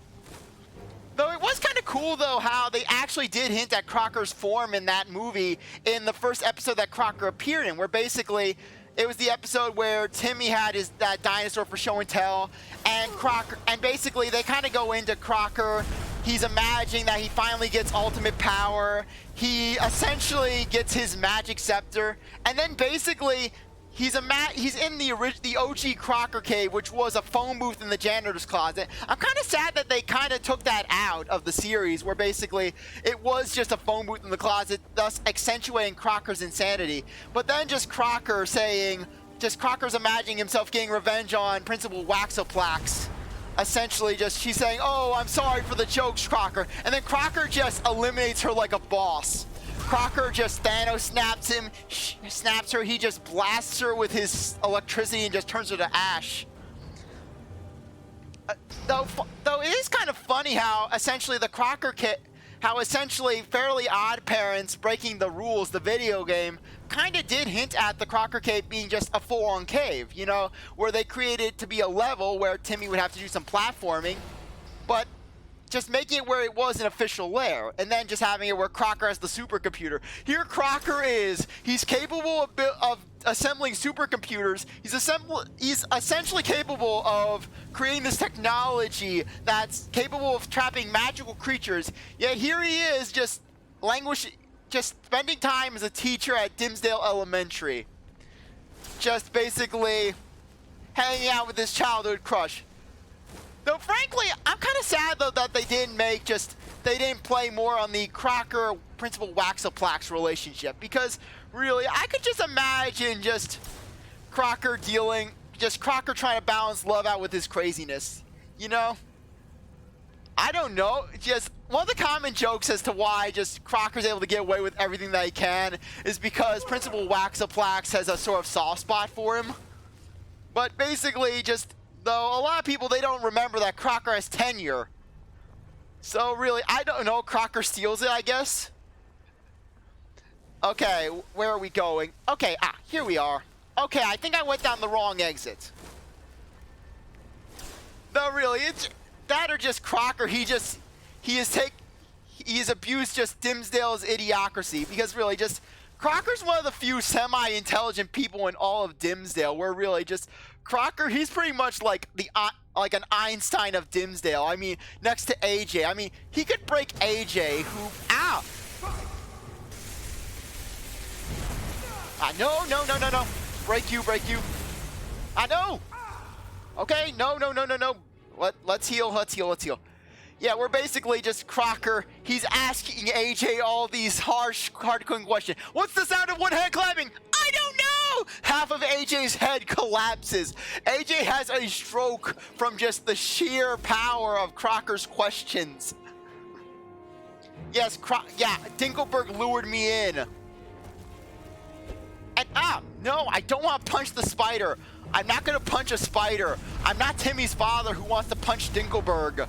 Though it was kind of cool though how they actually did hint at Crocker's form in that movie in the first episode that Crocker appeared in, where basically it was the episode where Timmy had that dinosaur for show and tell, and basically they kind of go into Crocker. He's imagining that he finally gets ultimate power. He essentially gets his magic scepter, and then basically he's in the OG Crocker cave, which was a phone booth in the janitor's closet. I'm kind of sad that they kind of took that out of the series, where basically it was just a phone booth in the closet, thus accentuating Crocker's insanity. But then Crocker's imagining himself getting revenge on Principal Waxoplax. Essentially she's saying, oh, I'm sorry for the jokes, Crocker. And then Crocker just eliminates her like a boss. Crocker just Thanos snaps her, he just blasts her with his electricity and just turns her to ash. Though it is kind of funny how essentially Fairly OddParents Breaking the Rules, the video game, kind of did hint at the Crocker cave being just a full-on cave, you know, where they created it to be a level where Timmy would have to do some platforming, but just making it where it was an official lair, and then just having it where Crocker has the supercomputer. Here Crocker he's capable of assembling supercomputers. He's essentially capable of creating this technology that's capable of trapping magical creatures, yet here he is just spending time as a teacher at Dimsdale Elementary. Just basically hanging out with his childhood crush. Though frankly, I'm kind of sad though that they didn't play more on the Crocker Principal Waxoplax relationship, because really I could just imagine Crocker trying to balance love out with his craziness, you know? I don't know, one of the common jokes as to why Crocker's able to get away with everything that he can is because Principal Waxoplax has a sort of soft spot for him. But basically though a lot of people, they don't remember that Crocker has tenure. So really, I don't know, Crocker steals it, I guess. Okay, where are we going? Okay, here we are. Okay, I think I went down the wrong exit. No, really, it's that or just Crocker. He has abused Dimsdale's idiocracy, because really Crocker's one of the few semi-intelligent people in all of Dimsdale, where really Crocker, he's pretty much like an Einstein of Dimsdale. I mean, next to AJ. I mean, he could break AJ, ow! No. Break you. No! Okay, no. Let's heal. Yeah, we're basically Crocker. He's asking AJ all these hard-hitting questions. What's the sound of one hand clapping? I don't know! Half of AJ's head collapses. AJ has a stroke from just the sheer power of Crocker's questions. Yes, yeah, Dinkelberg lured me in. And, no, I don't want to punch the spider. I'm not going to punch a spider. I'm not Timmy's father who wants to punch Dinkelberg.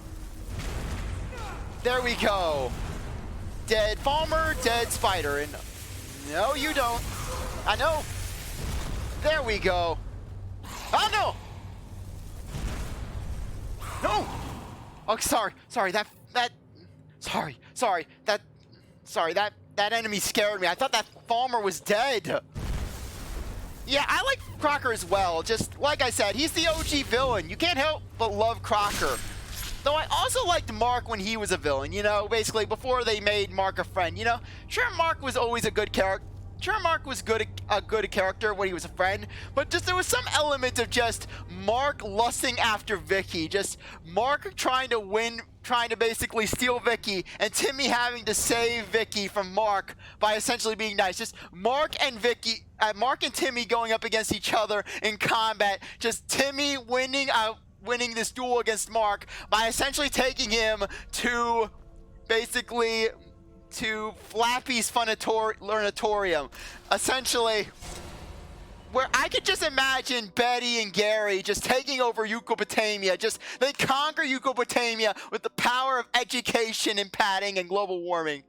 There we go. Dead farmer, dead spider. And no, you don't. I know. There we go. Oh, no. No. Oh, sorry. That enemy scared me. I thought that farmer was dead. Yeah, I like Crocker as well. Just like I said, he's the OG villain. You can't help but love Crocker. Though I also liked Mark when he was a villain, you know, basically before they made Mark a friend, you know. Sure, Mark was always a good character. Sure, Mark was a good character when he was a friend, but just there was some element of just Mark lusting after Vicky, just Mark trying to basically steal Vicky, and Timmy having to save Vicky from Mark by essentially being nice. Just Mark and Timmy going up against each other in combat. Just Timmy winning this duel against Mark by essentially taking him to basically to Flappy's Funatorium, essentially, where I could just imagine Betty and Gary just taking over Yuccopotamia. They conquer Yuccopotamia with the power of education and padding and global warming.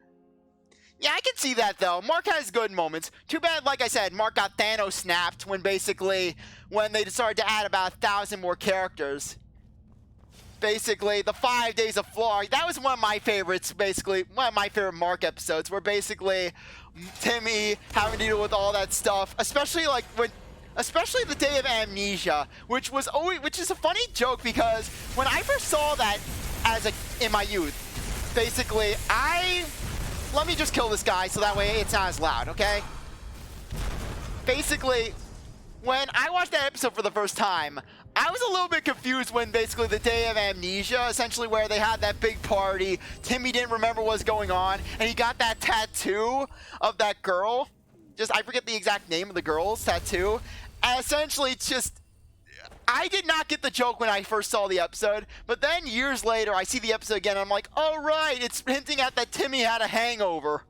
Yeah, I can see that, though. Mark has good moments. Too bad, like I said, Mark got Thanos snapped when they started to add about 1,000 more characters. Basically, the 5 days of Florian, that was one of my favorites, basically, one of my favorite Mark episodes, where basically Timmy having to deal with all that stuff, especially the day of amnesia, which is a funny joke because when I first saw that in my youth, basically, let me just kill this guy so that way it's not as loud, okay? Basically, when I watched that episode for the first time, I was a little bit confused when basically the day of amnesia, essentially where they had that big party, Timmy didn't remember what was going on, and he got that tattoo of that girl. I forget the exact name of the girl's tattoo. And essentially I did not get the joke when I first saw the episode, but then years later I see the episode again and I'm like, oh right, it's hinting at that Timmy had a hangover.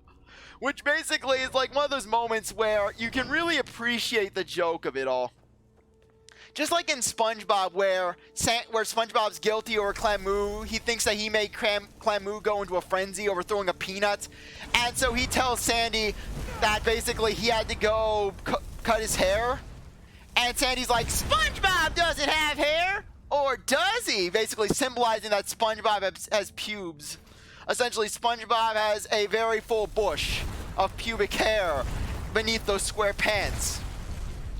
Which basically is like one of those moments where you can really appreciate the joke of it all. Just like in SpongeBob, where SpongeBob's guilty over Clamu, he thinks that he made Clamu go into a frenzy over throwing a peanut, and so he tells Sandy that basically he had to go cut his hair, and Sandy's like, SpongeBob doesn't have hair, or does he? Basically symbolizing that SpongeBob has pubes. Essentially, SpongeBob has a very full bush of pubic hair beneath those square pants.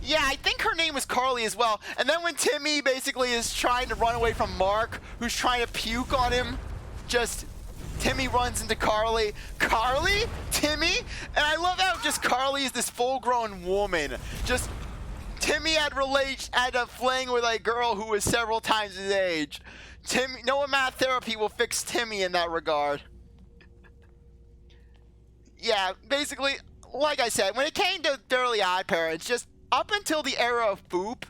Yeah, I think her name was Carly as well. And then when Timmy basically is trying to run away from Mark, who's trying to puke on him, Timmy runs into Carly. Carly? Timmy? And I love how just Carly is this full-grown woman. Timmy had a fling with a girl who was several times his age. No amount of therapy will fix Timmy in that regard. Yeah, basically, like I said, when it came to Fairly OddParents, up until the era of Poop,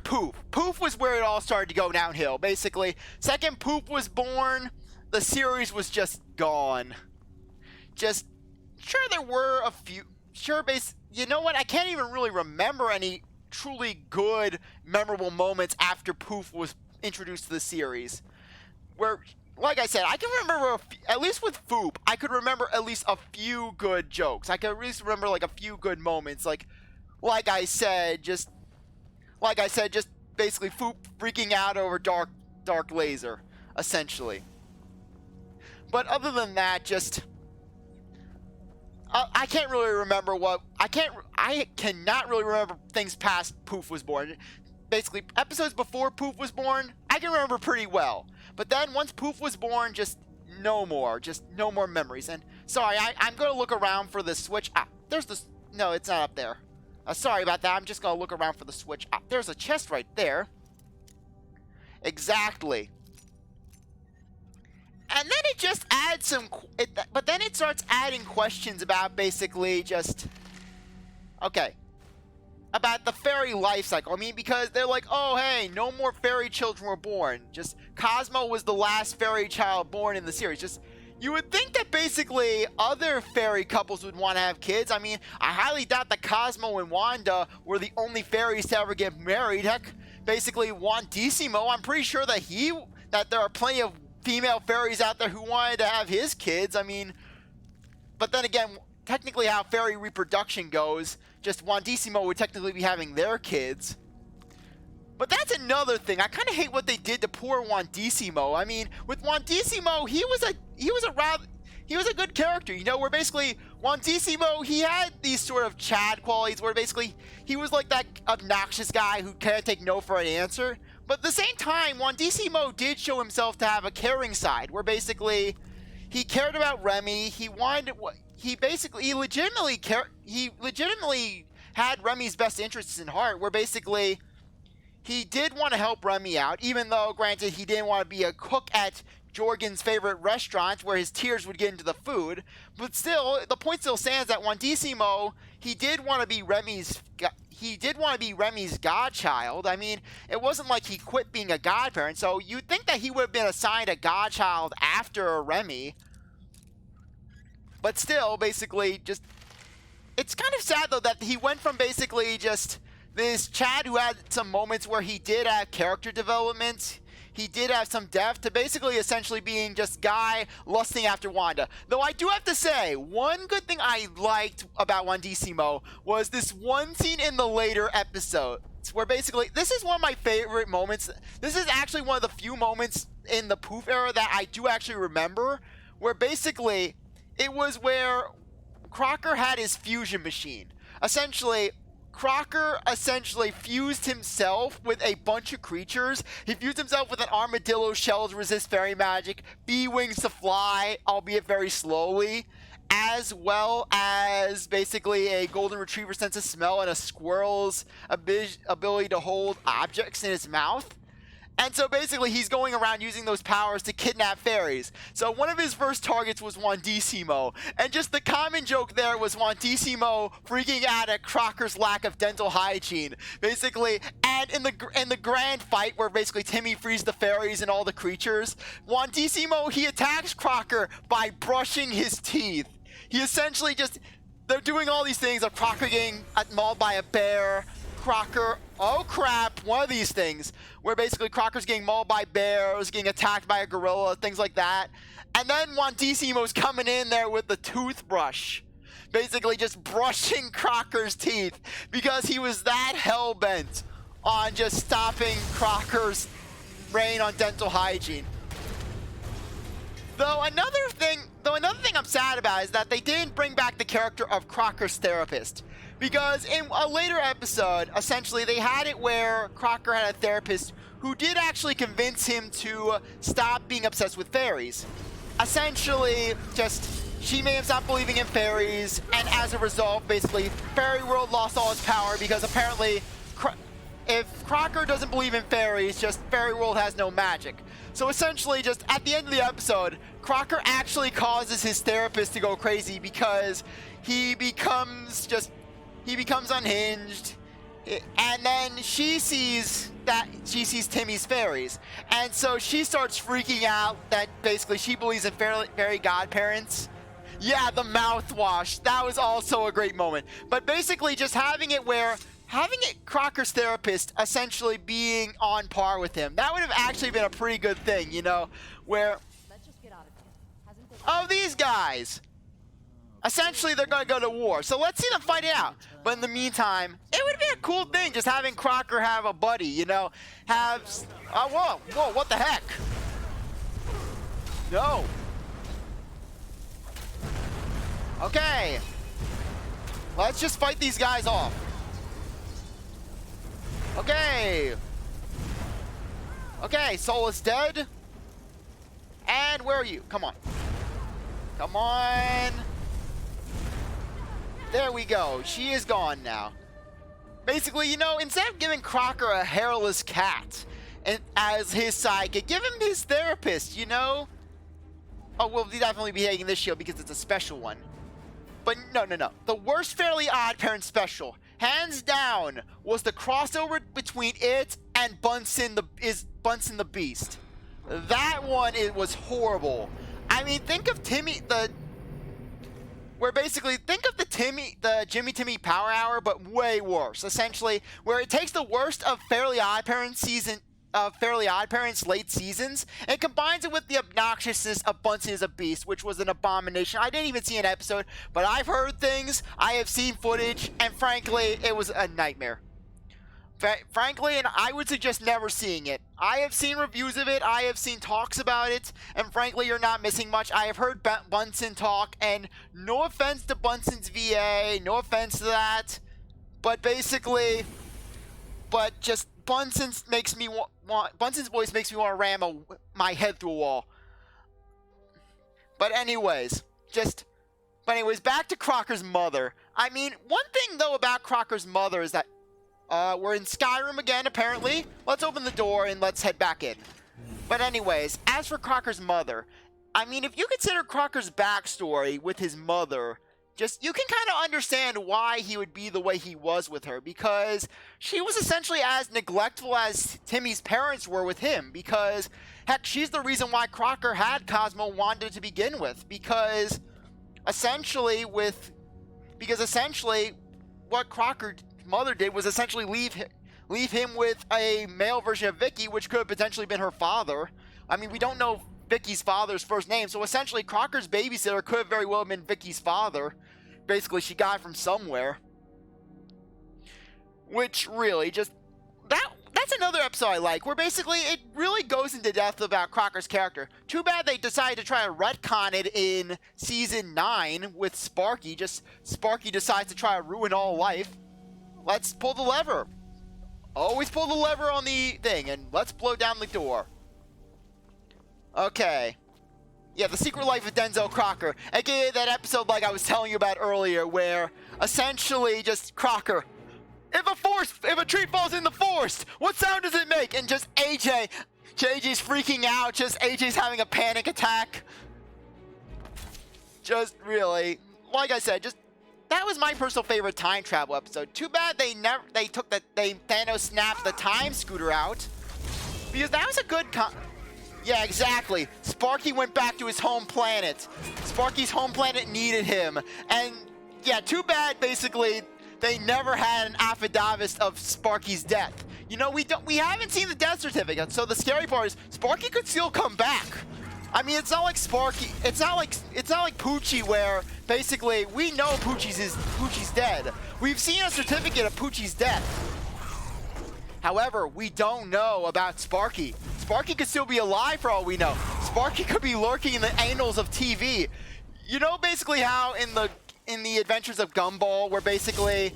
Poof. Poof was where it all started to go downhill, basically. Second Poof was born, the series was just gone. Sure there were a few, you know what, I can't even really remember any truly good, memorable moments after Poof was introduced to the series. Where, like I said, I can remember, at least with Foop, I could remember at least a few good jokes. I could at least remember like a few good moments. Like I said, just basically Foop freaking out over dark laser, essentially. But other than that, I can't really remember I cannot really remember things past Poof was born. Basically, episodes before Poof was born, I can remember pretty well. But then once Poof was born, no more memories. And sorry, I'm going to look around for the switch. No, it's not up there. Sorry about that. I'm just going to look around for the switch. There's a chest right there. Exactly. And then it just adds but then it starts adding questions about basically Okay. About the fairy life cycle. I mean, because they're like, oh, hey, no more fairy children were born. Just Cosmo was the last fairy child born in the series. Just, you would think that basically other fairy couples would want to have kids. I mean, I highly doubt that Cosmo and Wanda were the only fairies to ever get married. Heck, basically Wandissimo, I'm pretty sure that there are plenty of female fairies out there who wanted to have his kids. I mean, but then again, technically how fairy reproduction goes, just Wandissimo would technically be having their kids. But that's another thing. I kind of hate what they did to poor Wandissimo. I mean, with Wandissimo, he was a good character, you know, where basically Wandissimo, he had these sort of Chad qualities where basically he was like that obnoxious guy who can't take no for an answer. But at the same time, Wandissimo did show himself to have a caring side where basically he cared about Remy. He legitimately had Remy's best interests in heart, where basically he did want to help Remy out, even though, granted, he didn't want to be a cook at Jorgen's favorite restaurant where his tears would get into the food. But still, the point still stands that Wandissimo, he did want to be Remy's godchild. I mean, it wasn't like he quit being a godparent, so you'd think that he would have been assigned a godchild after Remy. But still, basically, just... It's kind of sad, though, that he went from basically just this Chad who had some moments where he did have character development, he did have some depth, to basically essentially being just guy lusting after Wanda. Though I do have to say, one good thing I liked about Wandissimo was this one scene in the later episodes, where basically, this is one of my favorite moments. This is actually one of the few moments in the Poof era that I do actually remember, where basically... It was where Crocker had his fusion machine. Essentially, Crocker fused himself with a bunch of creatures. He fused himself with an armadillo shell to resist fairy magic, bee wings to fly, albeit very slowly, as well as basically a golden retriever sense of smell and a squirrel's ability to hold objects in his mouth. And so basically he's going around using those powers to kidnap fairies. So one of his first targets was Wandissimo. And just the common joke there was Wandissimo freaking out at Crocker's lack of dental hygiene. Basically, and in the grand fight where basically Timmy frees the fairies and all the creatures, Wandissimo, he attacks Crocker by brushing his teeth. He essentially just... They're doing all these things of Crocker getting mauled by a bear, Crocker, oh crap, one of these things, where basically Crocker's getting mauled by bears, getting attacked by a gorilla, things like that. And then Wandissimo's coming in there with the toothbrush, basically just brushing Crocker's teeth, because he was that hell-bent on just stopping Crocker's reign on dental hygiene. Though another thing I'm sad about is that they didn't bring back the character of Crocker's therapist. Because in a later episode, essentially, they had it where Crocker had a therapist who did actually convince him to stop being obsessed with fairies. Essentially, just, she made him stop believing in fairies, and as a result, basically, Fairy World lost all its power because apparently, if Crocker doesn't believe in fairies, just Fairy World has no magic. So essentially, just at the end of the episode, Crocker actually causes his therapist to go crazy because he becomes unhinged, and then she sees Timmy's fairies, and so she starts freaking out that basically she believes in fairy godparents. Yeah, the mouthwash, that was also a great moment. But basically just having it Crocker's therapist essentially being on par with him, that would have actually been a pretty good thing, you know, where, Let's just get out of here. oh, these guys, essentially they're going to go to war, so let's see them fight it out. But in the meantime, it would be a cool thing just having Crocker have a buddy, you know, whoa, what the heck? No. Okay. Let's just fight these guys off. Okay. Okay, Soul is dead. And where are you? Come on. Come on. There we go. She is gone now. Basically, you know, instead of giving Crocker a hairless cat as his sidekick, give him his therapist, you know? Oh, we'll definitely be taking this shield because it's a special one. But no. The worst Fairly OddParents special, hands down, was the crossover between it and Bunsen the Beast. That one, it was horrible. I mean, think of think of the Jimmy Timmy Power Hour, but way worse. Essentially, where it takes the worst of Fairly OddParents late seasons and combines it with the obnoxiousness of Bunsen is a Beast, which was an abomination. I didn't even see an episode, but I've heard things, I have seen footage, and frankly, it was a nightmare. Frankly, and I would suggest never seeing it. I have seen reviews of it, I have seen talks about it, and frankly, you're not missing much. I have heard Bunsen talk, and no offense to Bunsen's VA, no offense to that, but basically, just Bunsen's voice makes me want to ram my head through a wall. But anyways, back to Crocker's mother. I mean, one thing though about Crocker's mother is that we're in Skyrim again, apparently. Let's open the door and let's head back in. But anyways, as for Crocker's mother, I mean, if you consider Crocker's backstory with his mother, you can kind of understand why he would be the way he was with her, because she was essentially as neglectful as Timmy's parents were with him, because, heck, she's the reason why Crocker had Cosmo Wanda to begin with, because essentially what Crocker's mother did was essentially leave him with a male version of Vicky, which could have potentially been her father. I mean, we don't know Vicky's father's first name, so essentially Crocker's babysitter could have very well been Vicky's father. Basically, she got it from somewhere. Which really that's another episode I like, where basically it really goes into depth about Crocker's character. Too bad they decided to try to retcon it in season 9 with Sparky. Sparky decides to try to ruin all life. Let's pull the lever. Always pull the lever on the thing, and let's blow down the door. Okay. Yeah, The Secret Life of Denzel Crocker, aka that episode like I was telling you about earlier, where essentially just Crocker, if a tree falls in the forest, what sound does it make? And just JJ's freaking out, AJ's having a panic attack. Just really, like I said, that was my personal favorite time travel episode. Too bad Thanos snapped the time scooter out, because that was a good yeah, exactly. Sparky went back to his home planet. Sparky's home planet needed him. And yeah, too bad basically they never had an affidavit of Sparky's death. You know, we haven't seen the death certificate, so the scary part is Sparky could still come back. I mean, it's not like Poochie, where basically we know Poochie's dead. We've seen a certificate of Poochie's death. However, we don't know about Sparky. Sparky could still be alive for all we know. Sparky could be lurking in the annals of TV. You know, basically how in the Adventures of Gumball, where basically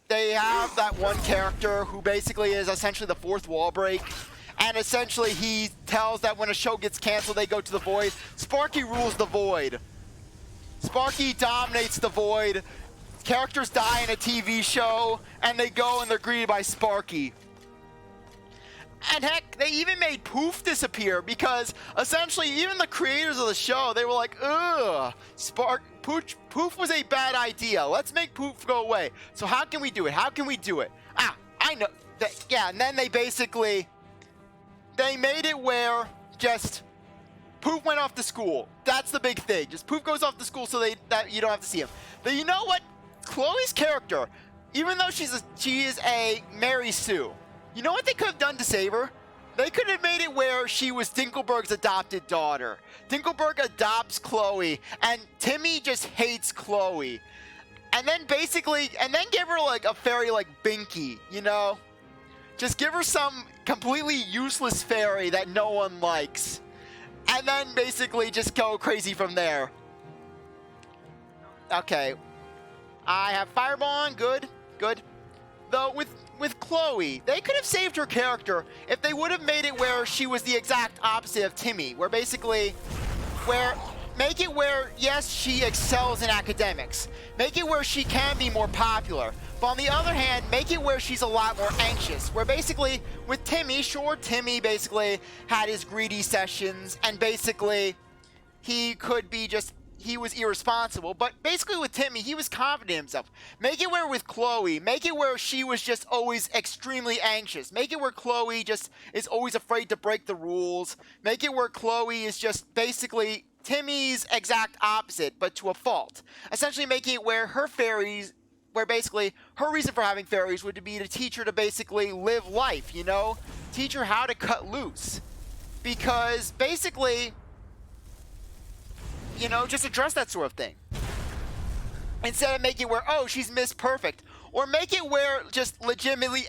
they have that one character who basically is essentially the fourth wall break, and essentially he tells that when a show gets canceled, they go to the Void. Sparky rules the Void. Sparky dominates the Void. Characters die in a TV show, and they go and they're greeted by Sparky. And heck, they even made Poof disappear, because essentially even the creators of the show, they were like, ugh, Poof was a bad idea. Let's make Poof go away. So how can we do it? How can we do it? I know. Yeah, and then they made it where Poof went off to school. That's the big thing. Poof goes off to school so that you don't have to see him. But you know what? Chloe's character, even though she is a Mary Sue, you know what they could have done to save her? They could have made it where she was Dinkelberg's adopted daughter. Dinkelberg adopts Chloe, and Timmy just hates Chloe. And then give her like a fairy like Binky, you know? Just give her some completely useless fairy that no one likes. And then basically just go crazy from there. Okay. I have Fireball on, good. Though with Chloe, they could have saved her character if they would have made it where she was the exact opposite of Timmy, make it where, yes, she excels in academics. Make it where she can be more popular. But on the other hand, make it where she's a lot more anxious. Where basically, with Timmy, sure, Timmy basically had his greedy sessions, and basically, he could be he was irresponsible, but basically with Timmy, he was confident in himself. Make it where with Chloe, make it where she was just always extremely anxious. Make it where Chloe just is always afraid to break the rules. Make it where Chloe is just basically Timmy's exact opposite, but to a fault. Essentially making it where her fairies, where basically her reason for having fairies would be to teach her to basically live life, you know? Teach her how to cut loose. Because basically, you know, just address that sort of thing. Instead of making it where, oh, she's Miss Perfect. Or make it where just legitimately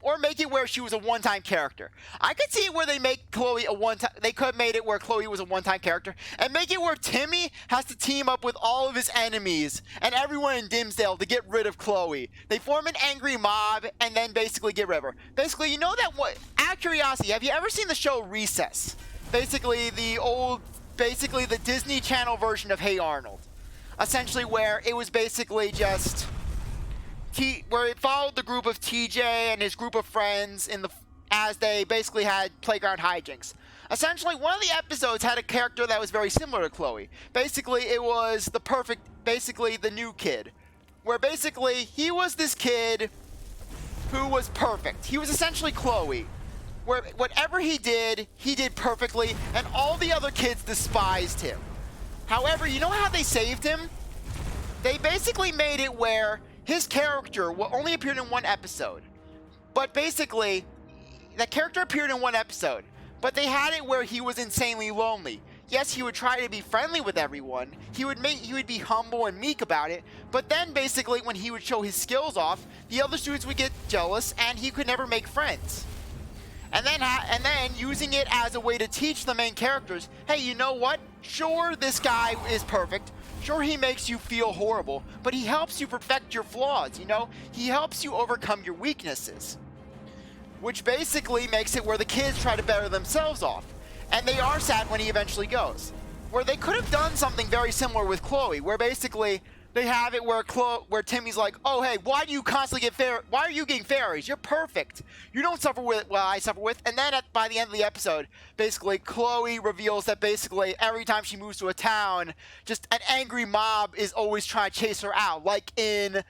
or make it where she was a one-time character. I could see where they make Chloe a one-time, they could have made it where Chloe was a one-time character. And make it where Timmy has to team up with all of his enemies and everyone in Dimsdale to get rid of Chloe. They form an angry mob and then basically get rid of her. Basically, you know that what, out of curiosity, have you ever seen the show Recess? Basically the Disney Channel version of Hey Arnold. Essentially where it was basically just where it followed the group of TJ and his group of friends as they basically had playground hijinks. Essentially, one of the episodes had a character that was very similar to Chloe. Basically, it was the new kid. Where basically, he was this kid who was perfect. He was essentially Chloe. Where whatever he did perfectly, and all the other kids despised him. However, you know how they saved him? They basically made it where his character only appeared in one episode. But basically, that character appeared in one episode. But they had it where he was insanely lonely. Yes, he would try to be friendly with everyone. He would be humble and meek about it. But then basically, when he would show his skills off, the other students would get jealous and he could never make friends. And then using it as a way to teach the main characters, hey, you know what? Sure, this guy is perfect. Sure, he makes you feel horrible, but he helps you perfect your flaws, you know? He helps you overcome your weaknesses. Which basically makes it where the kids try to better themselves off. And they are sad when he eventually goes. Where they could have done something very similar with Chloe, where basically they have it where Timmy's like, oh, hey, why do you constantly why are you getting fairies? You're perfect. You don't suffer with what I suffer with. And then by the end of the episode, basically Chloe reveals that basically every time she moves to a town, just an angry mob is always trying to chase her out. In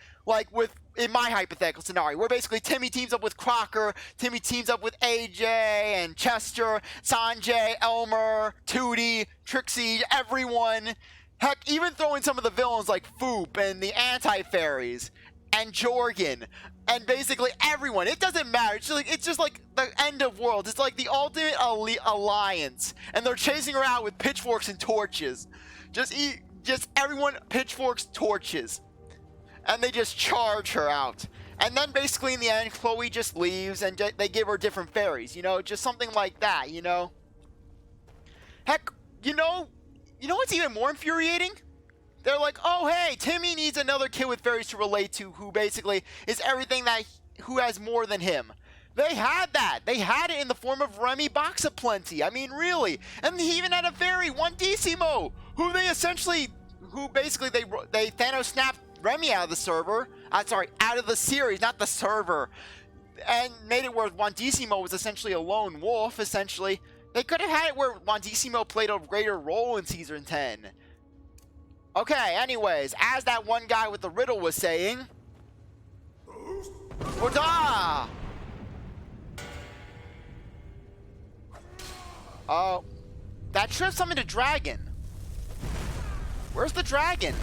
my hypothetical scenario, where basically Timmy teams up with Crocker, Timmy teams up with AJ and Chester, Sanjay, Elmer, Tootie, Trixie, everyone. Heck, even throwing some of the villains like Foop and the Anti-Fairies and Jorgen and basically everyone. It doesn't matter. It's just like the end of worlds. It's like the ultimate alliance. And they're chasing her out with pitchforks and torches. Just everyone pitchforks, torches. And they just charge her out. And then basically in the end, Chloe just leaves and they give her different fairies. You know, just something like that, you know? Heck, you know what's even more infuriating? They're like, oh, hey, Timmy needs another kid with fairies to relate to who basically is everything who has more than him. They had that. They had it in the form of Remy Box of Plenty. I mean, really. And he even had a fairy, Wandissimo, who basically they Thanos snapped Remy out of the server. Out of the series, not the server. And made it where Wandissimo was essentially a lone wolf, essentially. They could have had it where Wandissimo played a greater role in Season 10. Okay, anyways, as that one guy with the riddle was saying... Hoda! Oh, that should have summoned a dragon. Where's the dragon?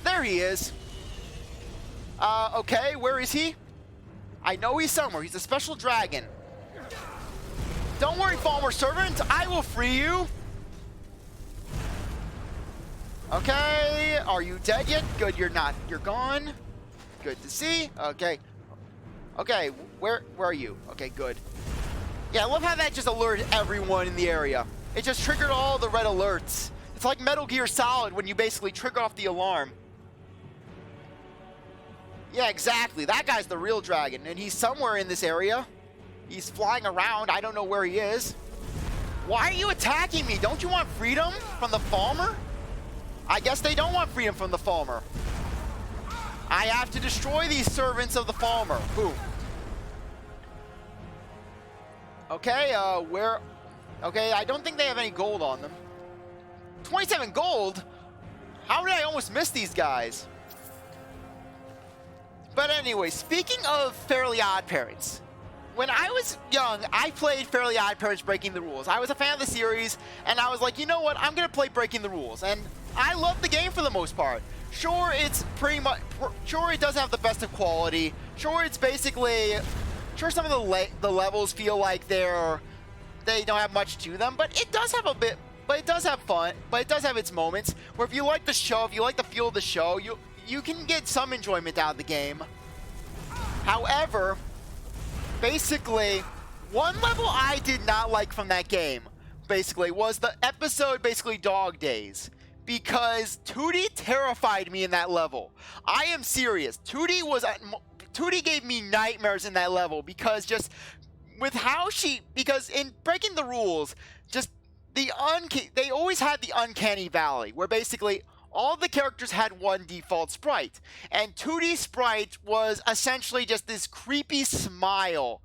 There he is. Okay, where is he? I know he's somewhere. He's a special dragon. Don't worry, former servant. I will free you. Okay, are you dead yet? Good, you're not. You're gone. Good to see. Okay. Okay, where are you? Okay, good. Yeah, I love how that just alerted everyone in the area. It just triggered all the red alerts. It's like Metal Gear Solid when you basically trigger off the alarm. Yeah, exactly. That guy's the real dragon, and he's somewhere in this area. He's flying around. I don't know where he is. Why are you attacking me? Don't you want freedom from the Falmer? I guess they don't want freedom from the Falmer. I have to destroy these servants of the Falmer. Boom. Okay, where... Okay, I don't think they have any gold on them. 27 gold? How did I almost miss these guys? But anyway, speaking of Fairly OddParents, when I was young, I played Fairly OddParents Breaking the Rules. I was a fan of the series, and I was like, you know what? I'm going to play Breaking the Rules. And I love the game for the most part. Sure, it's pretty much... Sure, it doesn't have the best of quality. Sure, it's basically... Sure, some of the levels feel like they don't have much to them, but it does have a bit... But it does have fun. But it does have its moments where if you like the show, if you like the feel of the show, you can get some enjoyment out of the game. However... Basically, one level I did not like from that game, basically, was the episode, Dog Days. Because Tootie terrified me in that level. I am serious. Tootie gave me nightmares in that level because just with how because in Breaking the Rules, just they always had the Uncanny Valley, where basically all the characters had one default sprite, and Tootie's sprite was essentially just this creepy smile.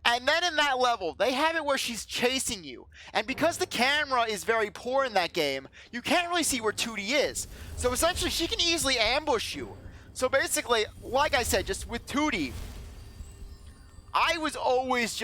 And then in that level, they have it where she's chasing you. And because the camera is very poor in that game, you can't really see where Tootie is. So essentially, she can easily ambush you. So basically, like I said, just with Tootie, I was always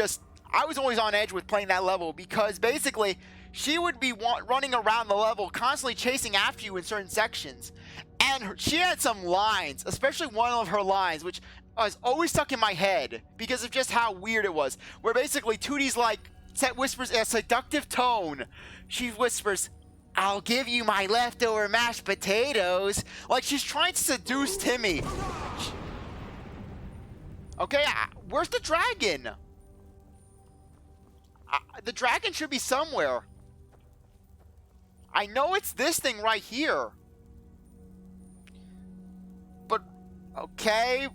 on edge with playing that level because basically, she would be running around the level, constantly chasing after you in certain sections. And she had some lines, especially one of her lines, which was always stuck in my head because of just how weird it was. Where basically Tootie's like, whispers in a seductive tone. She whispers, "I'll give you my leftover mashed potatoes." Like she's trying to seduce Timmy. Okay, where's the dragon? The dragon should be somewhere. I know it's this thing right here. But, okay.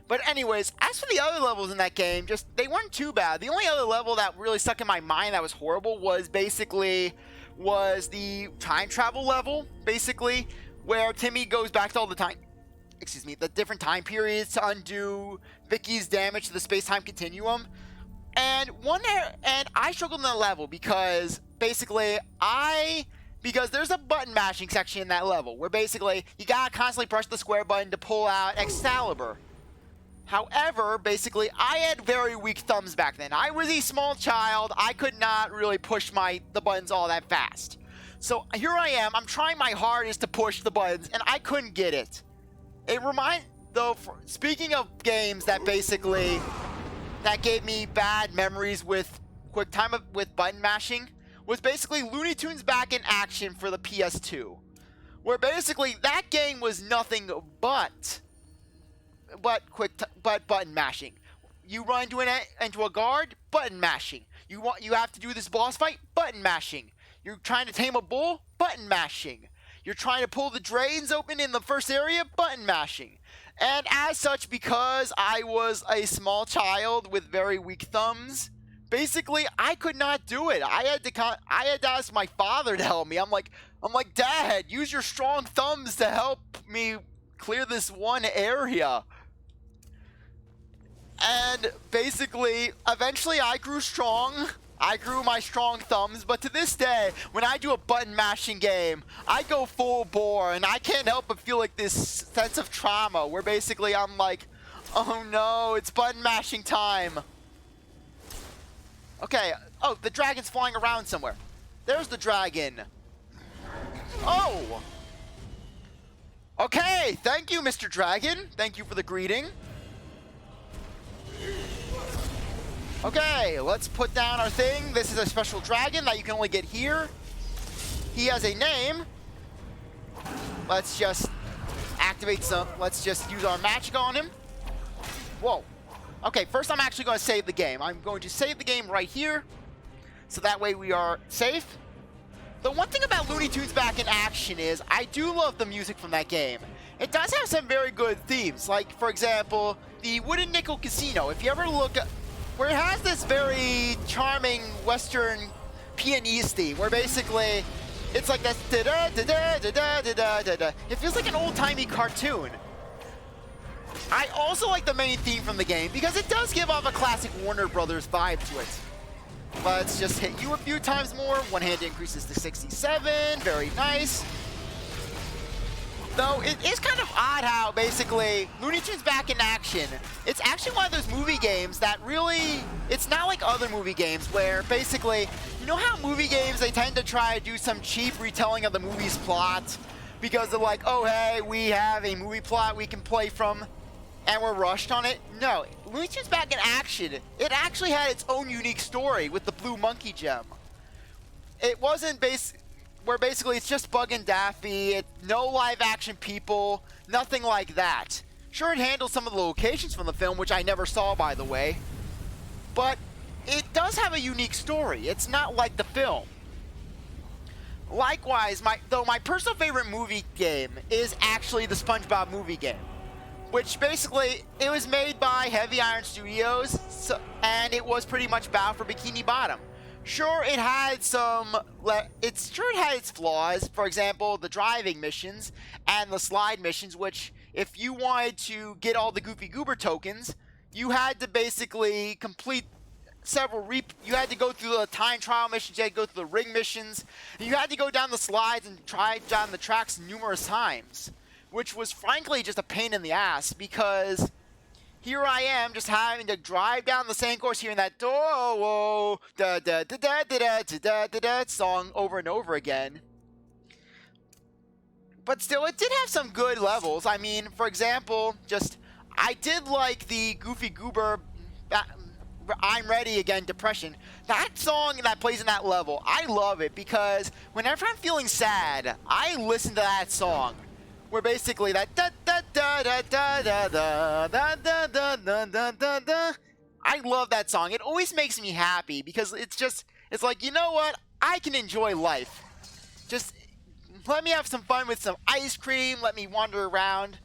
But anyways, as for the other levels in that game, they weren't too bad. The only other level that really stuck in my mind that was horrible was the time travel level, basically, where Timmy goes back to the different time periods to undo Vicky's damage to the space-time continuum. And I struggled in that level because basically because there's a button mashing section in that level where basically you gotta constantly press the square button to pull out Excalibur. However, basically I had very weak thumbs back then. I was a small child. I could not really push the buttons all that fast. So here I am. I'm trying my hardest to push the buttons and I couldn't get it. Speaking of games that gave me bad memories with button mashing, was basically Looney Tunes Back in Action for the PS2, where basically that game was nothing but button mashing. You run into a guard, button mashing. You have to do this boss fight, button mashing. You're trying to tame a bull, button mashing. You're trying to pull the drains open in the first area, button mashing. And as such, because I was a small child with very weak thumbs, basically I could not do it. I had to ask my father to help me. I'm like, "Dad, use your strong thumbs to help me clear this one area." And basically, eventually I grew strong. I grew my strong thumbs, but to this day, when I do a button mashing game, I go full bore, and I can't help but feel like this sense of trauma, where basically I'm like, oh no, it's button mashing time. Okay, oh, the dragon's flying around somewhere. There's the dragon. Oh! Okay, thank you, Mr. Dragon. Thank you for the greeting. Okay, let's put down our thing. This is a special dragon that you can only get here. He has a name. Let's just let's just use our magic on him. Whoa. Okay, first I'm actually going to save the game. I'm going to save the game right here, so that way we are safe. The one thing about Looney Tunes Back in Action is I do love the music from that game. It does have some very good themes, like, for example, the Wooden Nickel Casino. If you ever look at where it has this very charming Western pianiste theme, where basically it's like this da-da-da-da-da-da-da-da-da. It feels like an old-timey cartoon. I also like the main theme from the game because it does give off a classic Warner Brothers vibe to it. Let's just hit you a few times more. One hand increases to 67. Very nice. Though it is kind of odd how basically Looney Tunes back in action. It's actually one of those movie games that really, it's not like other movie games where basically, you know how movie games, they tend to try to do some cheap retelling of the movie's plot because they're like, oh hey, we have a movie plot we can play from and we're rushed on it? No, Looney Tunes back in action, it actually had its own unique story with the Blue Monkey Gem. It wasn't where basically it's just Bug and Daffy, no live action people, nothing like that. Sure, it handles some of the locations from the film, which I never saw, by the way, but it does have a unique story. It's not like the film. Likewise, my personal favorite movie game is actually the SpongeBob movie game, which basically, it was made by Heavy Iron Studios, and it was pretty much bound for Bikini Bottom. Sure, it had its flaws. For example, the driving missions and the slide missions, which if you wanted to get all the Goofy Goober tokens, you had to basically complete you had to go through the time trial missions, you had to go through the ring missions, and you had to go down the slides and drive down the tracks numerous times, which was frankly just a pain in the ass because here I am just having to drive down the same course, hearing that da da da da da da da da da song over and over again. But still, it did have some good levels. I mean, for example, I did like the Goofy Goober I'm Ready Again Depression. That song that plays in that level, I love it because whenever I'm feeling sad, I listen to that song. Where basically that da da da da da da da da da da da da da da. I love that song. It always makes me happy because it's like, you know what? I can enjoy life. Just let me have some fun with some ice cream. Let me wander around.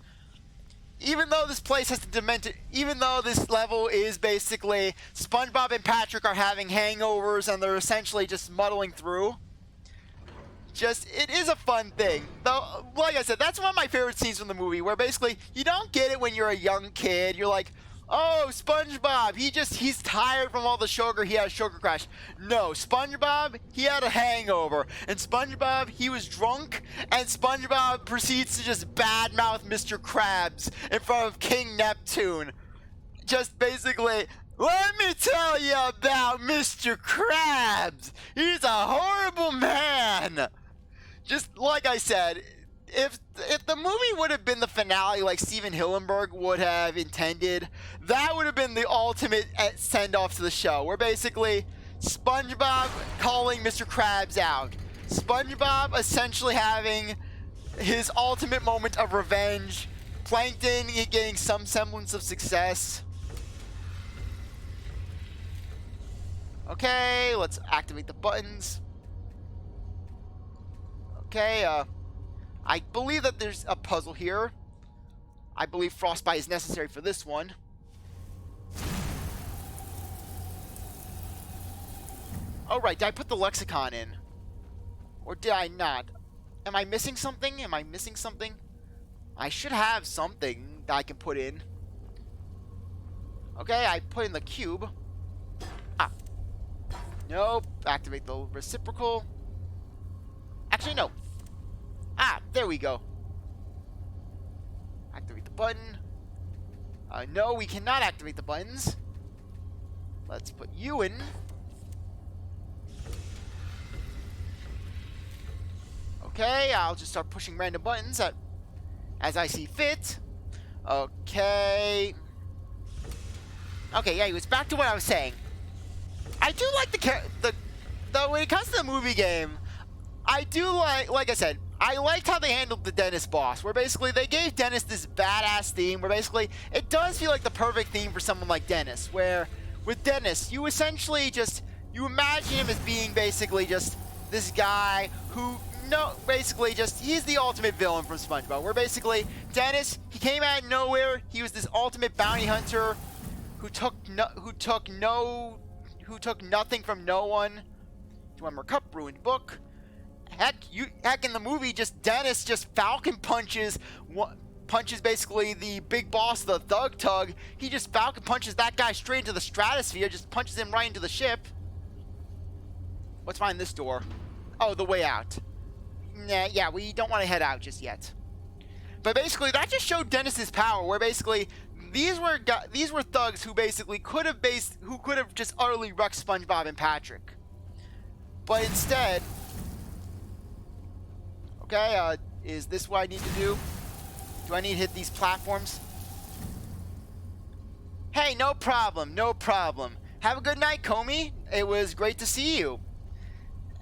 Even though this place has even though this level is basically SpongeBob and Patrick are having hangovers and they're essentially just muddling through. It is a fun thing. Though, like I said, that's one of my favorite scenes from the movie, where basically you don't get it when you're a young kid. You're like, oh, SpongeBob, he's tired from all the sugar, he had a sugar crash. No, SpongeBob, he had a hangover. And SpongeBob, he was drunk, and SpongeBob proceeds to just badmouth Mr. Krabs in front of King Neptune. Just basically, let me tell you about Mr. Krabs. He's a horrible man. Just like I said, if the movie would have been the finale like Steven Hillenburg would have intended, that would have been the ultimate send-off to the show, where basically SpongeBob calling Mr. Krabs out. SpongeBob essentially having his ultimate moment of revenge. Plankton getting some semblance of success. Okay, let's activate the buttons. Okay, I believe that there's a puzzle here. I believe Frostbite is necessary for this one. Oh, right, did I put the lexicon in? Or did I not? Am I missing something? I should have something that I can put in. Okay, I put in the cube. Nope. Activate the reciprocal. Actually, no. There we go. Activate the button. No, we cannot activate the buttons. Let's put you in. Okay, I'll just start pushing random buttons as I see fit. Okay. Okay, anyways, back to what I was saying. I do like though when it comes to the movie game, I do like I said, I liked how they handled the Dennis boss, where basically they gave Dennis this badass theme, where basically it does feel like the perfect theme for someone like Dennis, where with Dennis, you essentially you imagine him as being basically just this guy who, he's the ultimate villain from SpongeBob, where basically Dennis, he came out of nowhere, he was this ultimate bounty hunter who took nothing from no one. Dwemer Cup, ruined book. Heck, in the movie, Dennis falcon punches basically the big boss, the Thug Tug. He just falcon punches that guy straight into the stratosphere, just punches him right into the ship. What's behind this door? Oh, the way out. Nah, yeah, we don't want to head out just yet. But basically, that just showed Dennis's power, where basically these were thugs who basically could have just utterly wrecked SpongeBob and Patrick. But instead, okay, is this what I need to do? Do I need to hit these platforms? Hey, no problem, no problem. Have a good night, Comey. It was great to see you.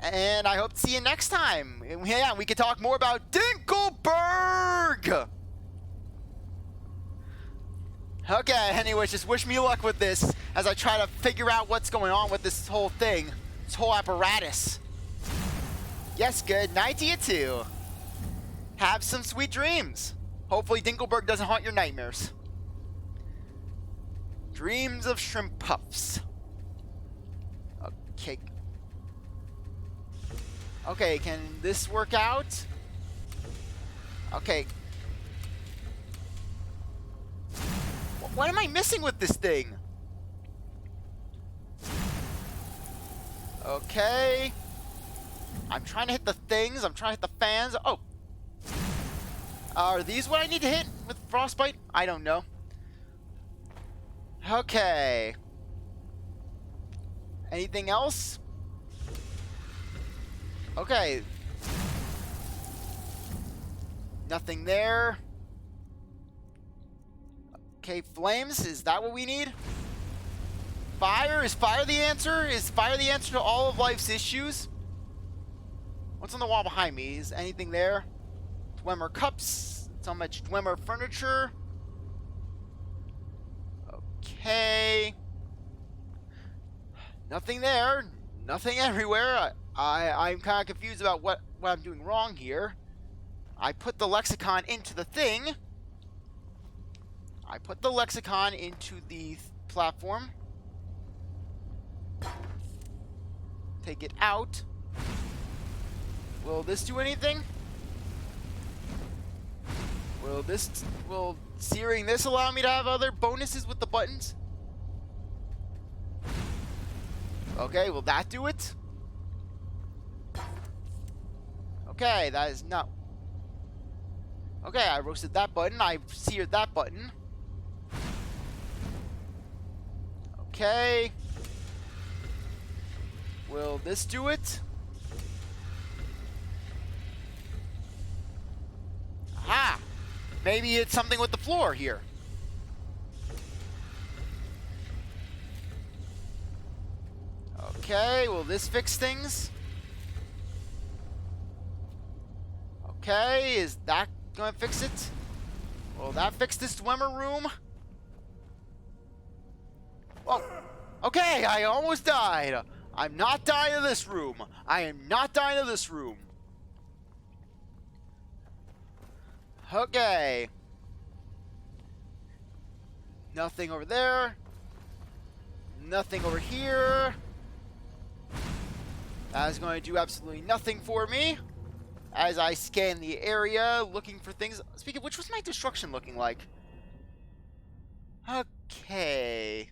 And I hope to see you next time. Yeah, we can talk more about Dinkelberg! Okay, anyways, just wish me luck with this as I try to figure out what's going on with this whole thing. This whole apparatus. Yes, good night to you too. Have some sweet dreams. Hopefully Dinkelberg doesn't haunt your nightmares. Dreams of shrimp puffs. Okay. Okay, can this work out? Okay. What am I missing with this thing? Okay. I'm trying to hit the things. I'm trying to hit the fans. Oh. Are these what I need to hit with frostbite? I don't know. Okay. Anything else? Okay. Nothing there. Okay, flames. Is that what we need? Fire? Is fire the answer? Is fire the answer to all of life's issues? What's on the wall behind me? Is anything there? Dwemer cups. So much Dwemer furniture. Okay. Nothing there. Nothing everywhere. I'm kind of confused about what I'm doing wrong here. I put the lexicon into the thing. I put the lexicon into the platform. Take it out. Will this do anything? Will searing this allow me to have other bonuses with the buttons? Okay, will that do it? Okay, that is not... Okay, I roasted that button. I seared that button. Okay. Will this do it? Aha! Maybe it's something with the floor here. Okay, will this fix things? Okay, is that gonna fix it? Will that fix this Dwemer room? Oh, okay, I almost died. I'm not dying in this room. I am not dying in this room. Okay. Nothing over there. Nothing over here. That is going to do absolutely nothing for me as I scan the area looking for things. Speaking of which, what's my destruction looking like? Okay.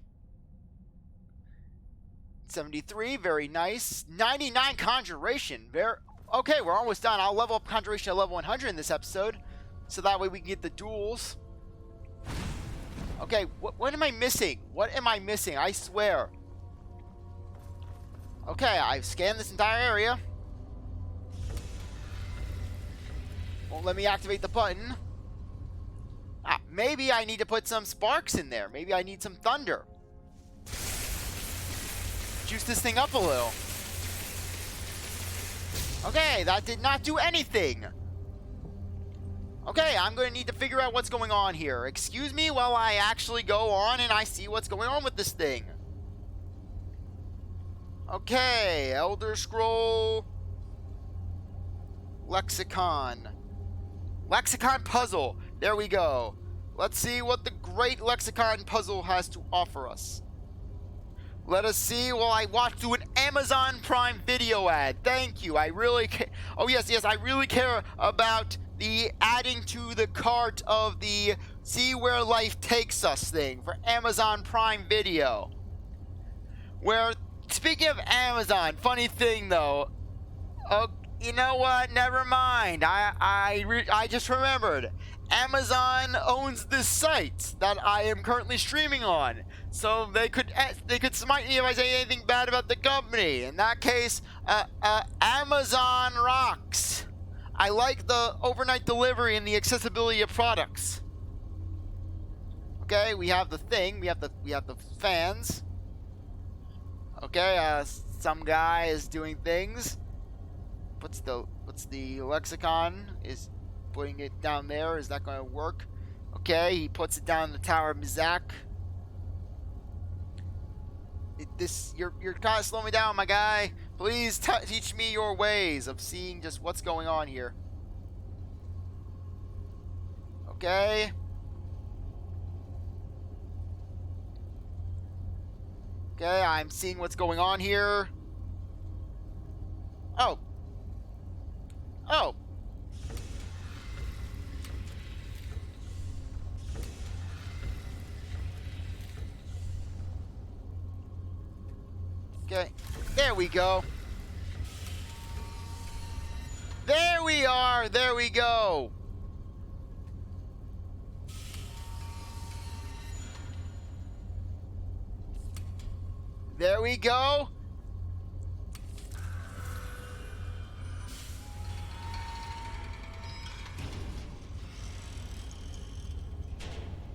73, very nice. 99 conjuration. Okay, we're almost done. I'll level up conjuration to level 100 in this episode, so that way we can get the duels. Okay, what am I missing? What am I missing? I swear. Okay, I've scanned this entire area. Won't let me activate the button. Maybe I need to put some sparks in there. Maybe I need some thunder. Juice this thing up a little. Okay, that did not do anything. Okay, I'm going to need to figure out what's going on here. Excuse me while I actually go on and I see what's going on with this thing. Okay, Elder Scroll. Lexicon. Lexicon puzzle. There we go. Let's see what the great lexicon puzzle has to offer us. Let us see while I watch through an Amazon Prime video ad. Thank you. I really care. Oh, yes, I really care about the adding to the cart of the See Where Life Takes Us thing for Amazon Prime Video. Where speaking of Amazon, funny thing though. Oh, you know what? Never mind. I just remembered. Amazon owns this site that I am currently streaming on, so they could smite me if I say anything bad about the company. In that case, Amazon rocks. I like the overnight delivery and the accessibility of products. Okay, we have the thing. We have the fans. Okay, some guy is doing things. What's the lexicon? Is putting it down there. Is that going to work? Okay, he puts it down in the Tower of Namesake. You're kind of slowing me down, my guy. Please teach me your ways of seeing just what's going on here. Okay. Okay, I'm seeing what's going on here. Oh. Oh. Okay, there we go. There we are. There we go. There we go.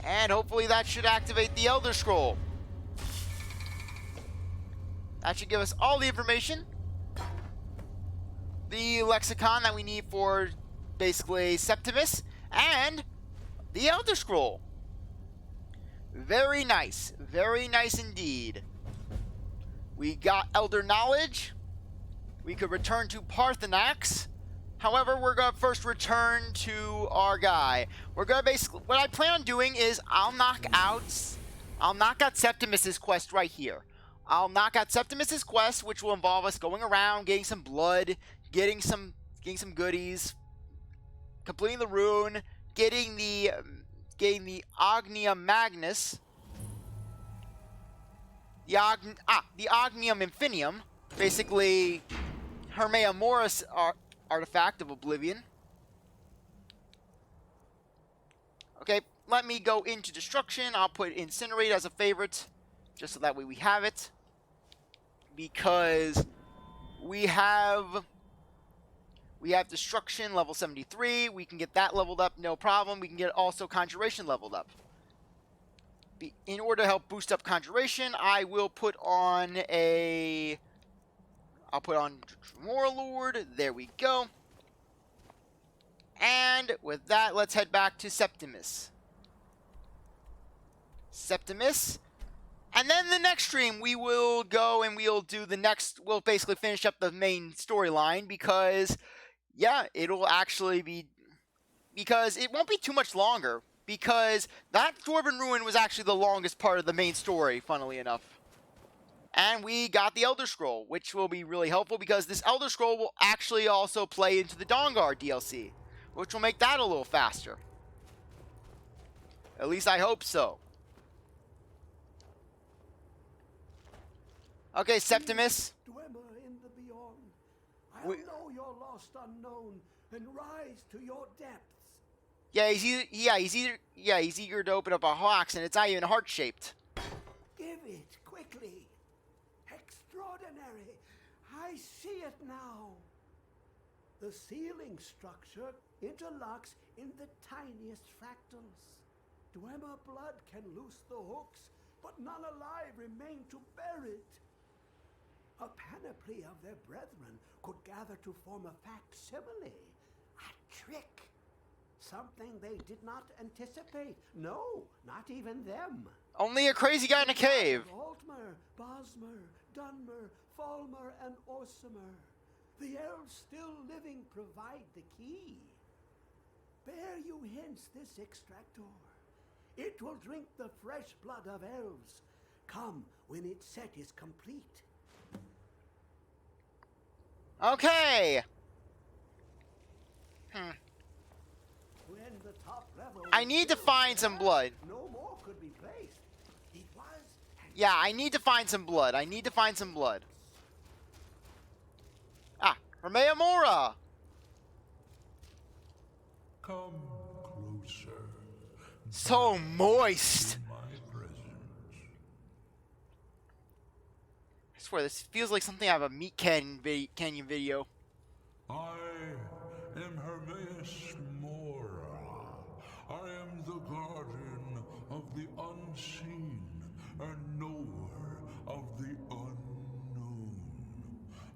And hopefully that should activate the Elder Scroll. That should give us all the information. The lexicon that we need for basically Septimus and the Elder Scroll. Very nice. Very nice indeed. We got Elder Knowledge. We could return to Paarthurnax. However, we're going to first return to our guy. We're going to basically... What I plan on doing is I'll knock out Septimus's quest right here. I'll knock out Septimus's quest, which will involve us going around, getting some blood, getting some goodies, completing the rune, getting the Ognium Magnus, the Ognium Infinium, basically Hermea Moris artifact of Oblivion. Okay, let me go into Destruction. I'll put Incinerate as a favorite, just so that way we have it. Because we have Destruction level 73. We can get that leveled up, no problem. We can get also Conjuration leveled up. In order to help boost up Conjuration, I'll put on Warlord. There we go. And with that, let's head back to Septimus. And then the next stream, we will go and we'll basically finish up the main storyline because, yeah, it won't be too much longer because that Dwarven Ruin was actually the longest part of the main story, funnily enough. And we got the Elder Scroll, which will be really helpful because this Elder Scroll will actually also play into the Dawnguard DLC, which will make that a little faster. At least I hope so. Okay, Septimus. Dwemer in the beyond. I'll know your lost unknown and rise to your depths. Yeah, he's eager to open up a box, and it's not even heart-shaped. Give it quickly. Extraordinary. I see it now. The ceiling structure interlocks in the tiniest fractals. Dwemer blood can loose the hooks, but none alive remain to bear it. A panoply of their brethren could gather to form a facsimile, a trick, something they did not anticipate. No, not even them. Only a crazy guy in a cave. Altmer, Bosmer, Dunmer, Falmer, and Orsimer. The elves still living provide the key. Bear you hence this extractor. It will drink the fresh blood of elves. Come when its set is complete. Okay. When the top level I need to find some blood. No more could be placed. It was. Yeah, I need to find some blood. Hermeamora! Come closer. So moist! To my presence. I swear, this feels like something out of a Meat Canyon video. I am Hermeus Mora. I am the guardian of the unseen and knower of the unknown.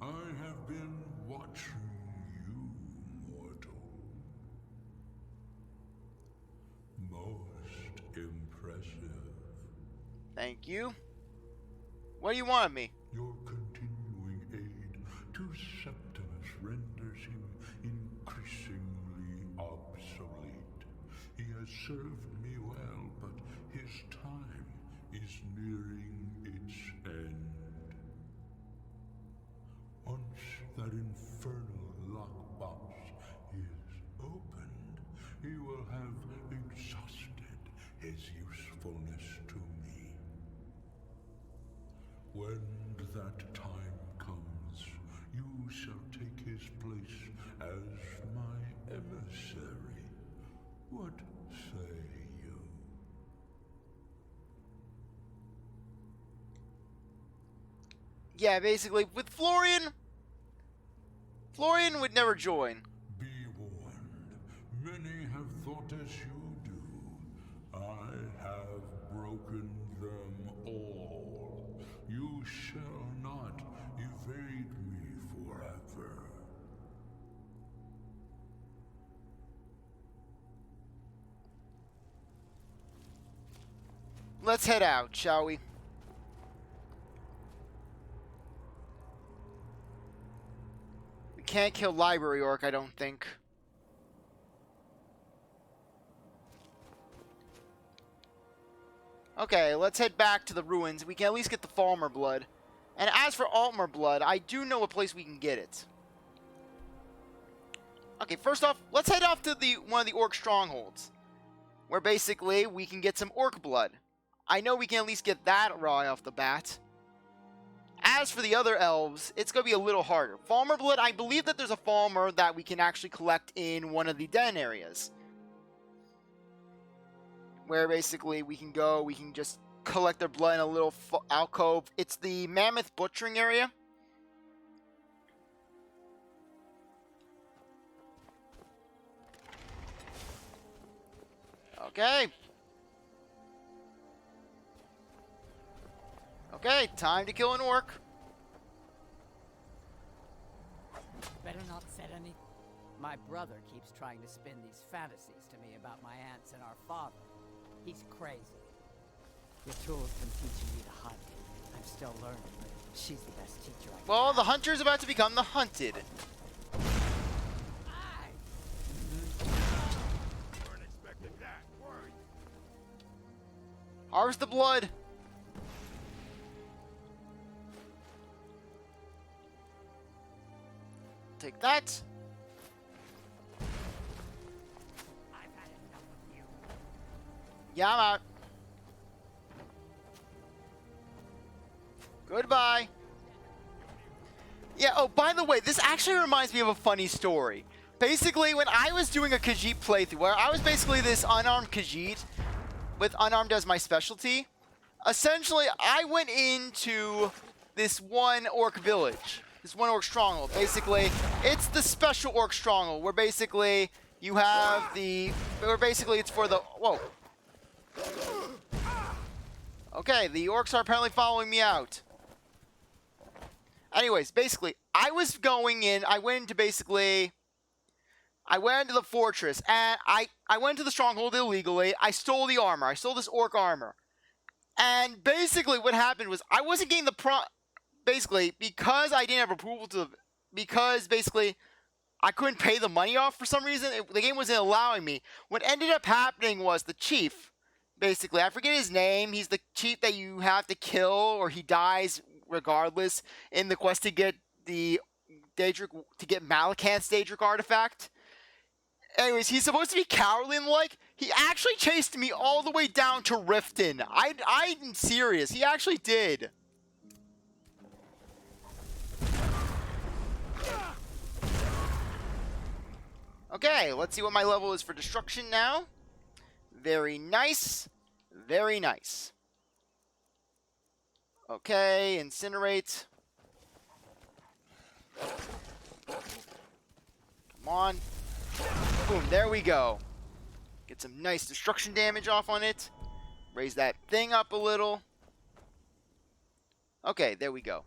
I have been watching you, mortal. Most impressive. Thank you. What do you want of me? Your continuing aid to Septimus renders him increasingly obsolete. He has served me well, but his time is nearing its end. Once that infernal lockbox is opened, he will have exhausted his usefulness to me. When that time comes, you shall take his place as my emissary. What say you? Yeah, basically, with Florian would never join. Be warned, many have thought as you do. I have broken them all. You shall not evade me forever. Let's head out, shall we? We can't kill Library Orc, I don't think. Okay, let's head back to the ruins. We can at least get the Falmer blood. And as for Altmer blood, I do know a place we can get it. Okay, first off, let's head off to one of the Orc strongholds, where basically we can get some Orc blood. I know we can at least get that right off the bat. As for the other elves, it's going to be a little harder. Falmer blood, I believe that there's a Falmer that we can actually collect in one of the den areas. Where basically we can go, we can just collect their blood in a little alcove. It's the Mammoth Butchering area. Okay. Okay, time to kill an orc. Better not say anything. My brother keeps trying to spin these fantasies to me about my aunts and our father. He's crazy. Your tool's been teaching me to hunt. I'm still learning, but she's the best teacher I can Well, have. the hunter's about to become the hunted. Harvest the blood. Take that. I've had enough of you. Yeah, I'm out. Goodbye. Yeah, oh, by the way, this actually reminds me of a funny story. Basically, when I was doing a Khajiit playthrough, where I was basically this unarmed Khajiit, with unarmed as my specialty, essentially, I went into this one orc village. This one orc stronghold. Basically, it's the special orc stronghold, where basically you have where basically it's for the, whoa. Okay, the orcs are apparently following me out. Anyways, basically, I was going in, I went into the fortress, and I went to the stronghold illegally. I stole the armor. I stole this orc armor. And basically what happened was I wasn't getting basically, because I didn't have approval because basically I couldn't pay the money off for some reason, the game wasn't allowing me. What ended up happening was the chief, basically, I forget his name, he's the chief that you have to kill or he dies regardless in the quest to get Malekith's Daedric artifact. Anyways, he's supposed to be cowardly and he actually chased me all the way down to Riften. I'm serious, he actually did. Okay, let's see what my level is for destruction now. Very nice. Very nice. Okay, incinerate. Come on. Boom, there we go. Get some nice destruction damage off on it. Raise that thing up a little. Okay, there we go.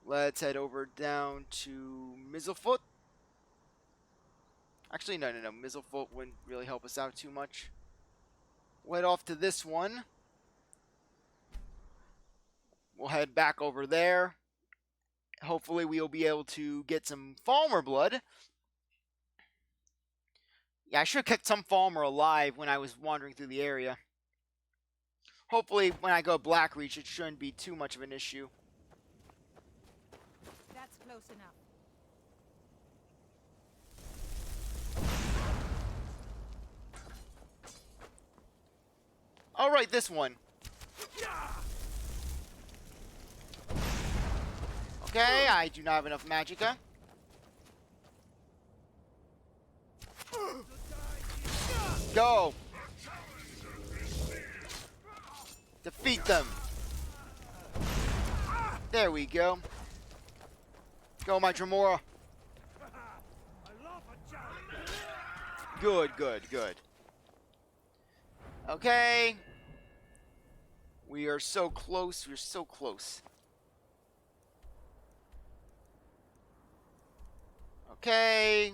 Let's head over down to Mizzlefoot. Actually, no. Mizzlefoot wouldn't really help us out too much. We'll head off to this one. We'll head back over there. Hopefully we'll be able to get some Falmer blood. Yeah, I should have kept some Falmer alive when I was wandering through the area. Hopefully when I go Blackreach it shouldn't be too much of an issue. That's close enough. Alright, this one. Okay, I do not have enough magicka. Go! Defeat them! There we go. Go, my Dremora. Good. Okay. We are so close. We're so close. Okay.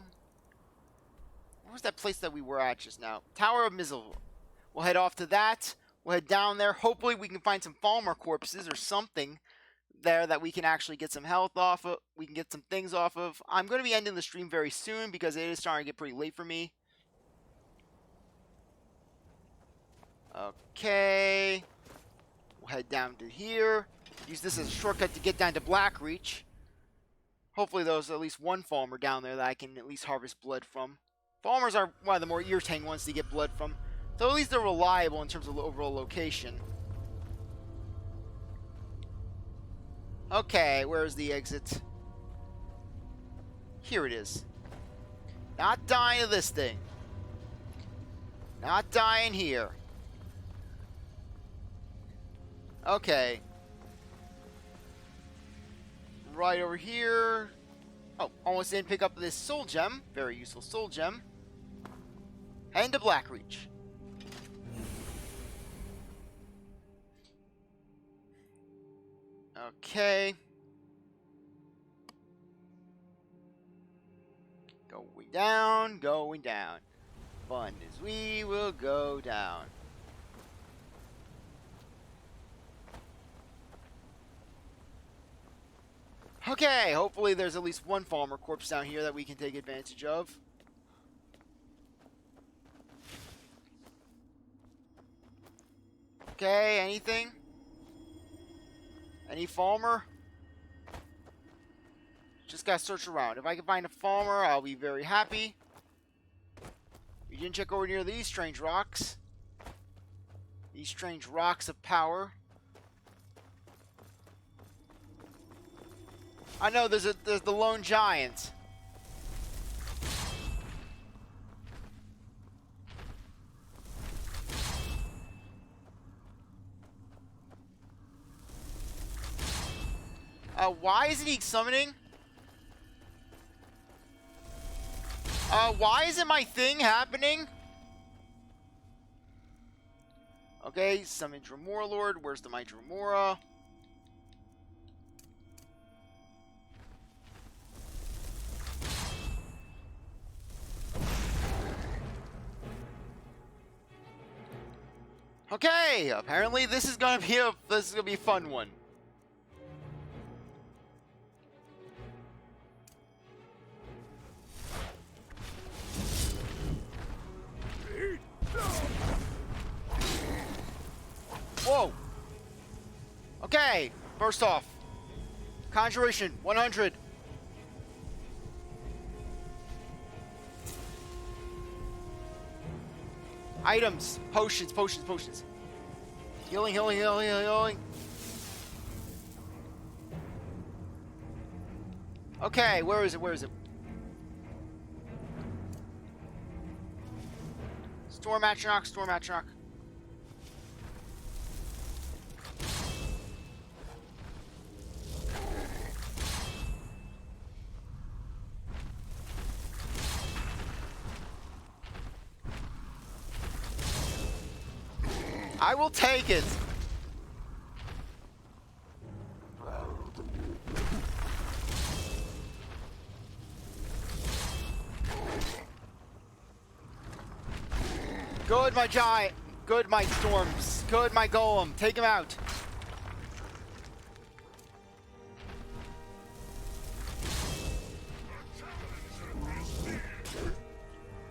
What was that place that we were at just now? Tower of Mizzle. We'll head off to that. We'll head down there. Hopefully we can find some Falmer corpses or something there that we can actually get some health off of. We can get some things off of. I'm going to be ending the stream very soon because it is starting to get pretty late for me. Okay. We'll head down to here. Use this as a shortcut to get down to Blackreach. Hopefully there's at least one Falmer down there that I can at least harvest blood from. Falmers are one of the more irritating ones to get blood from. So at least they're reliable in terms of the overall location. Okay, where's the exit? Here it is. Not dying to this thing. Not dying here. Okay. Right over here. Oh, almost didn't pick up this soul gem. Very useful soul gem. Heading to Blackreach. Okay. Going down, going down. Fun as we will go down. Okay, hopefully there's at least one Falmer corpse down here that we can take advantage of. Okay, anything? Any Falmer? Just gotta search around. If I can find a Falmer, I'll be very happy. You didn't check over near these strange rocks. These strange rocks of power. I know there's the lone giant. Why isn't he summoning? Why isn't my thing happening? Okay, summon Dremora Lord. Where's my Dremora? Okay, apparently this is gonna be a fun one. Whoa. Okay, first off, Conjuration 100. Items, potions. Healing. Okay, where is it? Where is it? Storm Atronach, Storm Atronach. I will take it. Good, my giant. Good, my storms. Good, my golem. Take him out.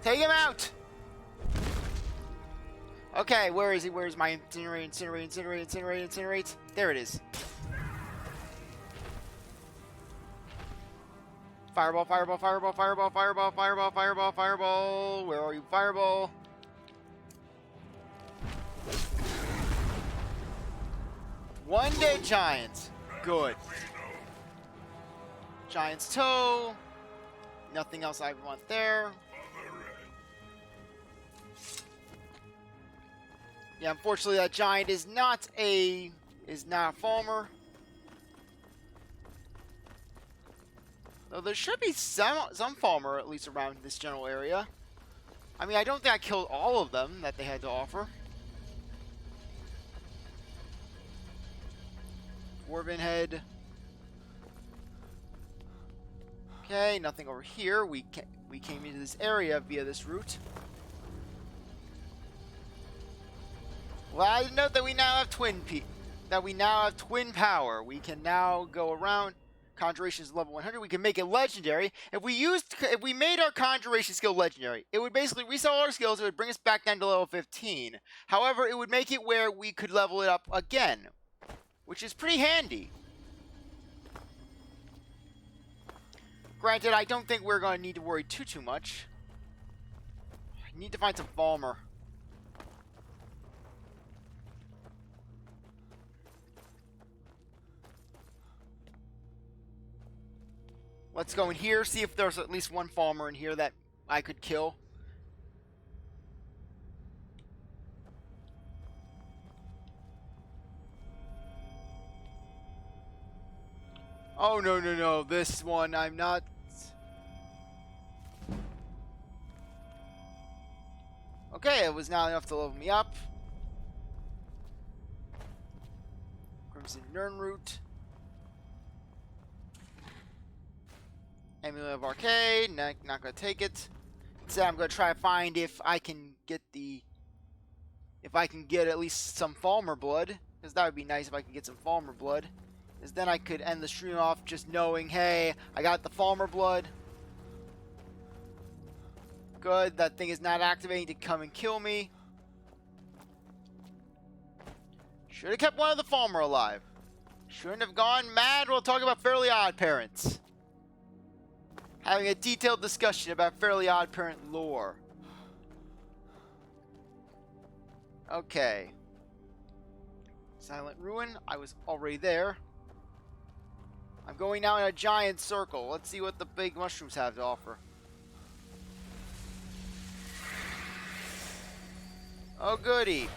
Take him out. Okay, where is he? Where's my incinerate, incinerate, incinerate, incinerate, incinerate? There it is. Fireball, fireball, fireball, fireball, fireball, fireball, fireball, fireball. Where are you, fireball? One dead giant. Good. Giant's toe. Nothing else I want there. Yeah, unfortunately that giant is not a farmer. Though there should be some farmer at least around this general area. I mean, I don't think I killed all of them that they had to offer. Dwarven head. Okay, nothing over here. We came into this area via this route. Well, I note that we now have twin power. We can now go around. Conjuration is level 100. We can make it legendary. If we made our conjuration skill legendary, it would basically reset all our skills. It would bring us back down to level 15. However, it would make it where we could level it up again, which is pretty handy. Granted, I don't think we're going to need to worry too much. I need to find some farmer. Let's go in here, see if there's at least one farmer in here that I could kill. Oh, no, no, no. This one, I'm not... Okay, it was not enough to level me up. Crimson Nirnroot. Amulet of Arcade. Not going to take it. Instead, I'm going to try to find if I can get the... If I can get at least some Falmer blood. Because that would be nice if I could get some Falmer blood. Because then I could end the stream off just knowing, hey, I got the Falmer blood. Good, that thing is not activating to come and kill me. Should have kept one of the Falmer alive. Shouldn't have gone mad. We'll talk about Fairly OddParents. Having a detailed discussion about Fairly OddParent lore. Okay. Silent Ruin. I was already there. I'm going now in a giant circle. Let's see what the big mushrooms have to offer. Oh, goody.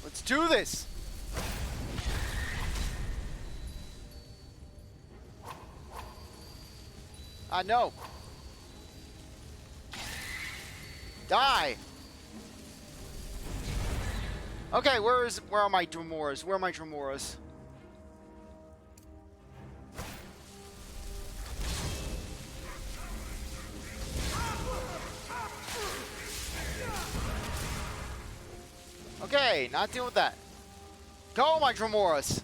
Let's do this. No. Die. Okay, where are my Dwemoras? Where are my Dwemoras? Okay, not dealing with that. Go, my Dwemoras!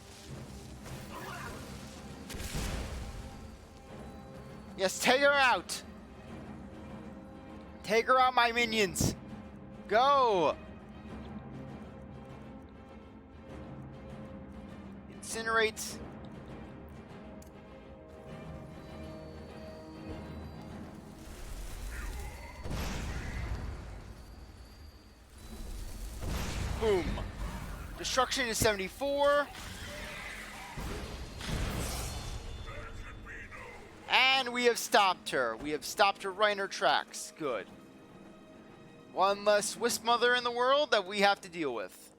Yes, take her out! Take her out, my minions! Go! Incinerate. Boom. Destruction is 74. And we have stopped her. We have stopped her right in her tracks. Good. One less Wisp Mother in the world that we have to deal with.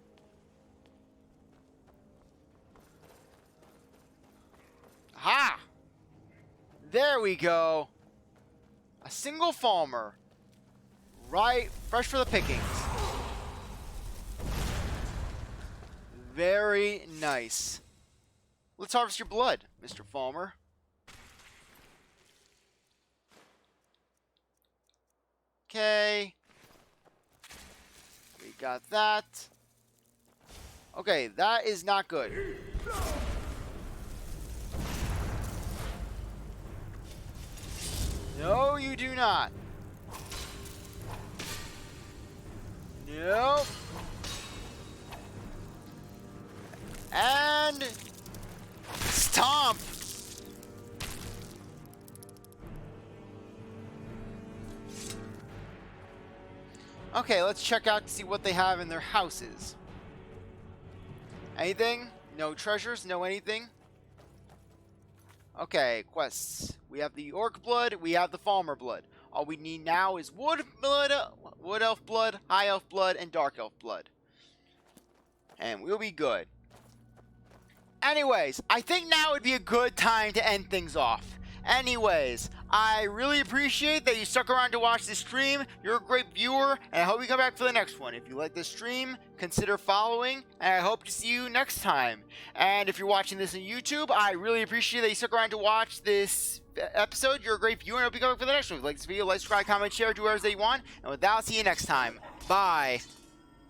Ha! There we go. A single Falmer. Right, fresh for the pickings. Very nice. Let's harvest your blood, Mr. Falmer. Okay. We got that. Okay, that is not good. No, you do not. Nope. And stomp. Okay, let's check out to see what they have in their houses. Anything? No treasures? No anything? Okay, quests. We have the Orc blood, we have the Falmer blood. All we need now is Wood blood, Wood Elf blood, High Elf blood, and Dark Elf blood. And we'll be good. Anyways, I think now would be a good time to end things off. Anyways, I really appreciate that you stuck around to watch this stream. You're a great viewer, and I hope you come back for the next one. If you like this stream, consider following, and I hope to see you next time. And if you're watching this on YouTube, I really appreciate that you stuck around to watch this episode. You're a great viewer, and I hope you come back for the next one. If you like this video, like, subscribe, comment, share, do whatever that you want. And with that, I'll see you next time. Bye.